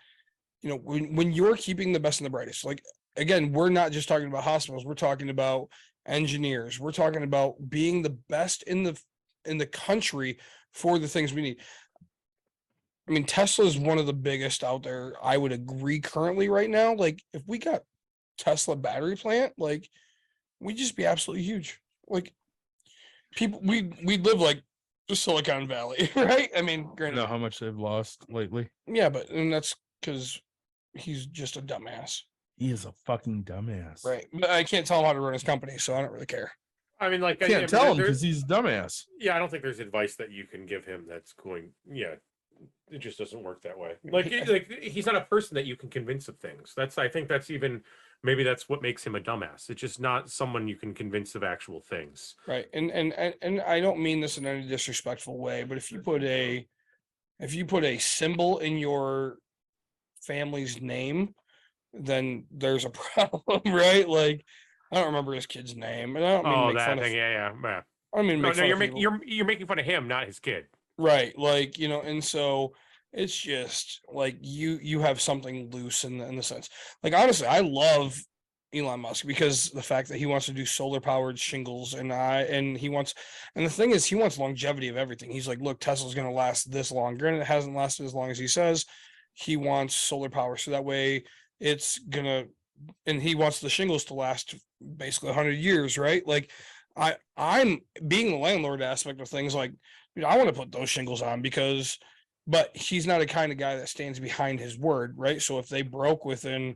when you're keeping the best and the brightest, like again, we're not just talking about hospitals, we're talking about engineers, we're talking about being the best in the country for the things we need. I mean, Tesla is one of the biggest out there. I would agree currently right now. Like if we got Tesla battery plant, like we'd just be absolutely huge. Like people, we'd live like Silicon Valley, right? I mean, granted, You know how much they've lost lately? yeah, and that's because he's just a dumbass, He is a fucking dumbass. right? But I can't tell him how to run his company, so I don't really care. I mean, like, Can't tell him because he's a dumbass. Yeah, I don't think there's advice that you can give him that's going. Yeah, it just doesn't work that way. Like he's not a person that you can convince of things. I think that's even maybe that's what makes him a dumbass. It's just not someone you can convince of actual things. Right. And I don't mean this in any disrespectful way, but if you put a symbol in your family's name, then there's a problem, right? Like I don't remember his kid's name. And I don't mean to make that fun thing, of, yeah. I mean, No, make fun you're of making people. you're making fun of him, not his kid. Right. Like, and so it's just like you have something loose in the sense. Like honestly, I love Elon Musk because the fact that he wants to do solar powered shingles and the thing is he wants longevity of everything. He's like, look, Tesla's gonna last this long. Granted, it hasn't lasted as long as he says. He wants solar power so that way it's gonna, and he wants the shingles to last basically 100 years, right? Like I'm being the landlord aspect of things, like, I want to put those shingles on but he's not a kind of guy that stands behind his word, right? So if they broke within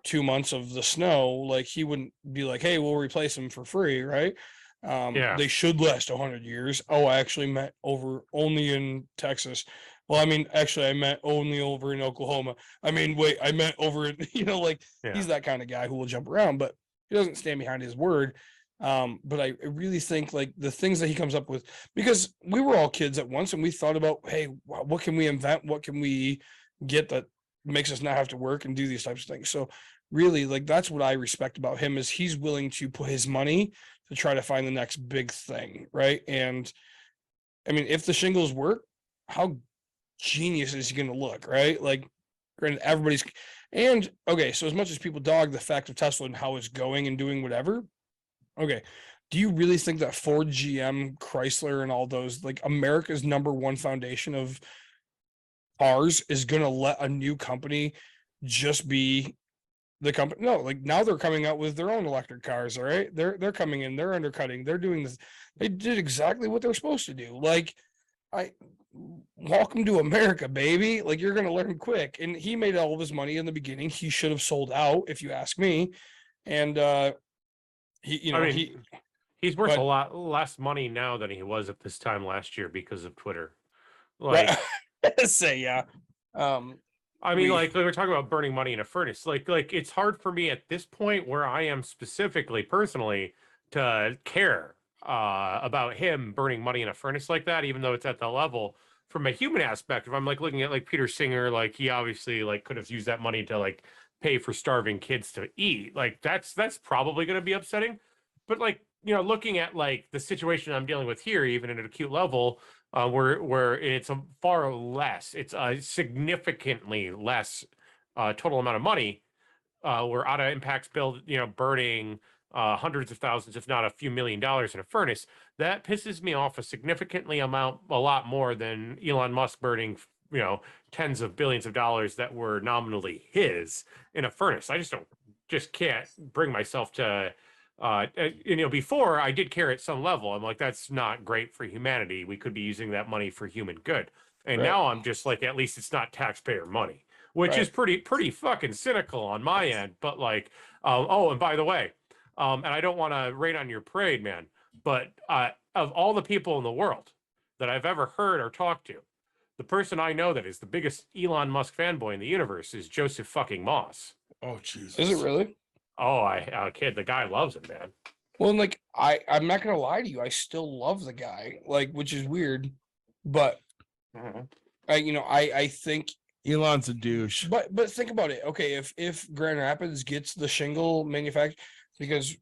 2 months of the snow, like he wouldn't be like, hey, we'll replace them for free, right? They should last 100 years. Oh, I actually meant only in Texas. Well, I mean, actually, I meant only over in Oklahoma. I mean, wait, I meant over in, he's that kind of guy who will jump around, but he doesn't stand behind his word. But I really think like the things that he comes up with, because we were all kids at once and we thought about, hey, what can we invent? What can we get that makes us not have to work and do these types of things? So really, like, that's what I respect about him is he's willing to put his money to try to find the next big thing. Right. And I mean, if the shingles work, how genius is he going to look? Right. Like, granted, and okay. So as much as people dog the fact of Tesla and how it's going and doing whatever, okay, do you really think that Ford, GM, Chrysler, and all those, like America's #1 foundation of cars, is going to let a new company just be the company. No, like now they're coming out with their own electric cars. All right. They're coming in, they're undercutting, they're doing this. They did exactly what they're supposed to do. Like, welcome to America, baby. Like, you're gonna learn quick. And he made all of his money in the beginning. He should have sold out, if you ask me. And he's worth but- a lot less money now than he was at this time last year because of Twitter. Like, Like, say yeah. I mean, like we're talking about burning money in a furnace. Like it's hard for me at this point where I am specifically personally to care about him burning money in a furnace like that, even though it's at the level. From a human aspect, if I'm like looking at like Peter Singer, like he obviously like could have used that money to like pay for starving kids to eat. Like that's probably going to be upsetting. But like, you know, looking at like the situation I'm dealing with here, even at an acute level, where it's a far less, it's a significantly less total amount of money, where Ottawa Impact's burning hundreds of thousands, if not a few $1,000,000 in a furnace. That pisses me off a lot more than Elon Musk burning, you know, tens of billions of dollars that were nominally his in a furnace. I just can't bring myself to, before I did care at some level. I'm like, that's not great for humanity. We could be using that money for human good. And Right. now I'm just like, at least it's not taxpayer money, which Right. is pretty fucking cynical on my end. But like, and by the way, and I don't want to rain on your parade, man, but of all the people in the world that I've ever heard or talked to, the person I know that is the biggest Elon Musk fanboy in the universe is Joseph fucking Moss. Oh Jesus. Is it really? Oh, kid, the guy loves it, man. Well, and like I'm not gonna lie to you, I still love the guy, like, which is weird, but I think, Elon's a douche. but think about it. Okay, if Grand Rapids gets the shingle manufactured, because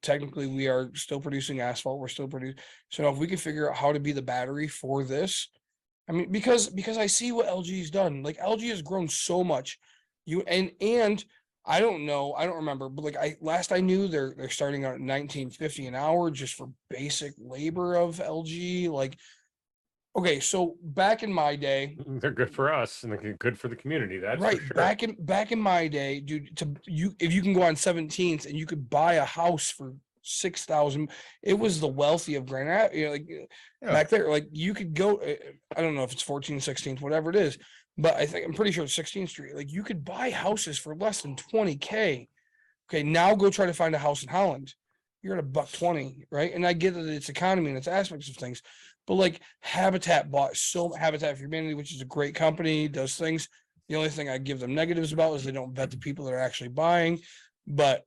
technically we are still producing asphalt, we're still producing. So if we can figure out how to be the battery for this, I mean, because I see what LG's done. Like, LG has grown so much. And I don't know, I don't remember, but like last I knew they're starting out at $19.50 an hour just for basic labor of LG. Like, okay, so back in my day, They're good for us and they're good for the community. That's right, for sure. back in my day, dude, if you can go on 17th and you could buy a house for 6,000, it was the wealthy of Grand Rapids, back there, like you could go, I don't know if it's 14th, 16th, whatever it is, but I'm pretty sure it's 16th Street. Like, you could buy houses for less than 20K. Okay, now go try to find a house in Holland. You're at $120, right? And I get that it's economy and it's aspects of things, but like Habitat Habitat for Humanity, which is a great company, does things. The only thing I give them negatives about is they don't vet the people that are actually buying. But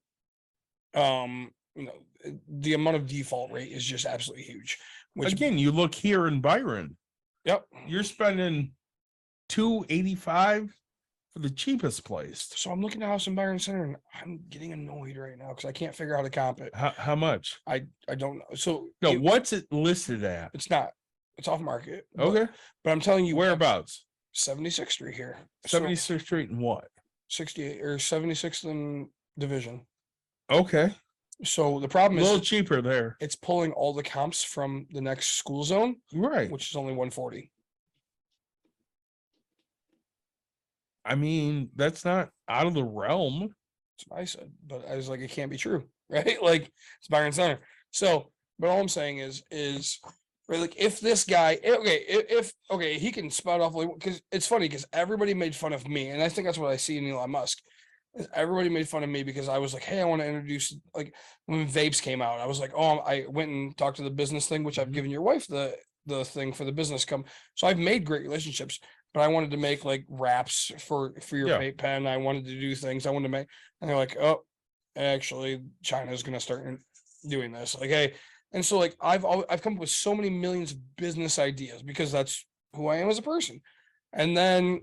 the amount of default rate is just absolutely huge. Which, Again, you look here in Byron. yep. You're spending $285 for the cheapest place. So I'm looking at a house in Byron Center and I'm getting annoyed right now because I can't figure out how to comp it. How much? I don't know. So No, what's it listed at? it's not. It's off market. Okay. But I'm telling you, Whereabouts? 76th Street here. 76th Street and what? 68 or 76th and Division. Okay. So the problem A is little cheaper there. it's pulling all the comps from the next school zone, Right. which is only 140. I mean, that's not out of the realm. That's what I said, but I was like, it can't be true, right? Like, it's Byron Center. So, but all I'm saying is right, like, if this guy, if he can spout off, because it's funny because everybody made fun of me, and I think that's what I see in Elon Musk. Is everybody made fun of me because I was like, hey, I want to introduce, like, when vapes came out, I was like, oh, I went and talked to the business thing, which I've given your wife the thing for the business come. So I've made great relationships, but I wanted to make like wraps for your vape pen. I wanted to do things. I wanted to make, and they're like, oh, actually, China's gonna start doing this. Like, hey, and so like I've come up with so many millions of business ideas because that's who I am as a person. And then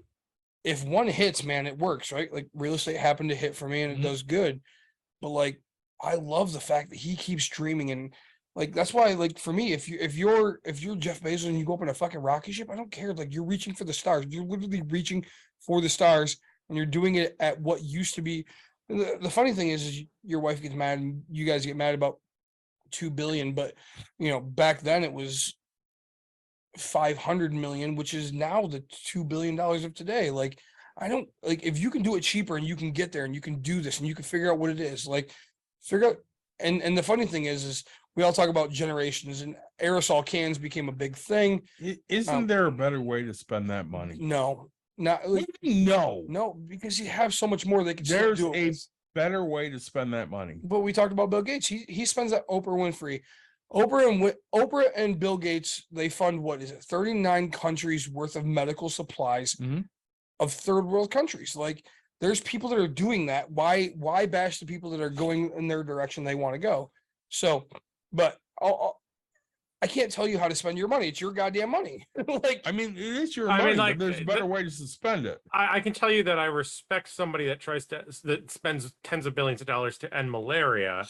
if one hits, man, it works, right? Like, real estate happened to hit for me and it does good. But like, I love the fact that he keeps dreaming, and like, that's why, like, for me, if you're Jeff Bezos and you go up in a fucking rocket ship, I don't care. Like, you're reaching for the stars. You're literally reaching for the stars, and you're doing it at what used to be. The funny thing is your wife gets mad and you guys get mad about 2 billion, but back then it was 500 million, which is now the $2 billion of today. Like, I don't like if you can do it cheaper and you can get there and you can do this and you can figure out what it is, like figure out. And the funny thing is we all talk about generations and aerosol cans became a big thing. Isn't there a better way to spend that money? No, not like, no, because you have so much more they can still There's do it a with. better way to spend that money. But we talked about Bill Gates. He spends that Oprah Winfrey. Oprah and Bill Gates, they fund what is it, 39 countries worth of medical supplies Mhm. of third world countries. Like there's people that are doing that. Why bash the people that are going in their direction they want to go? So, but I can't tell you how to spend your money. It's your goddamn money. Like, I mean, it is your I mean, money, like, but there's better ways to spend it. I can tell you that I respect somebody that spends tens of billions of dollars to end malaria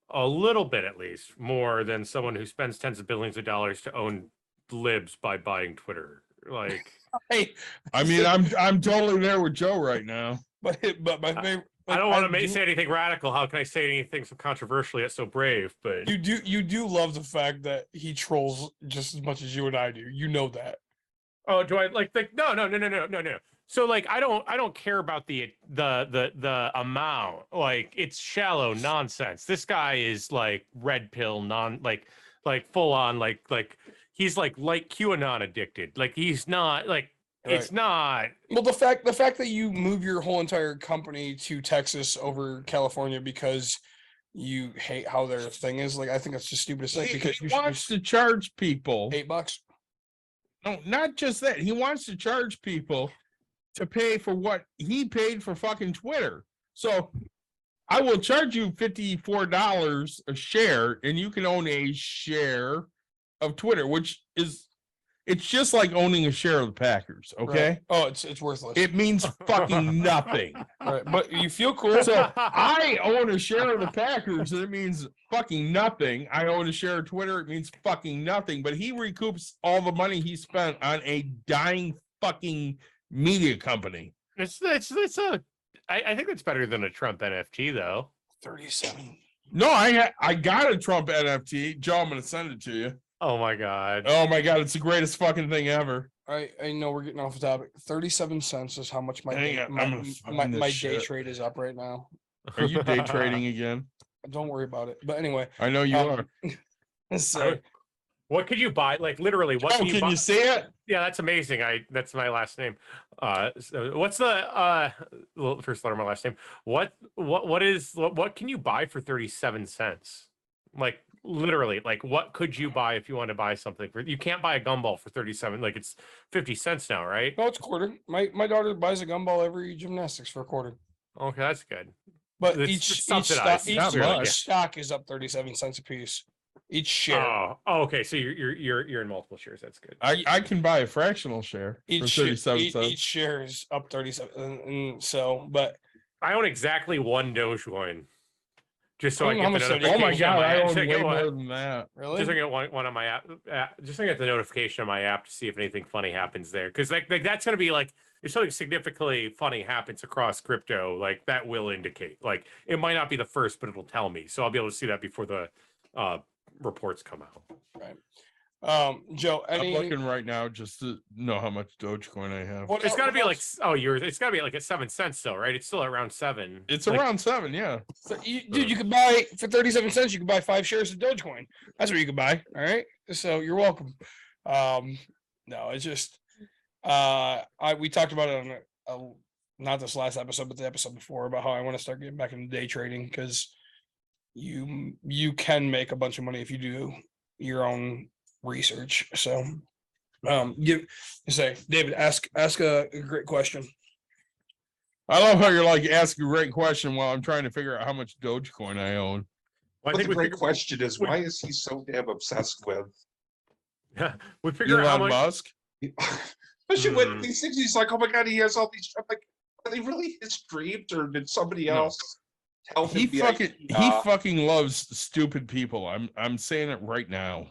a little bit, at least, more than someone who spends tens of billions of dollars to own libs by buying Twitter. Like, hey, I mean, I'm totally there with Joe right now. but my favorite. I don't want to say anything radical. How can I say anything so controversial yet so brave? But You do love the fact that he trolls just as much as you and I do. You know that. oh, do I like no. So like I don't care about the amount. Like it's shallow nonsense. This guy is like red pill like full on like he's like QAnon addicted. Like he's not like it's not. Well, the fact that you move your whole entire company to Texas over California because you hate how their thing is, like I think that's the stupidest thing. Because He wants to charge people $8. No, not just that. He wants to charge people to pay for what he paid for fucking Twitter. So I will charge you $54 a share, and you can own a share of Twitter, which is it's just like owning a share of the Packers. Okay. Right. Oh, it's worthless. It means fucking nothing. Right. But you feel cool. So I own a share of the Packers, and it means fucking nothing. I own a share of Twitter, it means fucking nothing. But he recoups all the money he spent on a dying fucking media company. I think it's better than a Trump NFT though. 37. No, I got a Trump NFT. Joe, I'm gonna send it to you. Oh my god. Oh my god, it's the greatest fucking thing ever. I know we're getting off the topic. 37 cents is how much my Hang day, on, I'm gonna find this my day shit. trade is up right now. Are you day trading again? Don't worry about it. But anyway, I know you are. so What could you buy? Like literally, what Oh, can can buy? you see it? Yeah, that's amazing. That's my last name. So what's the first letter of my last name? What can you buy for 37 cents? Like literally, like what could you buy if you want to buy something for? You can't buy a gumball for 37. Like it's 50 cents now, right? no, it's quarter. My daughter buys a gumball every gymnastics for a quarter. Okay, that's good. But It's each subsidized, not much. stock is up 37 cents a piece. Each share. Oh, okay. So you're in multiple shares. That's good. I can buy a fractional share for Each 37 cents. each share is up 37. And so, but I own exactly one Dogecoin. Just so I I don't know get how the much that is. Oh my notification. god, I Just own to way get one- more than that. really, Just to get one on my app. Just to get the notification on my app to see if anything funny happens there, because like that's gonna be like if something significantly funny happens across crypto, like that will indicate. Like it might not be the first, but it'll tell me, so I'll be able to see that before the reports come out. Joe, I'm any looking right now just to know how much Dogecoin I have. what It's got to what be like else? it's got to be like at 7 cents still, right? It's still around 7. It's Like, around 7, yeah. So dude, you could buy for 37 cents. You could buy 5 shares of Dogecoin. That's what you could buy. All right. So you're welcome. No, it's just we talked about it on not this last episode, but the episode before about how I want to start getting back into day trading because you can make a bunch of money if you do your own research. So David, ask a great question. I love how you're like asking a great question while I'm trying to figure out how much Dogecoin I own. well, I But think the we great figured, question is, why is he so damn obsessed with? we figured out how Elon much. Musk. Especially when Mm. these things, he's like, oh my god, he has all these. I'm like, are they really his dreams, or did somebody No. else tell him? He the fucking idea? he fucking loves stupid people. I'm saying it right now.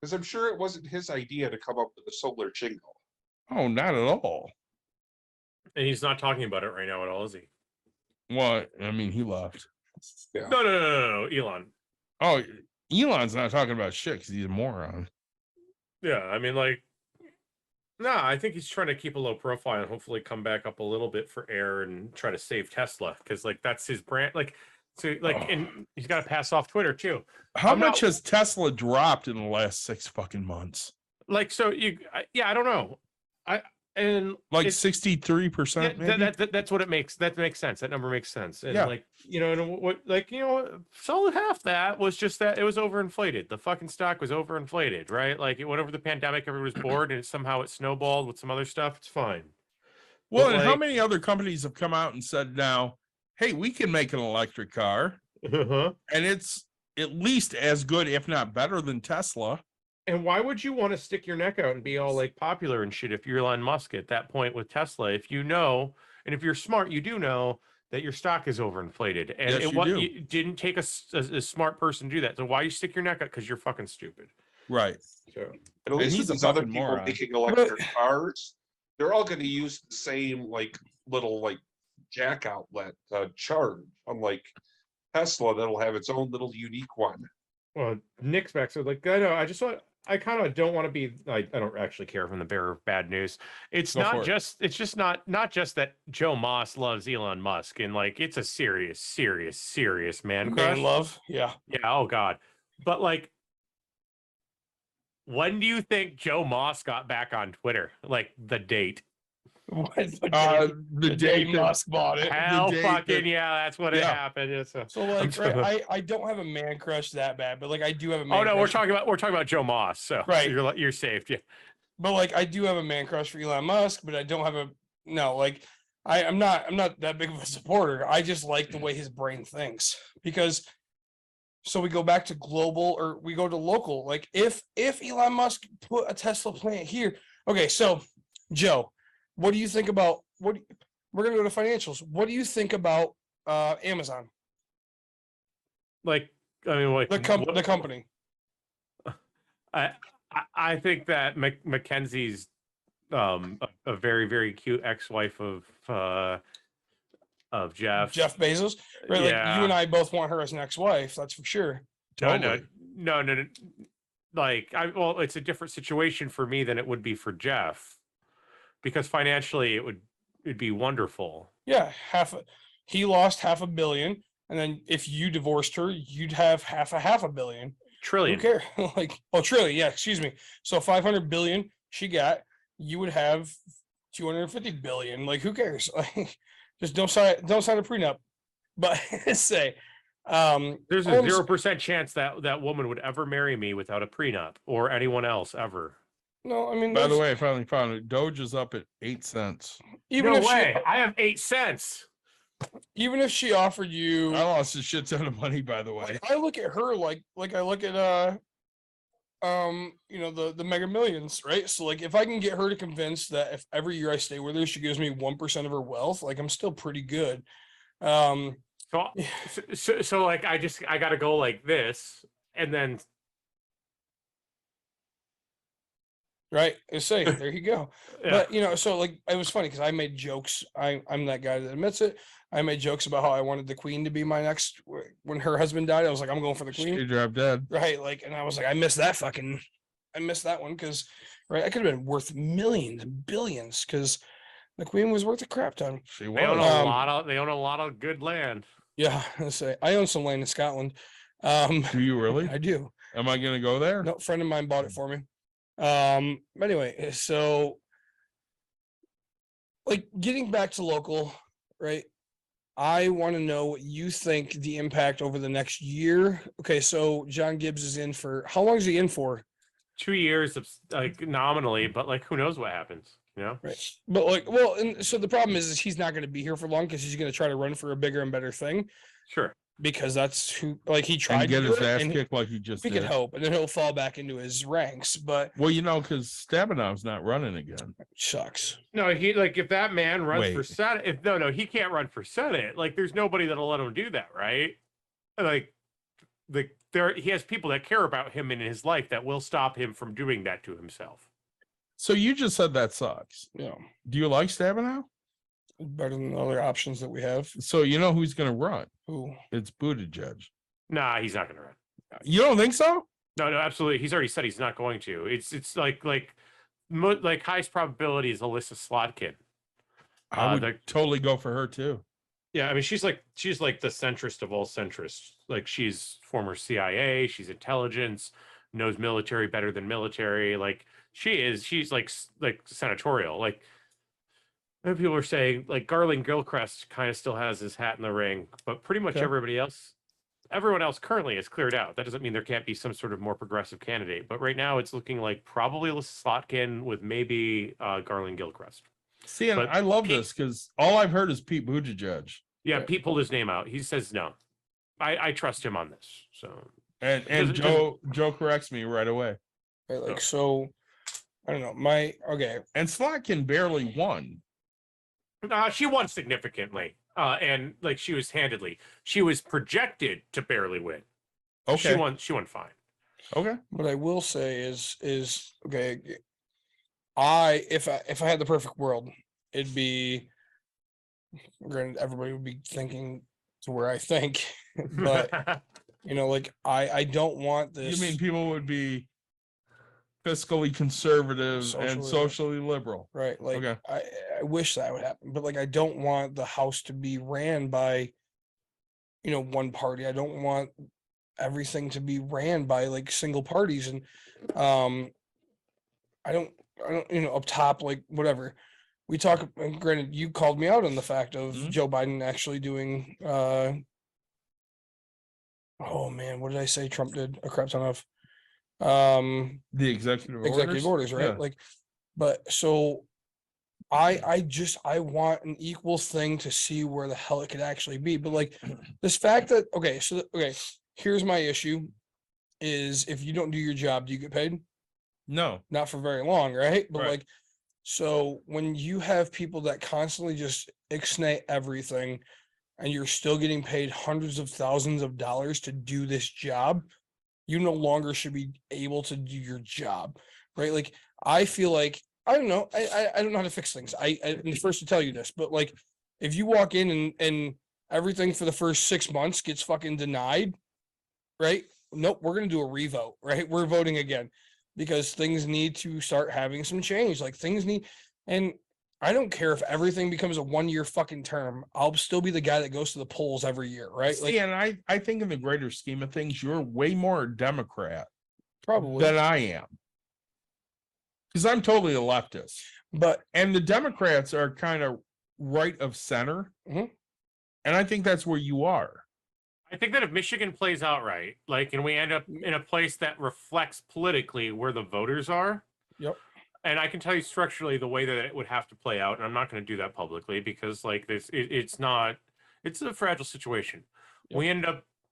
Because I'm sure it wasn't his idea to come up with the solar jingle. Oh, not at all. And he's not talking about it right now at all, is he? What? I mean, he left. Yeah. No, Elon. Oh, Elon's not talking about shit because he's a moron. Yeah, I mean, like, No, I think he's trying to keep a low profile and hopefully come back up a little bit for air and try to save Tesla because like that's his brand. Like, so like, and he's got to pass off Twitter too. How I'm much not- has Tesla dropped in the last 6 fucking months? Like, so yeah, I don't know. Like it's- 63%, Yeah, maybe? that's what it makes. That makes sense. That number makes sense. And Yeah. like, and what, like, solid half that was just that it was overinflated. The fucking stock was overinflated, right? Like it went over the pandemic, everyone was bored, and somehow it snowballed with some other stuff. It's fine. Well, But, and how like- many other companies have come out and said now, hey, we can make an electric car, Uh-huh. and it's at least as good, if not better, than Tesla. And why would you want to stick your neck out and be all like popular and shit if you're Elon Musk at that point with Tesla? If you know, and if you're smart, you do know that your stock is overinflated. And Yes, you do. it didn't take a smart person to do that. So why you stick your neck out? Because you're fucking stupid. Right. So And at least he's with a these other fucking people moron. making electric cars, they're all going to use the same like little like jack outlet charge, unlike Tesla that'll have its own little unique one. well, Nick's back. So like, I kind of don't want to be like, I don't actually care if I'm the bearer of bad news. It's Go for not it. just, it's just not just that Joe Moss loves Elon Musk and like, it's a serious man crush. Man love. Yeah. Yeah. Oh God. But like, when do you think Joe Moss got back on Twitter? Like the date? The day that- Musk bought it. Hell day fucking that- yeah, that's what it Yeah. happened. It's a- So like, sorry. right, I don't have a man crush that bad, but like I do have a man oh no, we're crush. talking about Joe Moss. So Right. you're safe. Yeah. But like I do have a man crush for Elon Musk, but I don't have a no, like I'm not that big of a supporter. I just like the way his brain thinks. Because so we go back to global or we go to local. Like if Elon Musk put a Tesla plant here. Okay, so Joe, what do you think about we're gonna go to financials. What do you think about Amazon? Like, I mean, like The company. I think that Mackenzie's a very, very cute ex-wife of Jeff. Jeff Bezos. Right. Like Yeah. you and I both want her as an ex-wife, that's for sure. Totally. No. Like, well, it's a different situation for me than it would be for Jeff, because financially it'd be wonderful. Yeah, he lost $500 million, and then if you divorced her, you'd have $500 million. Trillion. Who cares? Like, oh, trillion, yeah, excuse me. So 500 billion she got, you would have 250 billion. Like, who cares? Like, just don't sign a prenup. But say, There's a Holmes- 0% chance that woman would ever marry me without a prenup or anyone else ever. no, I mean, By the there's- way, I finally found it. Doge is up at 8 cents. even No if way. I have 8 cents. even if she offered you, I lost a shit ton of money, by the way. like, I look at her like I look at the Mega Millions, right? So like if I can get her to convince that if every year I stay with her, she gives me 1% of her wealth, like I'm still pretty good. So like I gotta go like this, and then Right. I say, there you go. yeah. But so like it was funny because I made jokes. I'm that guy that admits it. I made jokes about how I wanted the queen to be my next when her husband died. I was like, I'm going for the She queen. dropped dead. Right. Like, and I was like, I missed that one because right, I could have been worth millions and billions because the queen was worth a crap ton. She They own was. they own a lot of good land. Yeah, I say I own some land in Scotland. Do you really? I do. Am I going to go there? No, friend of mine bought it for me. But anyway, so like getting back to local, right? I want to know what you think the impact over the next year. Okay, so John Gibbs is in for how long is he in for? 2 years of like nominally, but like who knows what happens, you know? Right. But like, well, and so the problem is he's not going to be here for long because he's going to try to run for a bigger and better thing Sure. because that's who like he tried And get to his do it, ass and kicked like he just we did. could hope, and then he'll fall back into his ranks. But Well, because Stabanov's not running again. shucks. No, he like if that man runs for Wait. Senate, if no, he can't run for Senate. Like there's nobody that'll let him do that, right? Like he has people that care about him in his life that will stop him from doing that to himself. So you just said that sucks. Yeah, Do you like Stabenow? better than the other options that we have. So you know who's going to run? Ooh. It's Buttigieg. Nah, he's not gonna run. You don't think so? No, absolutely. He's already said he's not going to. It's like like highest probability is Alyssa Slotkin. I would the- totally go for her too. Yeah, I mean, she's like the centrist of all centrists. Like, she's former CIA, she's intelligence, knows military better than military. Like, she's like senatorial. Like, and people are saying like Garland Gilchrist kind of still has his hat in the ring, but pretty much Okay. everyone else currently is cleared out. That doesn't mean there can't be some sort of more progressive candidate, but right now it's looking like probably Alyssa Slotkin with maybe Garland Gilchrist. See, and But I love Pete- this because all I've heard is Pete Buttigieg. Yeah, Right. Pete pulled his name out. He says no. I trust him on this. So And Does- Joe corrects me right away. Right, like, so I don't know. Okay. And Slotkin barely won. she won significantly, and like she was projected to barely win. Okay. She won fine. Okay. What I will say is okay. If I had the perfect world, it'd be, granted, everybody would be thinking to where I think, but like I don't want this. You mean people would be fiscally conservative and Socially socially liberal? right? Like, Okay. I wish that would happen, but like I don't want the house to be ran by, one party. I don't want everything to be ran by like single parties, and I don't up top, like, whatever we talk. And granted, you called me out on the fact of Mhm. Joe Biden actually doing oh man, what did I say Trump did a crap ton of The executive orders, right? Yeah. Like, but so I want an equal thing to see where the hell it could actually be. But like this fact that here's my issue is, if you don't do your job, do you get paid? No. Not for very long, right? But Right. like, so when you have people that constantly just ixnay everything, and you're still getting paid hundreds of thousands of dollars to do this job, you no longer should be able to do your job, right? Like, I feel like, I don't know, I don't know how to fix things. I'm the first to tell you this, but like, if you walk in and everything for the first 6 months gets fucking denied, right? Nope, we're gonna do a revote, right? We're voting again, because things need to start having some change. Like, things need, and I don't care if everything becomes a 1-year fucking term. I'll still be the guy that goes to the polls every year, right? See, and I think in the greater scheme of things, you're way more a Democrat probably, than I am. Because I'm totally a leftist. but And the Democrats are kind of right of center. Mhm. And I think that's where you are. I think that if Michigan plays out right, like, and we end up in a place that reflects politically where the voters are. Yep. And I can tell you structurally the way that it would have to play out, and I'm not going to do that publicly because, like, it's a fragile situation. Yep.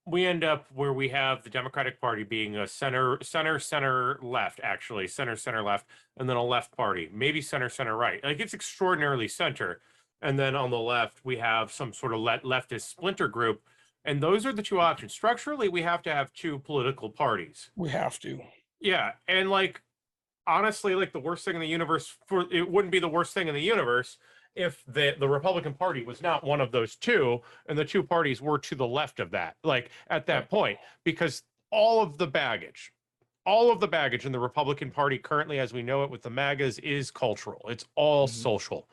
We end up where we have the Democratic Party being a center left, actually center left, and then a left party, maybe center right. Like, it's extraordinarily center. And then on the left, we have some sort of leftist splinter group. And those are the two options. Structurally, we have to have two political parties. we have to. Yeah. And like, honestly, like, the worst thing in the universe, it wouldn't be the worst thing in the universe if the Republican Party was not one of those two, and the two parties were to the left of that, like, at that point, because all of the baggage in the Republican Party currently, as we know it with the MAGAs, is cultural. It's all social.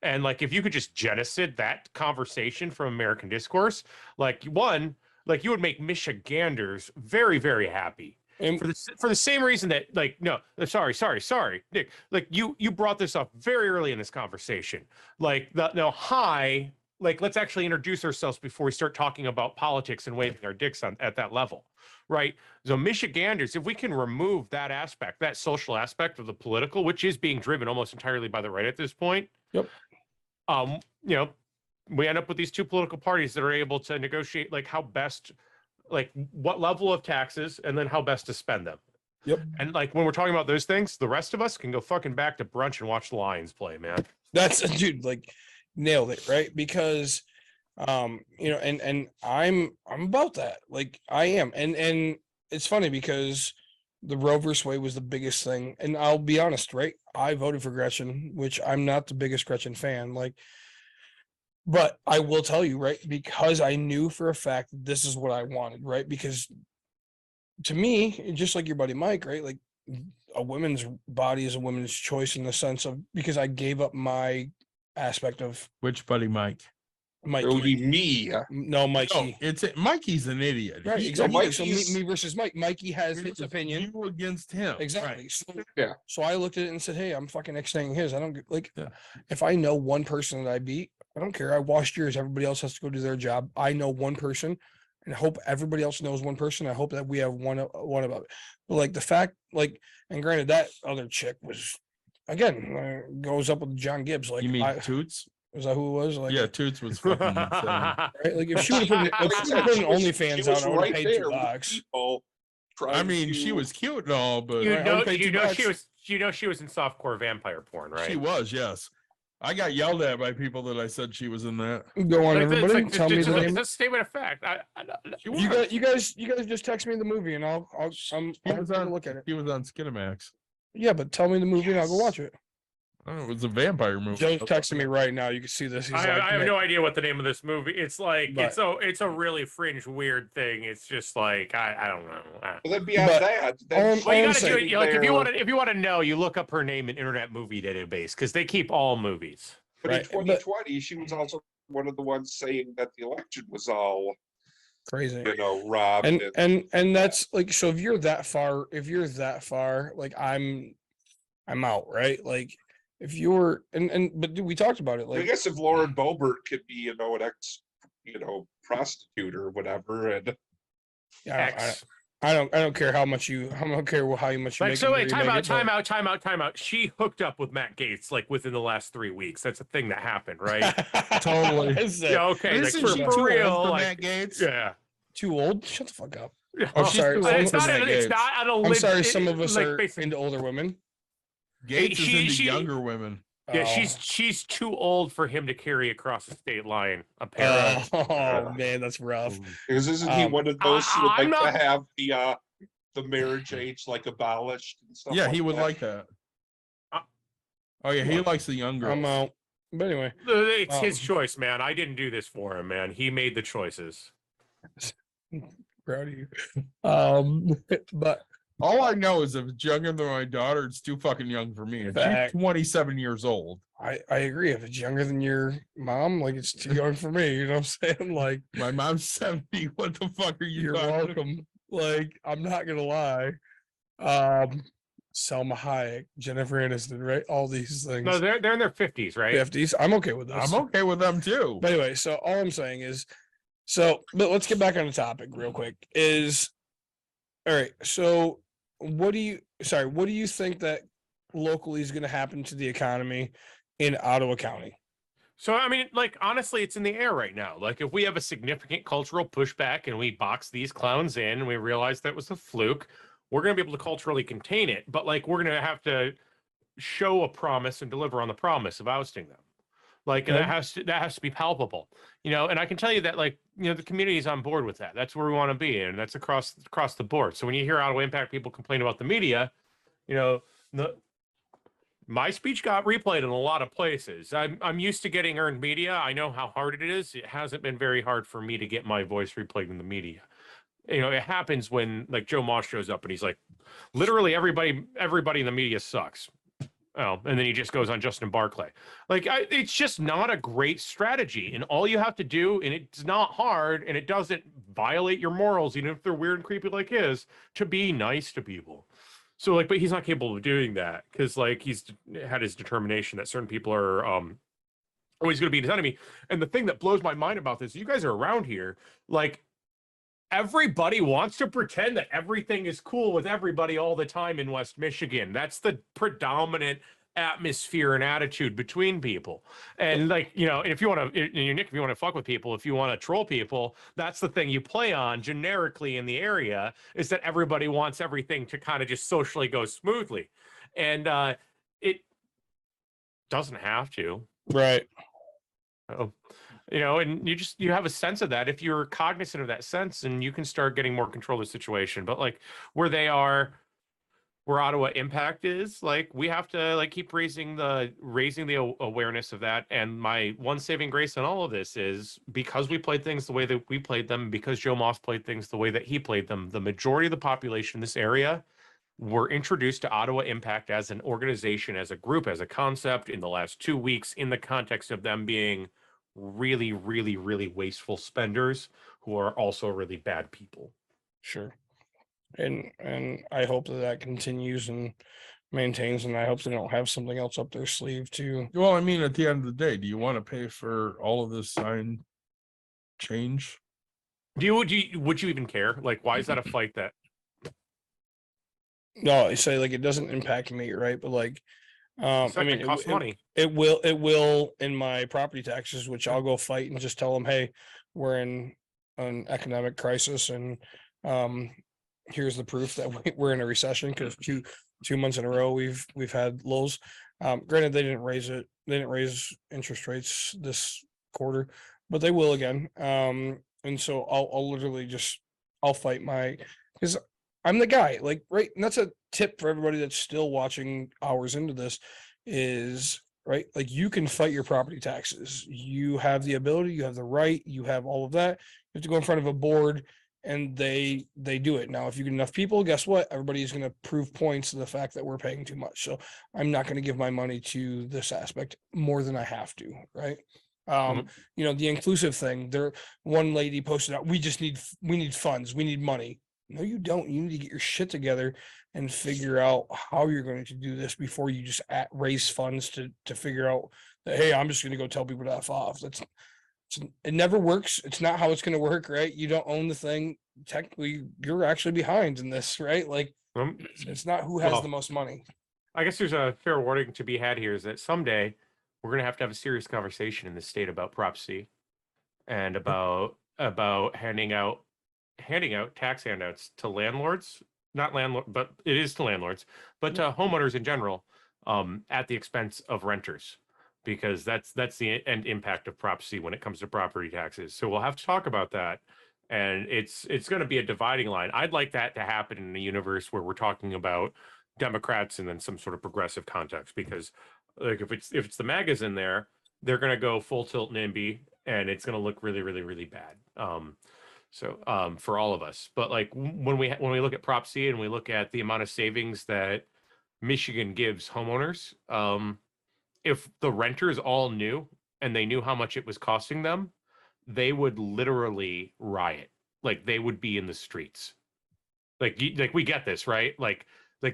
And like, if you could just jettison that conversation from American discourse, like, you would make Michiganders very, very happy. And For the same reason that, like, no, sorry, Nick, like, you brought this up very early in this conversation. Like, let's actually introduce ourselves before we start talking about politics and waving our dicks at that level, right? So Michiganders, if we can remove that aspect, that social aspect of the political, which is being driven almost entirely by the right at this point. Yep. We end up with these two political parties that are able to negotiate, like, how best, like, what level of taxes, and then how best to spend them. Yep. And like, when we're talking about those things, the rest of us can go fucking back to brunch and watch the Lions play, man. that's, dude, like, nailed it, right? Because and I'm about that. Like, I am. And it's funny because the Roe versus Wade was the biggest thing. And I'll be honest, right? I voted for Gretchen, which I'm not the biggest Gretchen fan. Like, but I will tell you, right? Because I knew for a fact that this is what I wanted, right? Because to me, just like your buddy Mike, right? Like, a woman's body is a woman's choice in the sense of because I gave up my aspect of Which buddy, Mike? It would Mikey. be me. No, No, Mikey. Mikey's an idiot. Right, He- exactly. Mikey's- So me versus Mike. Mikey has his opinion. You against him. Exactly. Right. So, Yeah. so I looked at it and said, "Hey, I'm fucking extending his. I don't like Yeah. if I know one person that I beat, I don't care. I washed yours. Everybody else has to go do their job. I know one person, and I hope everybody else knows one person. I hope that we have one about it. But like the fact, like, and granted, that other chick was again goes up with John Gibbs. Like, You mean Toots? is that who it was? Like, Yeah, Toots was fucking insane. right? Like if she would have put, if she would've put an OnlyFans out, I would have paid $2. I mean, she was cute and all, but You Right, I would know, pay you $2. know she was, you know she was in softcore vampire porn, right? she was, yes. I got yelled at by people that I said she was in that. Go on, Like, everybody. it's Tell me the it's name. a statement of fact. She was. You guys just text me the movie and I'll She I'll was take a on. look at it. He was on Skinamax. Yeah, but tell me the movie and I'll go watch it. Oh, it was a vampire movie. Joe's texting me right now. You can see this. He's I like, have "Man, no idea what the name of this movie. It's like But- it's a really fringe, weird thing. It's just like I don't know. Well, then beyond But that, all- Well, you I'm gotta do saying it. Like if you there- want to know, you look up her name in Internet Movie Database because they keep all movies. But in Right, but- 2020, she was also one of the ones saying that the election was all, crazy." robbed. And that's like so if you're that far, like I'm out, right? Like if you're but dude, we talked about it. I Like guess if Lauren Boebert could be, an ex, prostitute or whatever, and X. I don't care how much you how much you Like make so, it, wait, where you time make out, it, time but- out, time out. She hooked up with Matt Gaetz like within the last 3 weeks. That's a thing that happened, right? Totally. Is it Yeah, okay, like, Isn't for she too real, old for like, Matt Gaetz? yeah. Too old? Shut the fuck up. Oh, she's sorry. too Some old It's for not. Matt It's Gaetz. not an I'm sorry, some of us like, are basically- into older women. Gates is into She- younger women. Yeah, Oh. she's too old for him to carry across the state line. Apparently. Oh man, that's rough. because isn't he Um, one of those who would I'm like not- to have the marriage age like abolished and stuff? Yeah, he would that? like that. Uh, Oh yeah, he likes the younger. I'm out. But anyway, It's his Um, choice, man. I didn't do this for him, man. He made the choices. proud of you. But All I know is if it's younger than my daughter, it's too fucking young for me. And Fact. she's 27 years old. I agree. If it's younger than your mom, like it's too young for me. You know what I'm saying? Like My mom's 70. What the fuck are you you're talking about? welcome. Like I'm not gonna lie. Selma Hayek, Jennifer Aniston, right? All these things. No, they're in their 50s, right? 50s. I'm okay with this. I'm okay with them too. But anyway, so all I'm saying is, but let's get back on the topic real quick. All right. So, what do you think that locally is going to happen to the economy in Ottawa County? So, I mean, like, honestly, it's in the air right now. Like, if we have a significant cultural pushback and we box these clowns in and we realize that was a fluke, we're going to be able to culturally contain it. But, like, we're going to have to show a promise and deliver on the promise of ousting them. Like, and Okay. that has to be palpable, and I can tell you that, like, the community is on board with that. That's where we want to be, and that's across the board. So when you hear Ottawa Impact people complain about the media, my speech got replayed in a lot of places. I'm used to getting earned media. I know how hard it is. It hasn't been very hard for me to get my voice replayed in the media. It happens when like Joe Moss shows up and he's like, literally everybody in the media sucks. Oh, and then he just goes on Justin Barclay. Like, it's just not a great strategy. And all you have to do, and it's not hard, and it doesn't violate your morals, even if they're weird and creepy like his, to be nice to people. So, like, but he's not capable of doing that because, like, he's had his determination that certain people are always going to be his enemy. And the thing that blows my mind about this, you guys are around here, like, everybody wants to pretend that everything is cool with everybody all the time in West Michigan. That's the predominant atmosphere and attitude between people. And like, if you want to, Nick, if you want to fuck with people, if you want to troll people, that's the thing you play on generically in the area, is that everybody wants everything to kind of just socially go smoothly. And it doesn't have to. Right. Oh, and you have a sense of that if you're cognizant of that sense, and you can start getting more control of the situation. But like where Ottawa Impact is, like, we have to like keep raising the awareness of that. And my one saving grace in all of this is because we played things the way that we played them, because Joe Moss played things the way that he played them, the majority of the population in this area were introduced to Ottawa Impact as an organization, as a group, as a concept in the last 2 weeks in the context of them being really, really, really wasteful spenders who are also really bad people. Sure. And I hope that continues and maintains, and I hope they don't have something else up their sleeve too. Well, I mean, at the end of the day, do you want to pay for all of this sign change? Would you even care? Like, why is that a fight that No, I say like it doesn't impact me, right? But like, I mean, it costs money? It will in my property taxes, which I'll go fight and just tell them, hey, we're in an economic crisis, and here's the proof that we're in a recession because 2 months in a row we've had lows. Granted, they didn't raise it. They didn't raise interest rates this quarter, but they will again. And so I'll literally just I'll fight because I'm the guy, like, right. And that's a tip for everybody that's still watching hours into this is right. Like, you can fight your property taxes. You have the ability, you have the right, you have all of that. You have to go in front of a board and they do it. Now, if you get enough people, guess what? Everybody's going to prove points to the fact that we're paying too much. So I'm not going to give my money to this aspect more than I have to. Right. You know, the inclusive thing there, one lady posted out, we need funds. We need money. No, you don't. You need to get your shit together and figure out how you're going to do this before you just raise funds to figure out that, hey, I'm just going to go tell people to F off. It never works. It's not how it's going to work, right? You don't own the thing. Technically, you're actually behind in this, right? Like, it's not who has the most money. I guess there's a fair warning to be had here is that someday we're going to have a serious conversation in the state about Prop C and about handing out tax handouts to landlords, not landlord, but it is to landlords, but to homeowners in general, at the expense of renters, because that's the end impact of Prop C when it comes to property taxes. So we'll have to talk about that. And it's going to be a dividing line. I'd like that to happen in a universe where we're talking about Democrats and then some sort of progressive context, because like if it's the MAGAs in there, they're going to go full tilt NIMBY and it's going to look really, really, really bad. So for all of us, but like when we look at Prop C and we look at the amount of savings that Michigan gives homeowners, if the renters all knew and they knew how much it was costing them, they would literally riot. Like, they would be in the streets. Like we get this, right? Like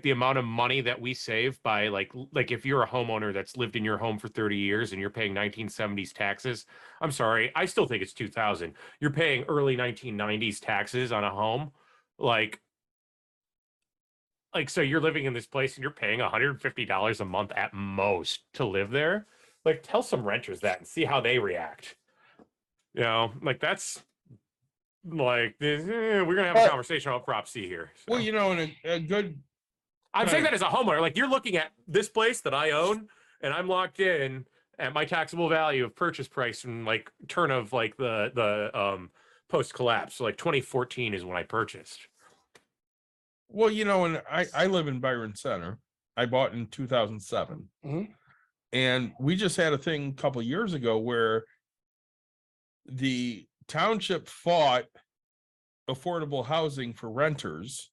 the amount of money that we save by like if you're a homeowner that's lived in your home for 30 years and you're paying 1970s taxes, I'm sorry, I still think it's 2000. You're paying early 1990s taxes on a home. Like so you're living in this place and you're paying $150 a month at most to live there. Like, tell some renters that and see how they react. You know, like that's like we're gonna have a conversation about Prop C here. So. Well, you know, and a good. I'm saying that as a homeowner, like, you're looking at this place that I own and I'm locked in at my taxable value of purchase price and like turn of like the post collapse. So like 2014 is when I purchased. Well, you know, and I live in Byron Center. I bought in 2007. Mm-hmm. And we just had a thing a couple of years ago where the township fought affordable housing for renters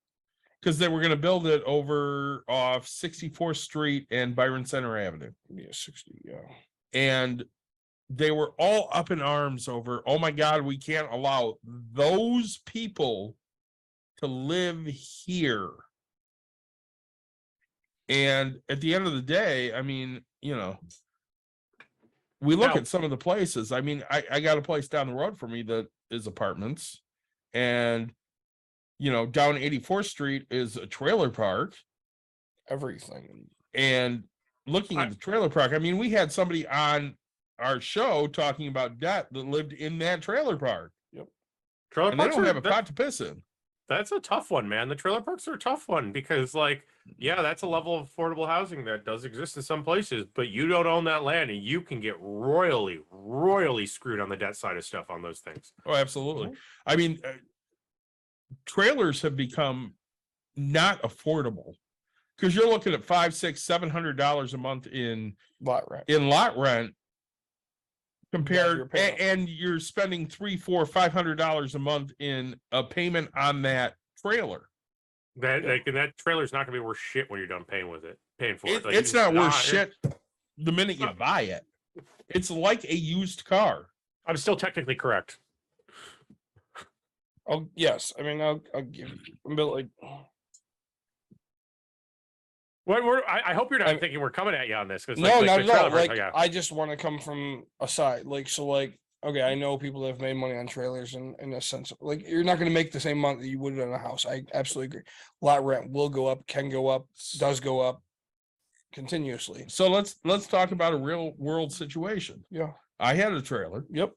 because they were going to build it over off 64th Street and Byron Center Avenue. Yeah, 60. Yeah. And they were all up in arms over, oh my God, we can't allow those people to live here. And at the end of the day, I mean, you know, we look at some of the places. I mean, I got a place down the road for me that is apartments, and you know, down 84th Street is a trailer park. Everything. And looking at the trailer park, I mean, we had somebody on our show talking about debt that lived in that trailer park. Yep. Trailer and they parks don't have a pot to piss in. That's a tough one, man. The trailer parks are a tough one because, like, yeah, that's a level of affordable housing that does exist in some places, but you don't own that land and you can get royally screwed on the debt side of stuff on those things. Oh, absolutely. I mean, trailers have become not affordable because you're looking at $500, $600, $700 a month in lot rent compared, and you're spending $300, $400, $500 a month in a payment on that trailer. That like, and that trailer's not gonna be worth shit when you're done paying for it. Like, It's not worth it- shit the minute you buy it. It's like a used car. I'm still technically correct. Oh yes, I mean I'll give you, but like I hope you're not I'm- thinking we're coming at you on this because no, like, not the at all. trailer version, Like yeah. I just want to come from a side, like so, like okay, I know people that have made money on trailers, in a sense, like you're not going to make the same amount that you would on a house. I absolutely agree. Lot rent will go up, can go up, does go up continuously. So let's talk about a real world situation. Yeah. I had a trailer. Yep.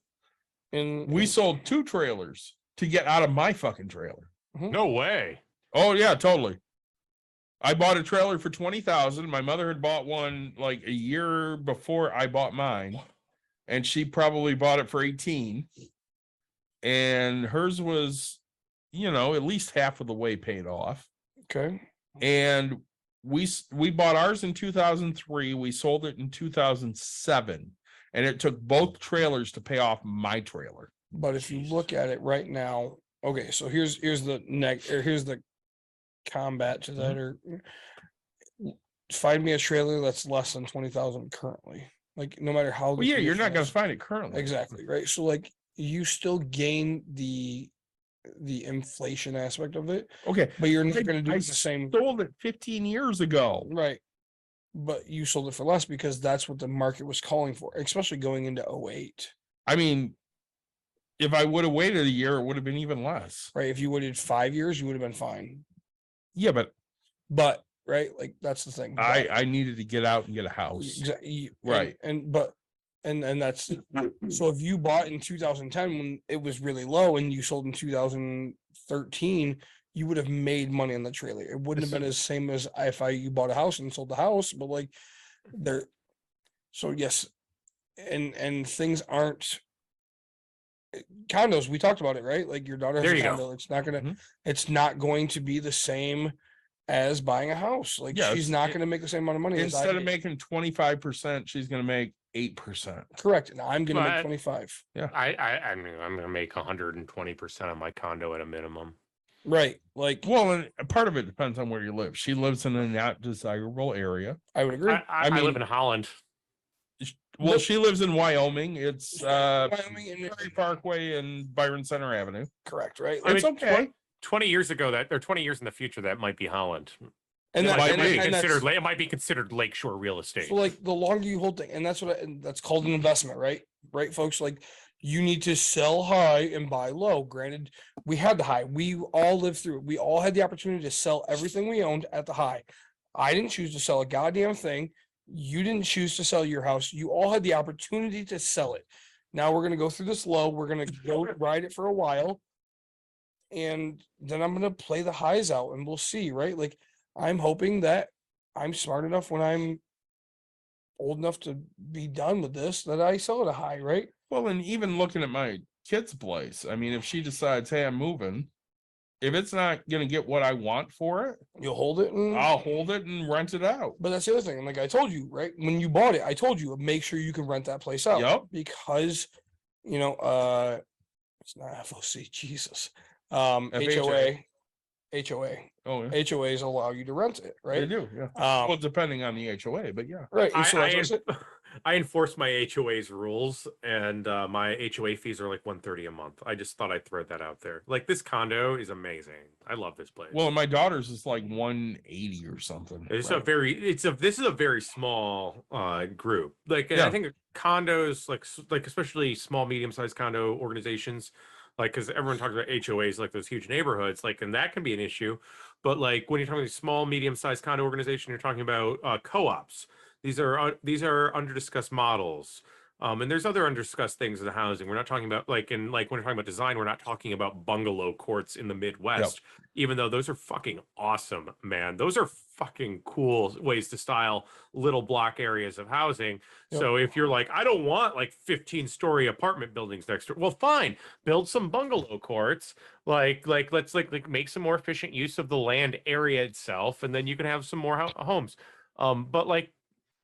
And We sold 2 trailers to get out of my fucking trailer. No way. Oh yeah, totally. I bought a trailer for 20,000. My mother had bought one like a year before I bought mine, and she probably bought it for 18. And hers was, at least half of the way paid off. okay. And we bought ours in 2003. We sold it in 2007, and it took both trailers to pay off my trailer. But if you look at it right now, okay, so here's the combat to that, or find me a trailer that's less than 20,000 currently. Like no matter how. Well, yeah, you're not going to to find it currently. exactly right. So like you still gain the inflation aspect of it, Okay, but you're not I- going to do I the same. sold it 15 years ago. Right. But you sold it for less because that's what the market was calling for, especially going into 08. I mean, if I would have waited a year, it would have been even less. Right. If you waited 5 years, you would have been fine. Yeah, but But right, like that's the thing. But- I needed to get out and get a house. Right. And that's so if you bought in 2010 when it was really low and you sold in 2013, you would have made money on the trailer. It wouldn't have been as same as if you bought a house and sold the house, but like there. So yes, and things aren't condos. We talked about it, right? Like your daughter has There a you go. condo. Mhm. It's not going to be the same as buying a house. Like Yeah, she's it's- not going to make the same amount of money as I Instead of did. making 25%, she's going to make 8%. Correct. And I'm going to make But- 25. I mean, I'm gonna make 120% on my condo at a minimum. Right. Like Well, and a part of it depends on where you live. She lives in a not desirable area. I would agree. I mean- live in Holland. Well, she lives in Wyoming. It's Wyoming and Prairie Parkway and Byron Center Avenue. correct. Right. I It's mean, okay. 20 years ago, or 20 years in the future, that might be Holland. And, It that, might and, be and that's, considered. It might be considered lakeshore real estate. so like the longer you hold things, and that's and that's called an investment, right? Right, folks. Like you need to sell high and buy low. Granted, we had the high. We all lived through it. We all had the opportunity to sell everything we owned at the high. I didn't choose to sell a goddamn thing. You didn't choose to sell your house. You all had the opportunity to sell it. Now we're gonna go through this low. We're gonna go ride it for a while, and then I'm gonna play the highs out, and we'll see. Right? Like I'm hoping that I'm smart enough when I'm old enough to be done with this that I sell at a high, right? Well, and even looking at my kid's place, I mean, if she decides, hey, I'm moving, if it's not going to get what I want for it, You'll hold it, and I'll hold it and rent it out. but that's the other thing. And like I told you, right? When you bought it, I told you make sure you can rent that place out. Yep. Because it's not FOC, Jesus. FHA. HOA. Oh, yeah. HOAs allow you to rent it, They right? do, yeah. Well, Um, depending on the HOA, but yeah. right. and so I, that's what I said. I enforce my HOA's rules, and my HOA fees are like $130 a month. I just thought I'd throw that out there. Like this condo is amazing. I love this place. Well, my daughter's is like 180 or something. It's Right. this is a very small group. Like and Yeah. I think condos, like especially small, medium-sized condo organizations, like because everyone talks about HOAs, like those huge neighborhoods, like and that can be an issue. But like when you're talking small, medium-sized condo organization, you're talking about co-ops. These are under-discussed models. And there's other under-discussed things in the housing. We're not talking about like when we're talking about design, we're not talking about bungalow courts in the Midwest, even though those are fucking awesome, man. Those are fucking cool ways to style little block areas of housing. Yep. So if you're like, I don't want like 15-story apartment buildings next door, well, fine, build some bungalow courts. Let's make some more efficient use of the land area itself, and then you can have some more homes. But like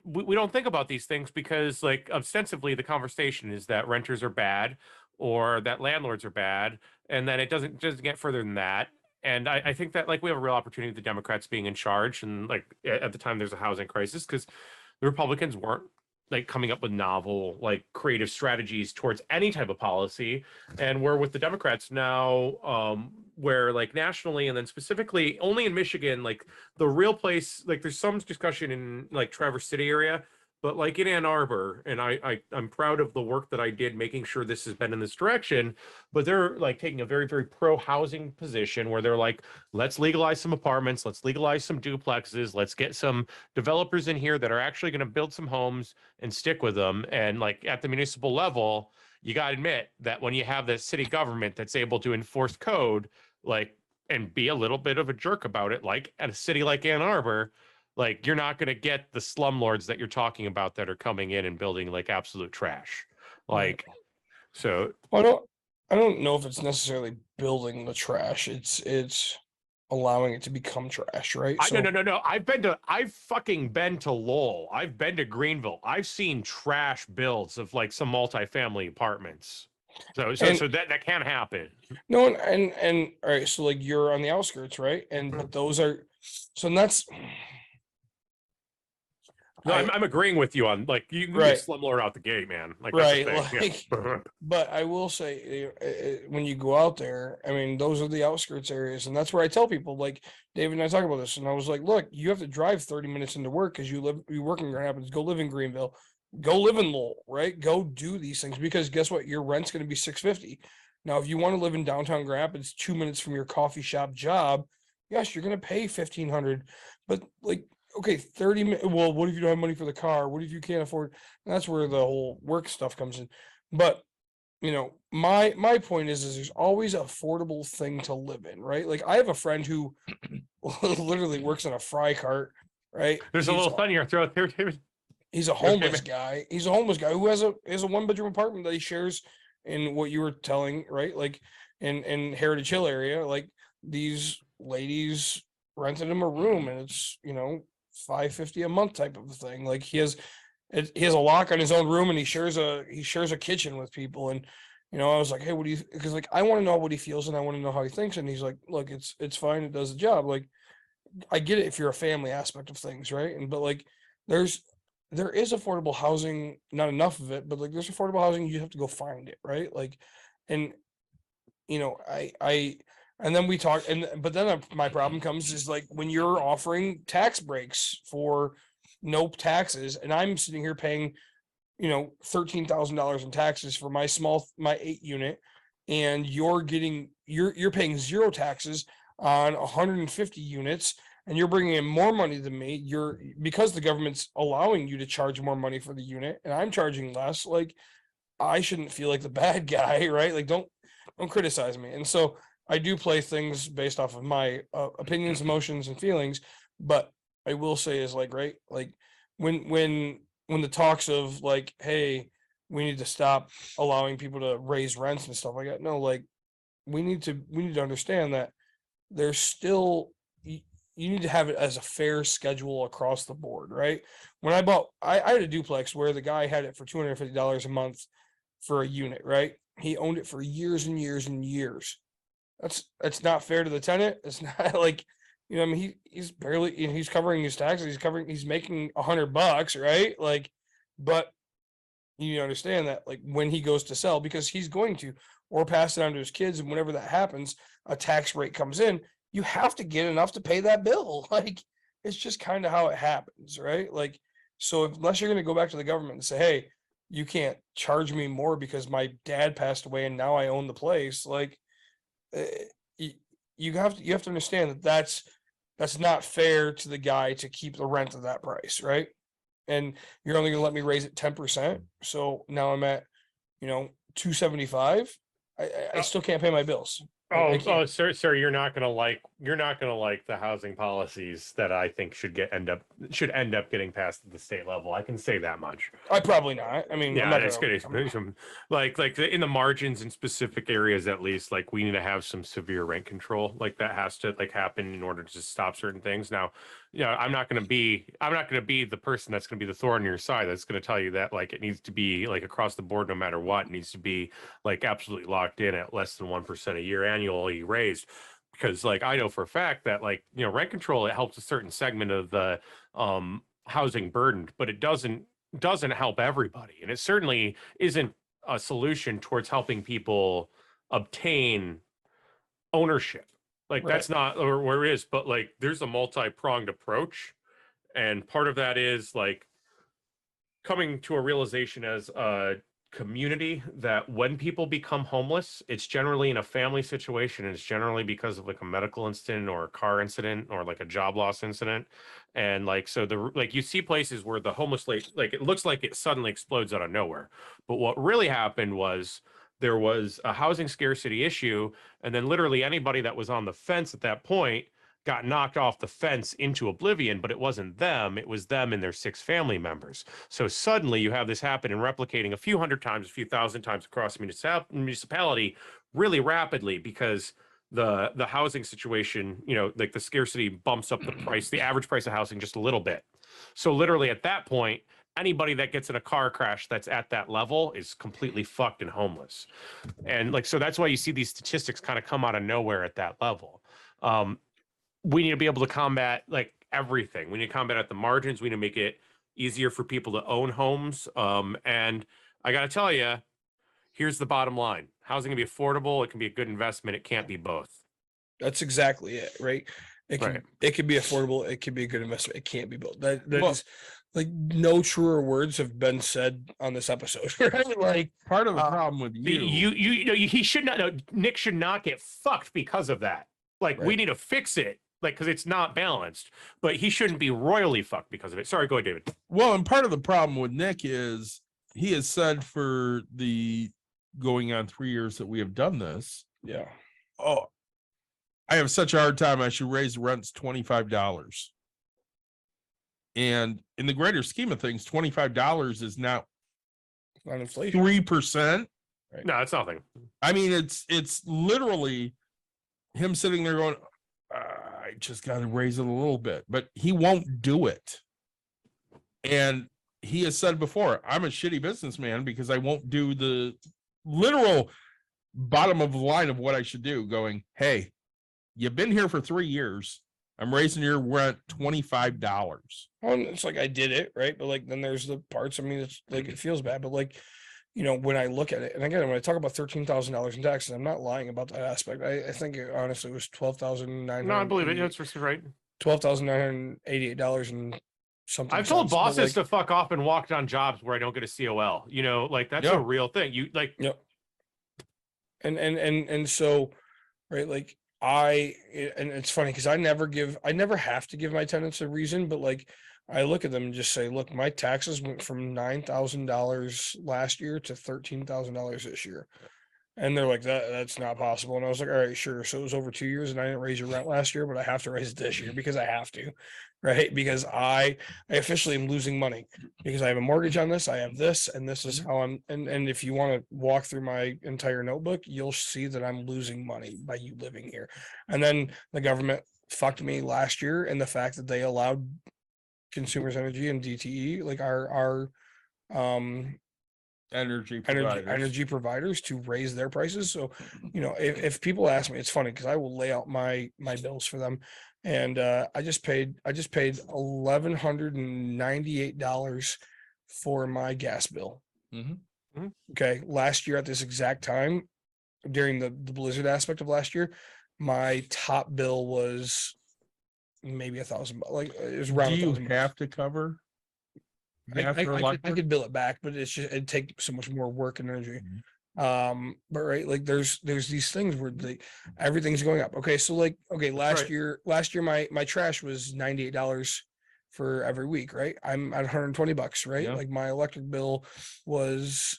we don't think about these things because like ostensibly the conversation is that renters are bad or that landlords are bad, and then it doesn't get further than that. And I think that like we have a real opportunity with the Democrats being in charge, and like at the time there's a housing crisis because the Republicans weren't like coming up with novel, like creative strategies towards any type of policy. And we're with the Democrats now, where like nationally and then specifically only in Michigan, like the real place, like there's some discussion in like Traverse City area, but like in Ann Arbor, and I'm proud of the work that I did making sure this has been in this direction, but they're like taking a very, very pro housing position where they're like, let's legalize some apartments, let's legalize some duplexes, let's get some developers in here that are actually going to build some homes and stick with them. And like at the municipal level, you got to admit that when you have the city government that's able to enforce code, like, and be a little bit of a jerk about it, like at a city like Ann Arbor, like you're not going to get the slumlords that you're talking about that are coming in and building like absolute trash. Like, so I don't know if it's necessarily building the trash. It's allowing it to become trash, right? No. I've fucking been to Lowell. I've been to Greenville. I've seen trash builds of like some multifamily apartments. So that can happen. No, and all right, so like you're on the outskirts, right? And but those are so and that's No, I'm agreeing with you on like you can be a Right. slumlord out the gate, man. Like right, that's the thing. like but I will say when you go out there, I mean, those are the outskirts areas, and that's where I tell people, like David and I talk about this, and I was like, look, you have to drive 30 minutes into work because you work in Grand Rapids, go live in Greenville, go live in Lowell, right? Go do these things because guess what? Your rent's going to be $650. Now, if you want to live in downtown Grand Rapids, 2 minutes from your coffee shop job, yes, you're going to pay $1,500, but like, okay, 30 minutes. Well, what if you don't have money for the car? What if you can't afford? And that's where the whole work stuff comes in. But you know, my point is there's always an affordable thing to live in, right? Like I have a friend who literally works in a fry cart, right? There's a little fun in your throat there, David. He's a homeless guy. He's a homeless guy who has a 1-bedroom apartment that he shares in what you were telling, right? Like in Heritage Hill area, like these ladies rented him a room and it's, you know, $550 a month type of thing. Like he has a lock on his own room and he shares a kitchen with people. And you know, I was like, hey, what do you because like I want to know what he feels and I want to know how he thinks. And he's like, look, it's fine, it does the job. Like I get it if you're a family aspect of things, right? And but like there is affordable housing, not enough of it, but like there's affordable housing, you have to go find it, right? Like, and you know, and then we talk, but then my problem comes is like when you're offering tax breaks for no taxes, and I'm sitting here paying, you know, $13,000 in taxes for my 8 unit, and you're paying zero taxes on 150 units, and you're bringing in more money than me. Because the government's allowing you to charge more money for the unit, and I'm charging less. Like I shouldn't feel like the bad guy, right? Like don't criticize me. And so I do play things based off of my opinions, emotions, and feelings. But I will say is like, right, like when the talks of like, hey, we need to stop allowing people to raise rents and stuff like that. No, like we need to understand that there's still you need to have it as a fair schedule across the board, right? When I had a duplex where the guy had it for $250 a month for a unit, right? He owned it for years and years and years. That's not fair to the tenant. It's not like, you know, I mean, he's barely, you know, he's covering his taxes. He's making $100, right? Like, but you understand that like when he goes to sell, because he's going to, or pass it on to his kids. And whenever that happens, a tax rate comes in, you have to get enough to pay that bill. Like, it's just kind of how it happens, right? Like, so unless you're going to go back to the government and say, hey, you can't charge me more because my dad passed away and now I own the place. Like, you have to understand that that's not fair to the guy to keep the rent at that price, right? And you're only gonna let me raise it 10%. So now I'm at, you know, 275. I still can't pay my bills. Oh, sir, you're not gonna like the housing policies that I think should end up getting passed at the state level. I can say that much. I probably not. I mean, yeah, it's good. Like in the margins in specific areas, at least, like we need to have some severe rent control. Like that has to like happen in order to stop certain things. Now, you know, I'm not gonna be the person that's gonna be the thorn in your side. That's gonna tell you that like it needs to be like across the board, no matter what. It needs to be like absolutely locked in at less than 1% a year annually raised, because like I know for a fact that like, you know, rent control, it helps a certain segment of the housing burdened, but it doesn't help everybody. And it certainly isn't a solution towards helping people obtain ownership. Like Right. that's not or where it is, but like there's a multi-pronged approach. And part of that is like coming to a realization as a community that when people become homeless, it's generally in a family situation, and it's generally because of like a medical incident or a car incident or like a job loss incident. And like so the like you see places where the homeless like it looks like it suddenly explodes out of nowhere. But what really happened was there was a housing scarcity issue, and then literally anybody that was on the fence at that point got knocked off the fence into oblivion, but it wasn't them, it was them and their 6 family members. So suddenly you have this happen and replicating a few hundred times, a few thousand times across the municipality really rapidly, because the housing situation, you know, like the scarcity bumps up the price, the average price of housing just a little bit. So literally at that point, anybody that gets in a car crash that's at that level is completely fucked and homeless. And like, so that's why you see these statistics kind of come out of nowhere at that level. We need to be able to combat like everything. We need to combat at the margins. We need to make it easier for people to own homes. And I got to tell you, here's the bottom line. Housing can be affordable. It can be a good investment. It can't be both. That's exactly it, right? It can be affordable. It can be a good investment. It can't be both. That is like no truer words have been said on this episode. Right? Like Part of the problem with You know, he should not, no, Nick should not get fucked because of that. Like we Right. need to fix it. Like, because it's not balanced, but he shouldn't be royally fucked because of it. Sorry, go ahead, David. Well, and part of the problem with Nick is he has said for the going on 3 years that we have done this, yeah, oh, I have such a hard time. I should raise rents $25. And in the greater scheme of things, $25 is now on inflation. 3%. No, it's nothing. I mean, it's literally him sitting there going, I just got to raise it a little bit, but he won't do it. And he has said before, I'm a shitty businessman because I won't do the literal bottom of the line of what I should do, going, hey, you've been here for 3 years. I'm raising your rent $25. Well, and it's like I did it, right? But like then there's the parts. I mean, it's like it feels bad, but like, you know, when I look at it, and again, when I talk about $13,000 in taxes, I'm not lying about that aspect. I think it honestly was $12,900. No, I believe it. That's right. $12,988 and something. I've told cents, but, bosses like, to fuck off and walk on jobs where I don't get a COL. You know, like that's Yeah. a real thing. You like, Yep. And so, right, like and it's funny because I never have to give my tenants a reason, but like I look at them and just say, look, my taxes went from $9,000 last year to $13,000 this year. And they're like, that's not possible. And I was like, all right, sure. So it was over 2 years and I didn't raise your rent last year, but I have to raise it this year because I have to, right? Because I officially am losing money because I have a mortgage on this. I have this, and this is how and if you want to walk through my entire notebook, you'll see that I'm losing money by you living here. And then the government fucked me last year in the fact that they allowed Consumers Energy and DTE, like our Energy providers to raise their prices. So, you know, if people ask me, it's funny because I will lay out my bills for them. And I just paid $1,198 for my gas bill. Mm-hmm. Okay. Last year at this exact time, during the blizzard aspect of last year, my top bill was maybe $1,000. Like it was around. Do you $1,000. have to cover? I could bill it back, but it's just it'd take so much more work and energy. Mm-hmm. But right, like there's these things where everything's going up. Okay, so like last year my trash was $98 for every week, right? I'm at $120, right? Yeah. Like my electric bill was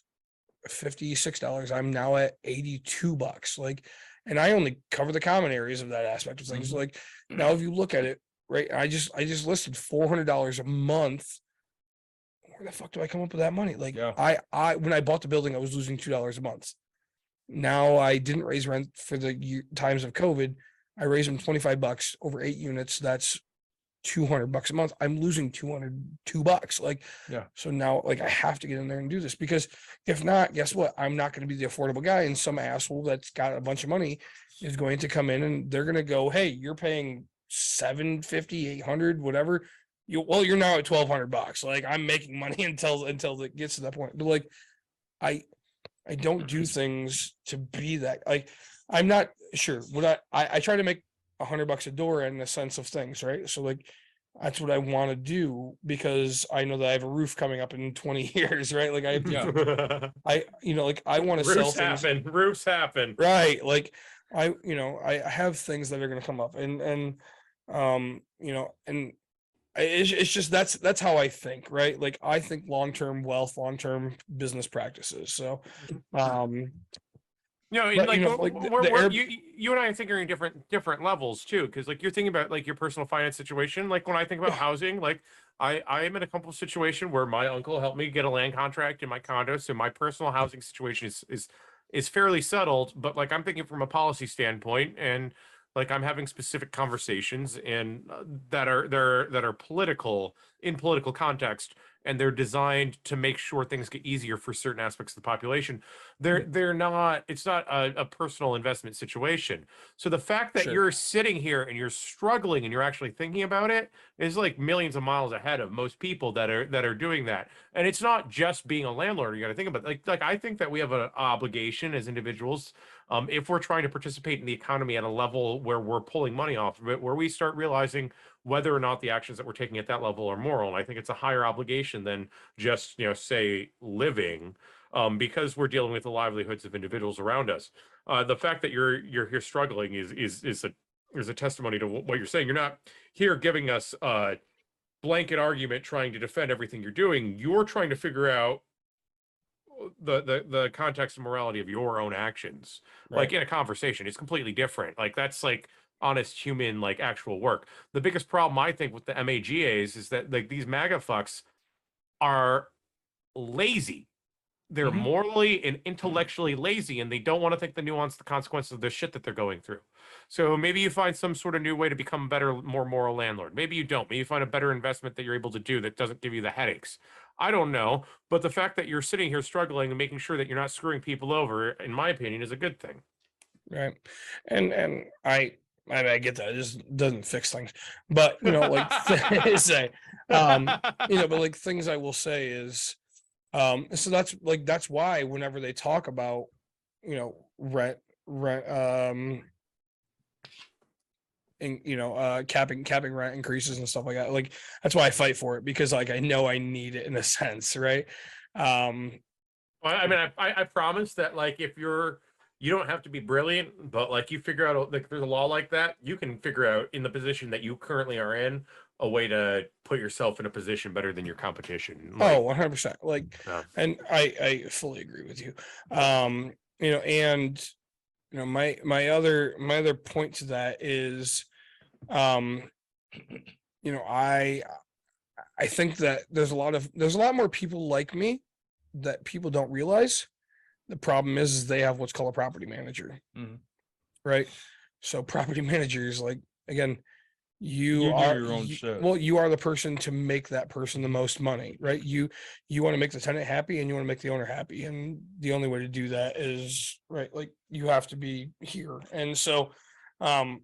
$56. I'm now at $82. Like, and I only cover the common areas of that aspect of things. Mhm. Like now if you look at it, right, I just listed $400 a month. Where the fuck do I come up with that money? Like Yeah. I when I bought the building, I was losing $2 a month. Now I didn't raise rent for the times of COVID. I raised them $25 over 8 units. That's $200 a month. I'm losing $202. Like, Yeah. So now like I have to get in there and do this because if not, guess what? I'm not going to be the affordable guy. And some asshole that's got a bunch of money is going to come in and they're going to go, hey, you're paying $750, $800, whatever. You're now at $1,200. Like, I'm making money until it gets to that point. But like, I don't do things to be that. Like, I'm not sure. I try to make $100 a door in the sense of things, right? So like, that's what I want to do because I know that I have a roof coming up in 20 years, right? Like, I have to, like, I want to sell things. Roofs happen. Right. Like, I have things that are going to come up and it's just that's how I think, right? Like, I think long-term wealth, long-term business practices. So, No, But, like, you know, like the Air- you and I think are in different levels too, because like you're thinking about like your personal finance situation. Like when I think about housing, like I am in a comfortable situation where my uncle helped me get a land contract in my condo, so my personal housing situation is fairly settled. But like I'm thinking from a policy standpoint, and like I'm having specific conversations and that are political in political context, and they're designed to make sure things get easier for certain aspects of the population. They're not, it's not a personal investment situation. So the fact that Sure. you're sitting here and you're struggling and you're actually thinking about it is like millions of miles ahead of most people that are doing that. And it's not just being a landlord. You got to think about like I think that we have an obligation as individuals, if we're trying to participate in the economy at a level where we're pulling money off of it, where we start realizing whether or not the actions that we're taking at that level are moral. And I think it's a higher obligation than just, say, living, because we're dealing with the livelihoods of individuals around us. The fact that you're here struggling is a testimony to what you're saying. You're not here giving us a blanket argument trying to defend everything you're doing. You're trying to figure out the context and morality of your own actions. Like Right. in a conversation, it's completely different. Like that's like honest human, like actual work. The biggest problem I think with the MAGAs is that like these MAGA fucks are lazy. They're Mhm. morally and intellectually lazy, and they don't want to think the nuance, the consequences of the shit that they're going through. So maybe you find some sort of new way to become a better, more moral landlord. Maybe you don't. Maybe you find a better investment that you're able to do that doesn't give you the headaches. I don't know, but the fact that you're sitting here struggling and making sure that you're not screwing people over, in my opinion, is a good thing. Right. And I get that. It just doesn't fix things. But like say, but like things I will say is so that's why whenever they talk about, rent, and capping rent increases and stuff like that. Like that's why I fight for it, because like I know I need it in a sense, right? Well, I mean, I promise that like if you don't have to be brilliant, but like you figure out like there's a law like that, you can figure out in the position that you currently are in a way to put yourself in a position better than your competition. Like, 100%. Like, Yeah. and I fully agree with you. And my other point to that is, I think that there's a lot more people like me that people don't realize. The problem is they have what's called a property manager, Mhm. right? So property managers, like, again, you You do are your own shit. well, you are the person to make that person the most money, right? You want to make the tenant happy and you want to make the owner happy, and the only way to do that is, right, like, you have to be here. And so I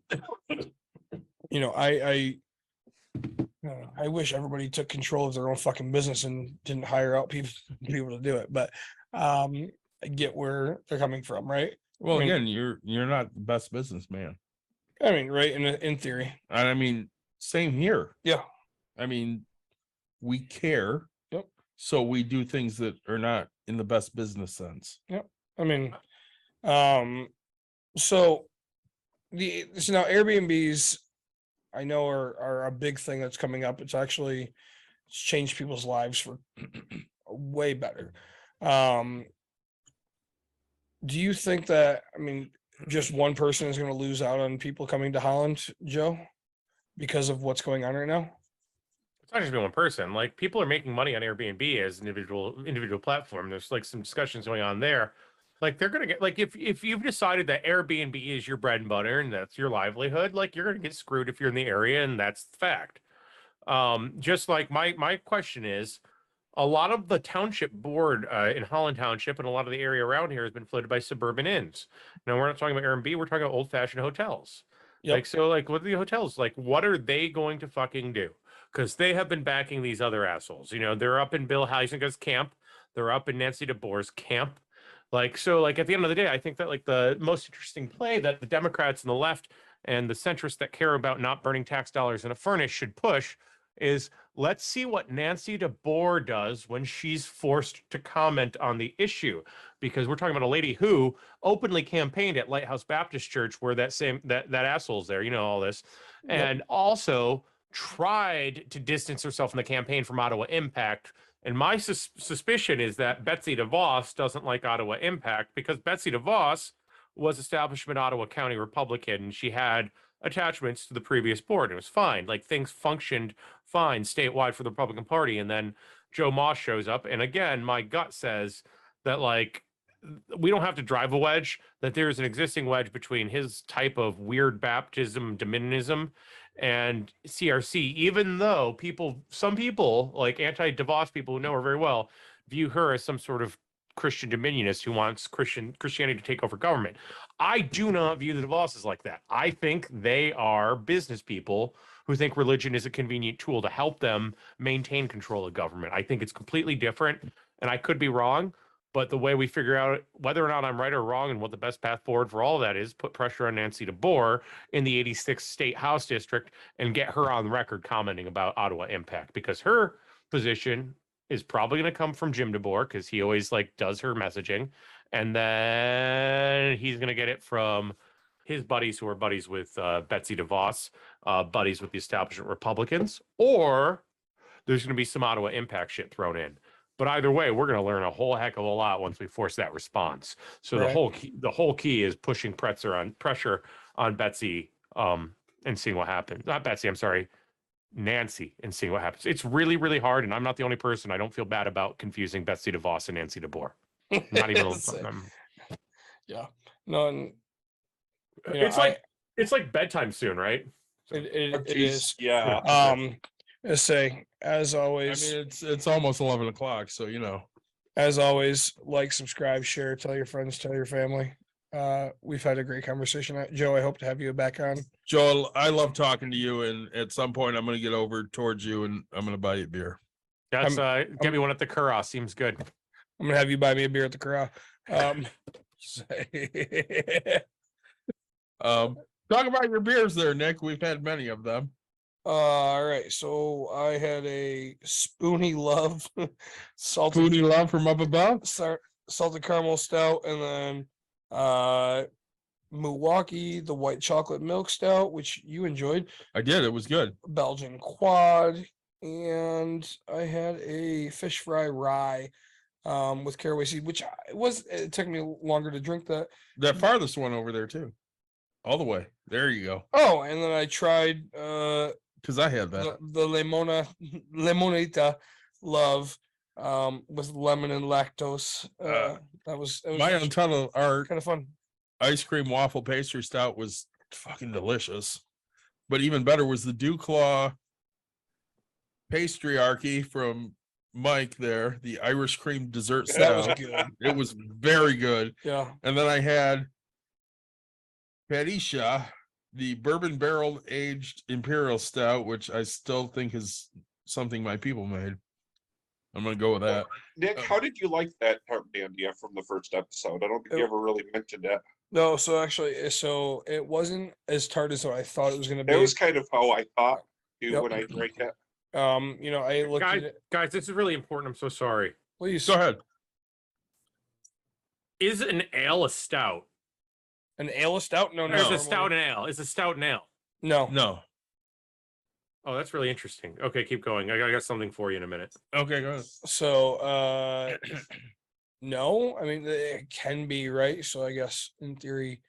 wish everybody took control of their own fucking business and didn't hire out people to do it, but I get where they're coming from, right? Well, I mean- again, you're not the best businessman. I mean, right, in theory. And I mean, same here. Yeah. I mean, we care. Yep. So we do things that are not in the best business sense. I mean, so now Airbnbs, I know are a big thing that's coming up. It's changed people's lives for way better. Do you think that, I mean, just one person is going to lose out on people coming to Holland, Joe, because of what's going on right now? It's not just one person. Like people are making money on Airbnb as an individual platform. There's like some discussions going on there. Like they're gonna get like if you've decided that Airbnb is your bread and butter and that's your livelihood, like you're gonna get screwed if you're in the area, and that's the fact. Just like my question is, a lot of the township board in Holland Township and a lot of the area around here has been flooded by suburban inns. Now we're not talking about Airbnb, we're talking about old-fashioned hotels. Yep. Like, so like what are the hotels? Like, what are they going to fucking do? Because they have been backing these other assholes. You know, they're up in Bill Heisinger's camp, they're up in Nancy DeBoer's camp. Like, so like at the end of the day, I think that like the most interesting play that the Democrats and the left and the centrists that care about not burning tax dollars in a furnace should push is let's see what Nancy DeBoer does when she's forced to comment on the issue. Because we're talking about a lady who openly campaigned at Lighthouse Baptist Church where that asshole's there, you know, all this, and also tried to distance herself in the campaign from Ottawa Impact. And my suspicion is that Betsy DeVos doesn't like Ottawa Impact because Betsy DeVos was establishment Ottawa County Republican, and she had attachments to the previous board. It was fine. Like, things functioned fine statewide for the Republican Party. And then Joe Moss shows up. And again, my gut says that, like, we don't have to drive a wedge, that there's an existing wedge between his type of weird baptism, dominionism, and CRC, even though some people, like anti-DeVos people who know her very well, view her as some sort of Christian dominionist who wants Christianity to take over government. I do not view the DeVosses like that. I think they are business people who think religion is a convenient tool to help them maintain control of government. I think it's completely different, and I could be wrong, but the way we figure out whether or not I'm right or wrong and what the best path forward for all of that is, put pressure on Nancy DeBoer in the 86th State House District and get her on record commenting about Ottawa Impact, because her position is probably going to come from Jim DeBoer because he always like does her messaging. And then he's going to get it from his buddies who are buddies with Betsy DeVos, buddies with the establishment Republicans, or there's going to be some Ottawa Impact shit thrown in. But either way, we're going to learn a whole heck of a lot once we force that response. So Right. the whole key is pushing pressure on Betsy and seeing what happens. Not Betsy, I'm sorry, Nancy, and seeing what happens. It's really, really hard, and I'm not the only person. I don't feel bad about confusing Betsy DeVos and Nancy DeBoer. Not even. Yeah. No, and you know, it's like bedtime soon, right? it is. Yeah. Let's say, as I always, mean, it's almost 11 o'clock, so you know. as always, like, subscribe, share, tell your friends, tell your family. We've had a great conversation. Joe, I hope to have you back on. Joel, I love talking to you, and at some point I'm going to get over towards you, and I'm going to buy you a beer. That's get me one at the Curragh. Seems good. I'm gonna have you buy me a beer at the Corral. Talk about your beers there, Nick. We've had many of them. All right, so I had a Spoony Love salted Foodie love from up above. salted caramel stout, and then Milwaukee, the white chocolate milk stout, which you enjoyed, I did. It was good. Belgian quad, and I had a fish fry rye with caraway seed, which it took me longer to drink that. That farthest one over there too. All the way. There you go. Oh, and then I tried Because I had that. the limonita love with lemon and lactose. That was My Untunnel Art kind of fun. ice cream waffle pastry stout was fucking delicious. But even better was the Dew Claw pastryarchy from Mike there, the Irish cream dessert That was stout. good. It was very good. Yeah. And then I had Padisha, the bourbon barrel aged imperial stout, which I still think is something my people made. I'm gonna go with that. Nick, how did you like that tart bandia from the first episode? I don't think you ever really mentioned it. No, so actually, it wasn't as tart as I thought it was gonna be. It was kind of how I thought too Yep. when I drank it. I looked at it. Guys, this is really important. I'm so sorry. Please. Go ahead. Is an ale a stout? An ale stout? No, Or no. is a stout an ale? Is a stout an ale? No. No. Oh, that's really interesting. Okay, keep going. I got something for you in a minute. Okay, go ahead. So no, I mean it can be, right. So I guess in theory,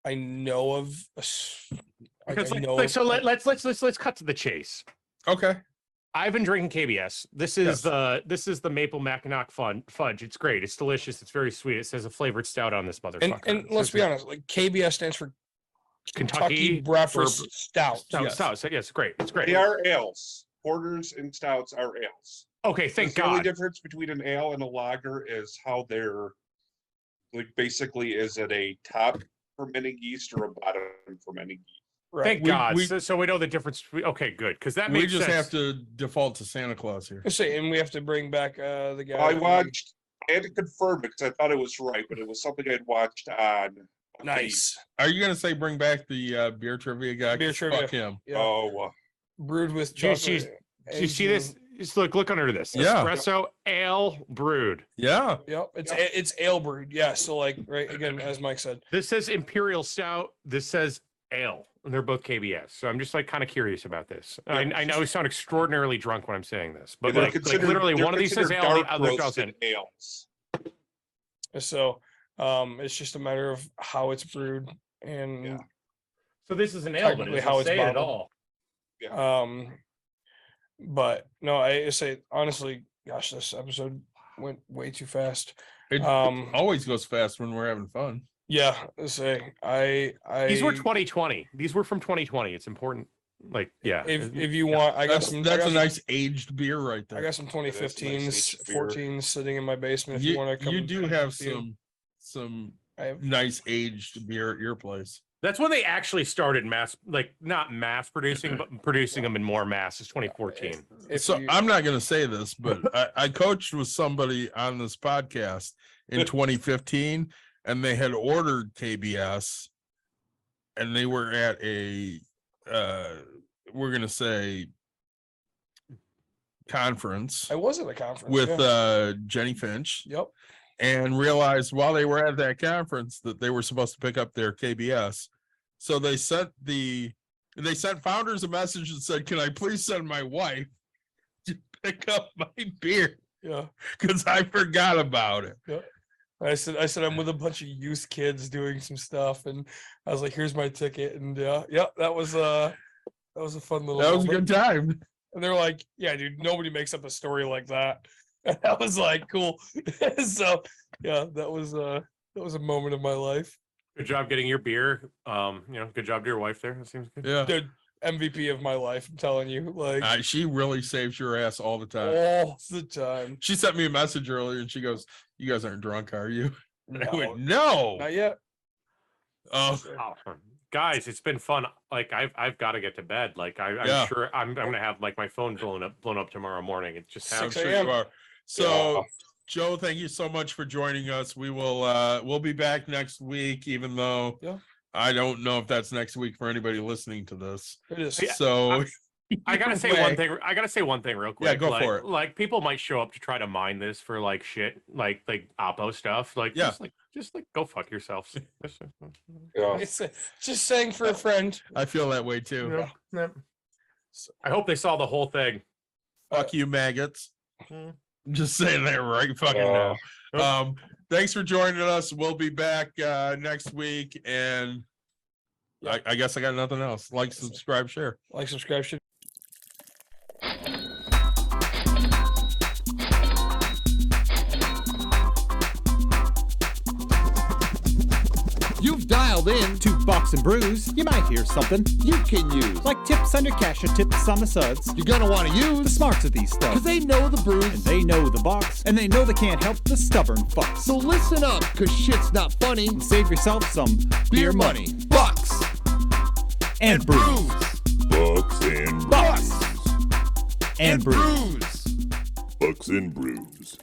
I know of Because let's cut to the chase. Okay. I've been drinking KBS. This is the maple Mackinac fudge. It's great. It's delicious. It's very sweet. It says a flavored stout on this motherfucker. And let's be honest, like KBS stands for Kentucky Breakfast Stout. Stout. Yes. Stout. So yes, great. It's great. They are ales. Porters and stouts are ales. Okay, thank The only God. difference between an ale and a lager is how they're like basically, is it a top fermenting yeast or a bottom fermenting yeast? Right. Thank We- God. we- So we know the difference. Okay, good. Because that We makes just sense. have to default to Santa Claus here. I say, and we have to bring back the guy. I watched. I had to confirm it because I thought it was right, but it was something I'd watched on. Nice. Are you gonna say bring back the beer trivia guy? Beer 'Cause trivia. Fuck him. Yeah. Oh, Brewed with Do you- chocolate. Do you see this? Just look under this. Yeah. Espresso ale brewed. Yeah. Yep, it's ale brewed. Yeah, so like right again, as Mike said. This says Imperial Stout. This says ale. And they're both KBS. So I'm just like kind of curious about this. I know I sound extraordinarily drunk when I'm saying this, but they're like literally they're one of these says considered ale, the dark other roasted doesn't. ales. So it's just a matter of how it's brewed and Yeah. So this is an ale, but Technically it how doesn't it's say it at bottled. all. But no, I say honestly, gosh, this episode went way too fast. It Um, always goes fast when we're having fun. Yeah, I say I These were 2020. These were from 2020. It's important. Like, yeah. if you want, I got That's, some. that's I got a some- nice aged beer right there. I got some 2015s, aged beer. 14s sitting in my basement. If you, you, want to come, you do have see 'em. some I have, nice aged beer at your place. That's when they actually started not mass producing, but producing them in more mass. It's 2014. if So you- I'm not going to say this, but I coached with somebody on this podcast in 2015, and they had ordered KBS, and they were at a we're going to say conference I was at a conference with yeah. Jenny Finch, Yep. and realized while they were at that conference that they were supposed to pick up their KBS. So they sent founders a message and said, "Can I please send my wife to pick up my beer? Yeah. Because I forgot about it." I said I'm with a bunch of youth kids doing some stuff, and I was like, "Here's my ticket," and yeah, that was a fun little. That was a moment. good time. And they're like, "Yeah, dude, nobody makes up a story like that." And I was like, "Cool." So yeah, that was a moment of my life. Good job getting your beer. Good job to your wife there. That seems good. Yeah. Dude, MVP of my life. I'm telling you, like She really saves your ass all the time. all the time. She sent me a message earlier and she goes, "You guys aren't drunk, are you?" I No, went, "No." not yet. Oh, Guys, it's been fun. Like I've got to get to bed. Like I'm Yeah. sure I'm gonna have like my phone blown up tomorrow morning. It just I'm 6 sure a.m. you are. So, Joe, thank you so much for joining us. We will we'll be back next week, even though Yeah. I don't know if that's next week for anybody listening to this. It is. Yeah. So I gotta say one thing. I gotta say one thing real quick. Yeah, go like, for it. Like people might show up to try to mine this for like shit, like Oppo stuff. Like Yeah. just go fuck yourselves. Yeah. It's just saying for a friend. I feel that way too. Yeah. I hope they saw the whole thing. Fuck you, maggots. Hmm. Just saying that right fucking Yeah. now. Thanks for joining us. We'll be back next week, and I guess I got nothing else. Like, subscribe, share. Like, subscribe, share. You've dialed in to Box and Brews. You might hear something you can use, like tips under cash and tips on the suds. You're gonna want to use the smarts of these stuff, cause they know the brews, and they know the box, and they know they can't help the stubborn fucks. So listen up, cause shit's not funny, and save yourself some beer money. Box and Brews. Bucks and Box Brews. and Brews. Bucks and Brews.